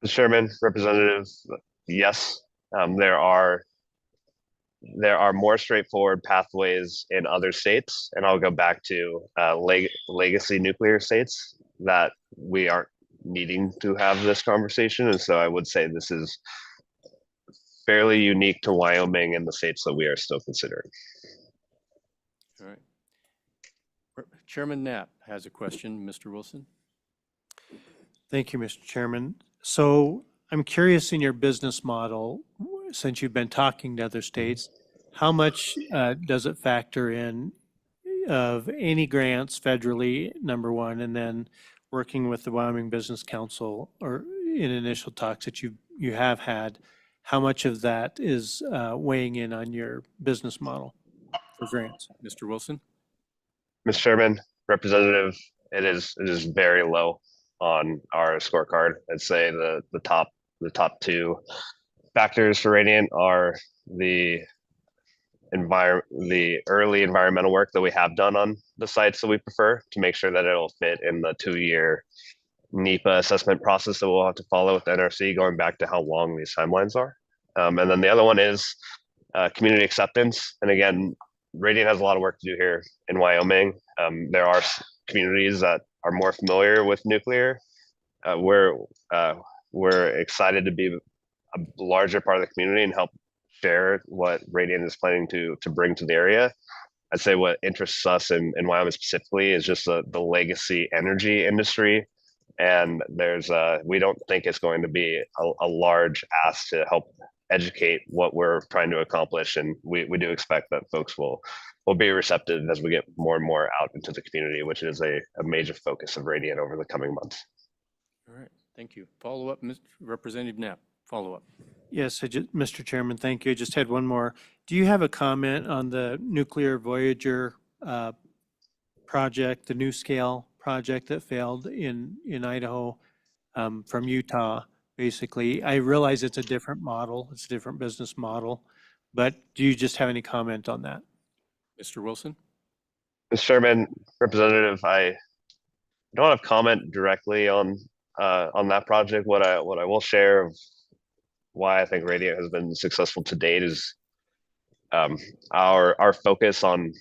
Mr. Chairman, Representative, yes, there are more straightforward pathways in other states, and I'll go back to legacy nuclear states that we aren't needing to have this conversation. And so I would say this is fairly unique to Wyoming and the states that we are still considering. All right. Chairman Knapp has a question, Mr. Wilson. Thank you, Mr. Chairman. So I'm curious, in your business model, since you've been talking to other states, how much does it factor in of any grants federally, number one, and then working with the Wyoming Business Council or in initial talks that you have had, how much of that is weighing in on your business model for grants? Mr. Wilson? Mr. Chairman, Representative, it is very low on our scorecard. I'd say the top two factors for Radiant are the early environmental work that we have done on the sites that we prefer to make sure that it'll fit in the 2-year NEPA assessment process that we'll have to follow with NRC, going back to how long these timelines are. And then the other one is community acceptance. And again, Radiant has a lot of work to do here in Wyoming. There are communities that are more familiar with nuclear. We're excited to be a larger part of the community and help share what Radiant is planning to bring to the area. I'd say what interests us in Wyoming specifically is just the legacy energy industry. And we don't think it's going to be a large ask to help educate what we're trying to accomplish. And we do expect that folks will be receptive as we get more and more out into the community, which is a major focus of Radiant over the coming months. All right, thank you. Follow up, Representative Knapp, follow up. Yes, Mr. Chairman, thank you. I just had one more. Do you have a comment on the Nuclear Voyager project, the NuScale project that failed in Idaho from Utah? Basically, I realize it's a different model, it's a different business model, but do you just have any comment on that? Mr. Wilson? Mr. Chairman, Representative, I don't have comment directly on that project. What I will share of why I think Radiant has been successful to date is our focus on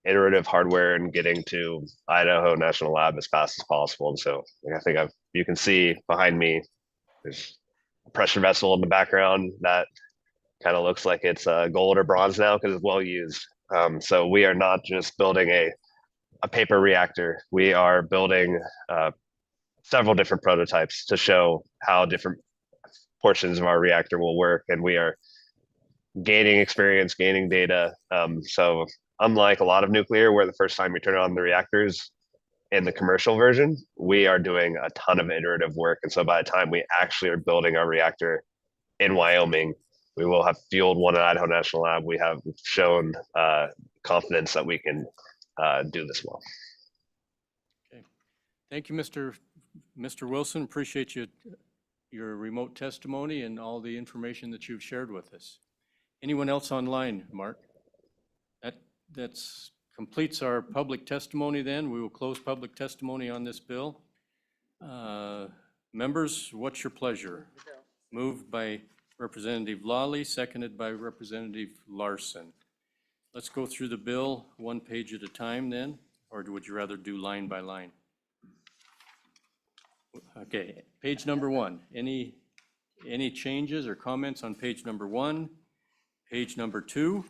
iterative hardware and getting to Idaho National Lab as fast as possible. And so I think you can see behind me, there's a pressure vessel in the background that kind of looks like it's gold or bronze now because it's well used. So we are not just building a paper reactor. We are building several different prototypes to show how different portions of our reactor will work. And we are gaining experience, gaining data. So unlike a lot of nuclear where the first time you turn on the reactors in the commercial version, we are doing a ton of iterative work. And so by the time we actually are building our reactor in Wyoming, we will have fueled one at Idaho National Lab. We have shown confidence that we can do this well. Okay. Thank you, Mr. Wilson. Appreciate your remote testimony and all the information that you've shared with us. Anyone else online, Mark? That's completes our public testimony then. We will close public testimony on this bill. Members, what's your pleasure? Moved by Representative Lawley, seconded by Representative Larson. Let's go through the bill one page at a time then, or would you rather do line by line? Okay, page number 1. Any changes or comments on page number 1? Page number 2?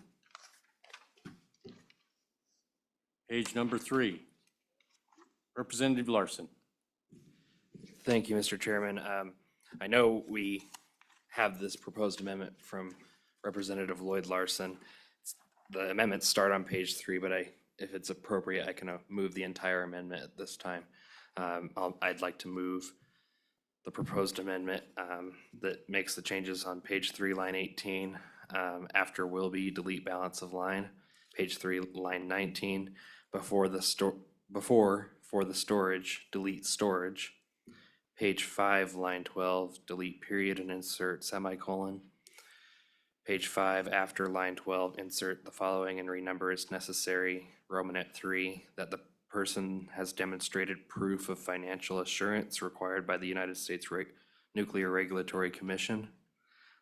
Page number 3. Representative Larson. Thank you, Mr. Chairman. I know we have this proposed amendment from Representative Lloyd Larson. The amendments start on page 3, but if it's appropriate, I can move the entire amendment at this time. I'd like to move the proposed amendment that makes the changes on page 3, line 18, after will be, delete balance of line. Page 3, line 19, for the storage, delete storage. Page 5, line 12, delete period and insert semicolon. Page 5, after line 12, insert the following and renumber as necessary. Romanet 3, that the person has demonstrated proof of financial assurance required by the United States Nuclear Regulatory Commission.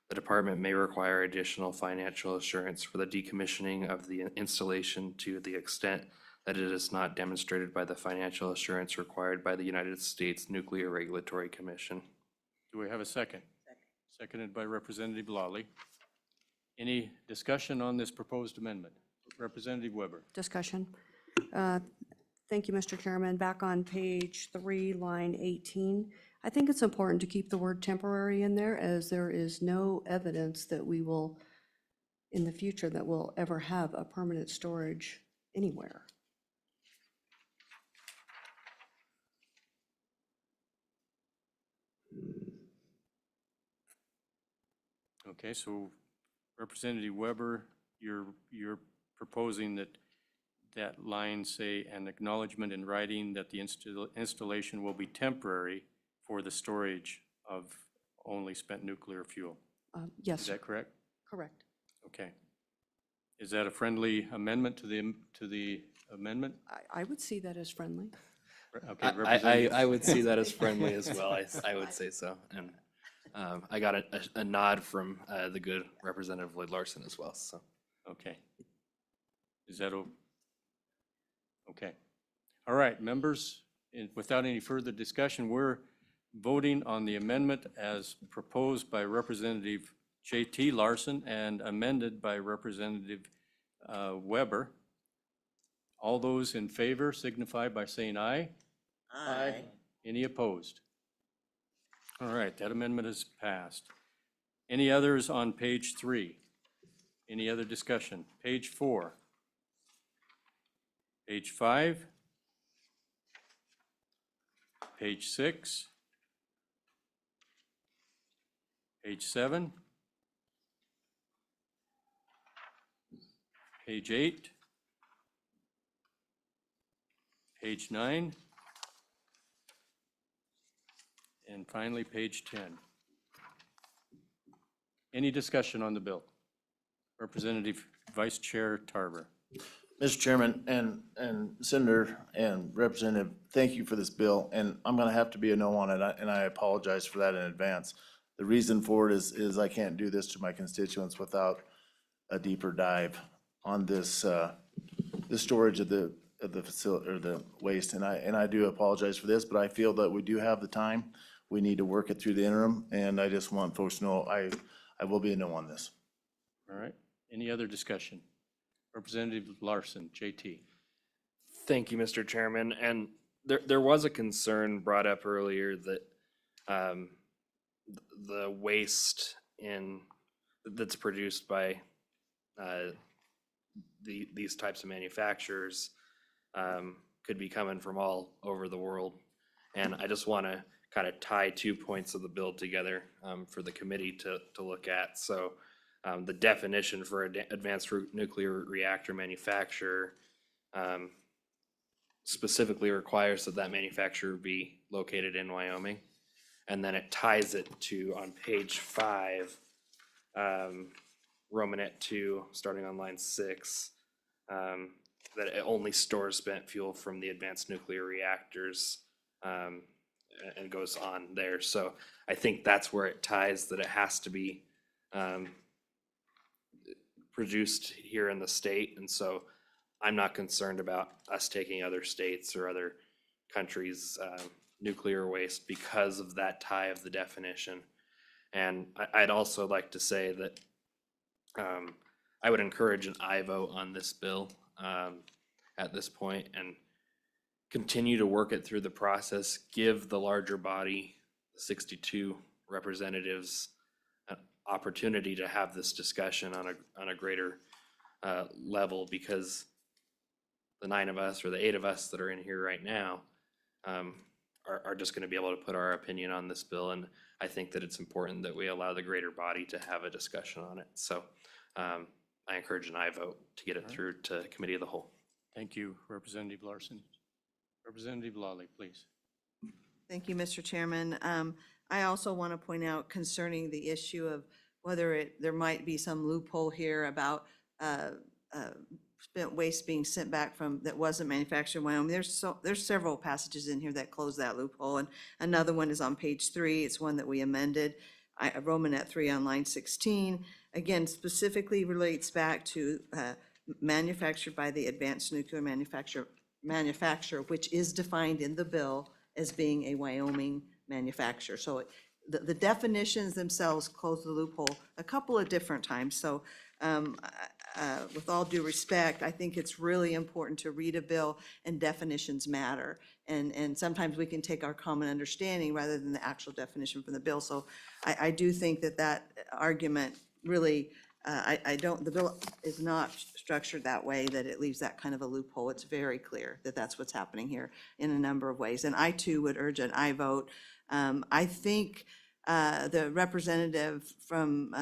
The department may require additional financial assurance for the decommissioning of the installation to the extent that it is not demonstrated by the financial assurance required by the United States Nuclear Regulatory Commission. Do we have a second? Seconded by Representative Lawley. Any discussion on this proposed amendment? Representative Weber. Discussion. Thank you, Mr. Chairman. Back on page 3, line 18, I think it's important to keep the word temporary in there, as there is no evidence that we will, in the future, that we'll ever have a permanent storage anywhere. Okay, so Representative Weber, you're proposing that line say an acknowledgement in writing that the installation will be temporary for the storage of only spent nuclear fuel. Yes. Is that correct? Correct. Okay. Is that a friendly amendment to the amendment? I would see that as friendly. Okay, I would see that as friendly as well. I would say so. And I got a nod from the good Representative Lloyd Larson as well. So. Okay. Is that okay? All right, members, without any further discussion, we're voting on the amendment as proposed by Representative J.T. Larson and amended by Representative Weber. All those in favor signify by saying aye. Aye. Any opposed? All right, that amendment is passed. Any others on page 3? Any other discussion? Page 4. Page 5. Page 6. Page 7. Page 8. Page 9. And finally, page 10. Any discussion on the bill? Representative Vice Chair Tarver. Mr. Chairman and Senator and Representative, thank you for this bill, and I'm gonna have to be a no on it, and I apologize for that in advance. The reason for it is I can't do this to my constituents without a deeper dive on this, the storage of the facility, or the waste, and I do apologize for this, but I feel that we do have the time. We need to work it through the interim, and I just want folks to know I will be a no on this. All right, any other discussion? Representative Larson, JT. Thank you, Mr. Chairman. And there was a concern brought up earlier that the waste that's produced by these types of manufacturers could be coming from all over the world. And I just want to kind of tie 2 points of the bill together for the committee to look at. So the definition for advanced nuclear reactor manufacturer specifically requires that that manufacturer be located in Wyoming. And then it ties it to, on page 5, Romanet 2, starting on line 6, that it only stores spent fuel from the advanced nuclear reactors, and goes on there. So I think that's where it ties, that it has to be produced here in the state. And so I'm not concerned about us taking other states or other countries' nuclear waste because of that tie of the definition. And I'd also like to say that I would encourage an aye vote on this bill at this point, and continue to work it through the process, give the larger body, 62 representatives, an opportunity to have this discussion on a greater level, because the 9 of us or the 8 of us that are in here right now are just going to be able to put our opinion on this bill. And I think that it's important that we allow the greater body to have a discussion on it. So I encourage an aye vote to get it through to committee of the whole. Thank you, Representative Larson. Representative Lawley, please. Thank you, Mr. Chairman. I also want to point out concerning the issue of whether there might be some loophole here about spent waste being sent back from, that wasn't manufactured in Wyoming. There's several passages in here that close that loophole, and another one is on page 3. It's one that we amended. Romanet 3 on line 16, again, specifically relates back to manufactured by the advanced nuclear manufacturer, which is defined in the bill as being a Wyoming manufacturer. So the definitions themselves close the loophole a couple of different times. So with all due respect, I think it's really important to read a bill, and definitions matter. And sometimes we can take our common understanding rather than the actual definition from the bill. So I do think that argument really, the bill is not structured that way, that it leaves that kind of a loophole. It's very clear that that's what's happening here in a number of ways. And I too would urge an aye vote. I think the representative from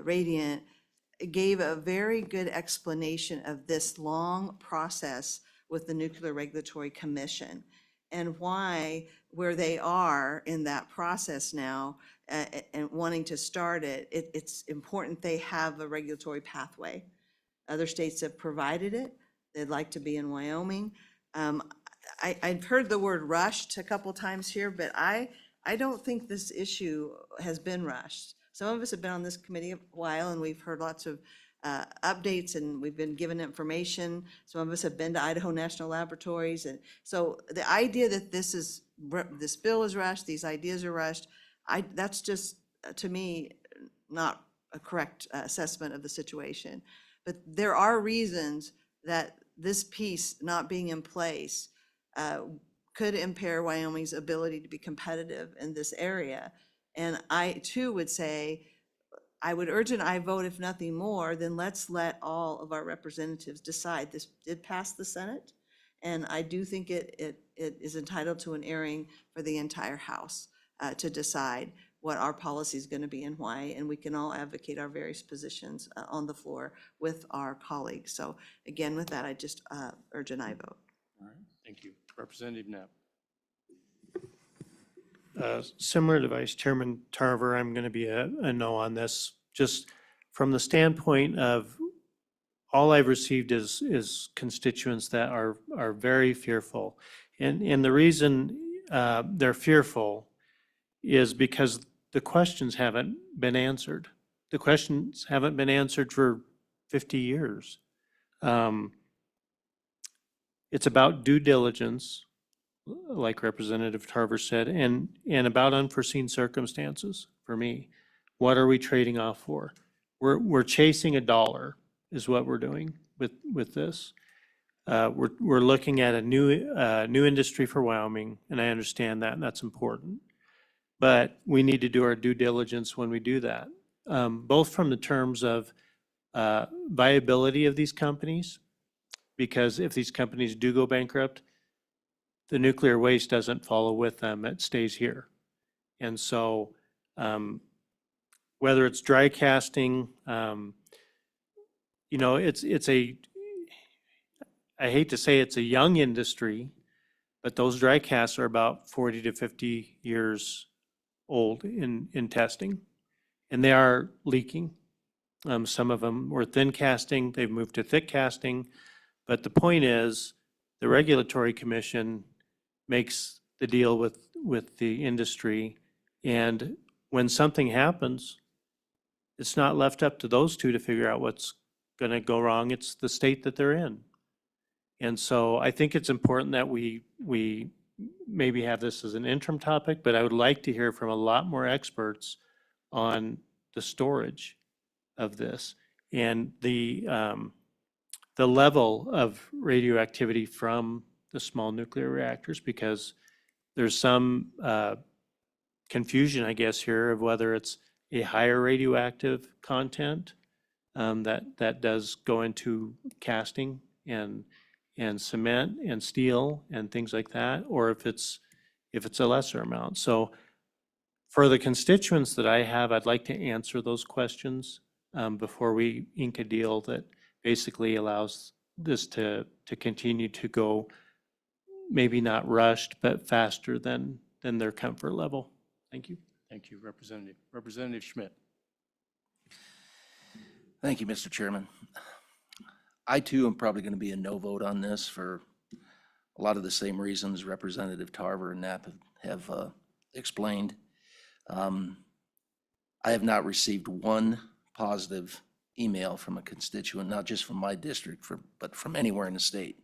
Radiant gave a very good explanation of this long process with the Nuclear Regulatory Commission and why, where they are in that process now, and wanting to start it, it's important they have a regulatory pathway. Other states have provided it. They'd like to be in Wyoming. I've heard the word rushed a couple times here, but I don't think this issue has been rushed. Some of us have been on this committee a while, and we've heard lots of updates, and we've been given information. Some of us have been to Idaho National Laboratories. And so the idea that this bill is rushed, these ideas are rushed, that's just, to me, not a correct assessment of the situation. But there are reasons that this piece not being in place could impair Wyoming's ability to be competitive in this area. And I too would say, I would urge an aye vote, if nothing more, then let's let all of our representatives decide. This did pass the Senate, and I do think it is entitled to an airing for the entire House to decide what our policy is going to be and why, and we can all advocate our various positions on the floor with our colleagues. So again, with that, I just urge an aye vote. All right, thank you. Representative Knapp. Similar to Vice Chairman Tarver, I'm going to be a no on this, just from the standpoint of all I've received is constituents that are very fearful. And the reason they're fearful is because the questions haven't been answered. The questions haven't been answered for 50 years. It's about due diligence, like Representative Tarver said, and about unforeseen circumstances for me. What are we trading off for? We're chasing a dollar is what we're doing with this. We're looking at a new industry for Wyoming, and I understand that, and that's important. But we need to do our due diligence when we do that, both from the terms of viability of these companies, because if these companies do go bankrupt, the nuclear waste doesn't follow with them, it stays here. And so whether it's dry casting, you know, I hate to say it's a young industry, but those dry casts are about 40 to 50 years old in testing, and they are leaking. Some of them were thin casting, they've moved to thick casting, but the point is, the Regulatory Commission makes the deal with the industry, and when something happens, it's not left up to those two to figure out what's gonna go wrong, it's the state that they're in. And so I think it's important that we maybe have this as an interim topic, but I would like to hear from a lot more experts on the storage of this and the level of radioactivity from the small nuclear reactors, because there's some confusion, I guess, here of whether it's a higher radioactive content that does go into casting and cement and steel and things like that, or if it's a lesser amount. So for the constituents that I have, I'd like to answer those questions before we ink a deal that basically allows this to continue to go, maybe not rushed, but faster than their comfort level. Thank you. Thank you, Representative. Representative Schmidt. Thank you, Mr. Chairman. I too am probably going to be a no vote on this for a lot of the same reasons Representative Tarver and Knapp have explained. I have not received one positive email from a constituent, not just from my district, but from anywhere in the state.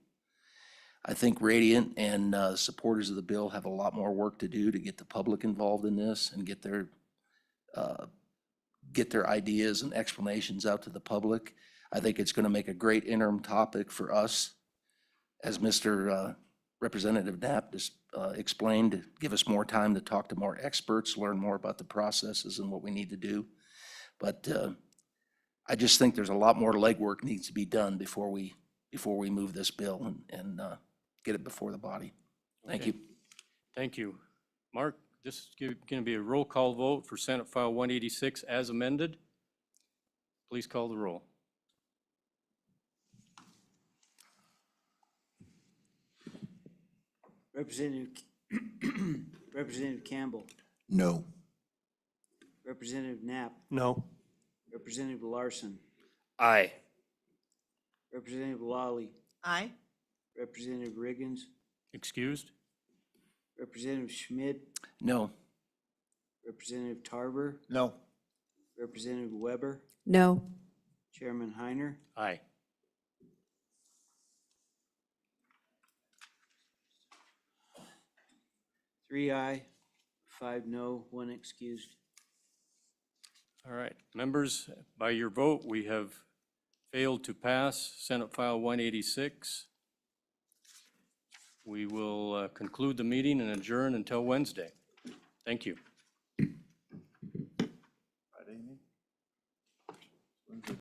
I think Radiant and supporters of the bill have a lot more work to do to get the public involved in this and get their ideas and explanations out to the public. I think it's going to make a great interim topic for us, as Mr. Representative Knapp just explained, to give us more time to talk to more experts, learn more about the processes and what we need to do. But I just think there's a lot more legwork needs to be done before we move this bill and get it before the body. Thank you. Thank you. Mark, this is going to be a roll call vote for Senate File 186 as amended. Please call the roll. Representative Campbell, No. Representative Knapp, No. Representative Larson, Aye. Representative Lawley, Aye. Representative Riggins, Excused? Representative Schmidt, No. Representative Tarver, No. Representative Weber, No. Chairman Heiner. Aye. Three aye, 5 no, 1 excused. All right, members, by your vote, we have failed to pass Senate File 186. We will conclude the meeting and adjourn until Wednesday. Thank you.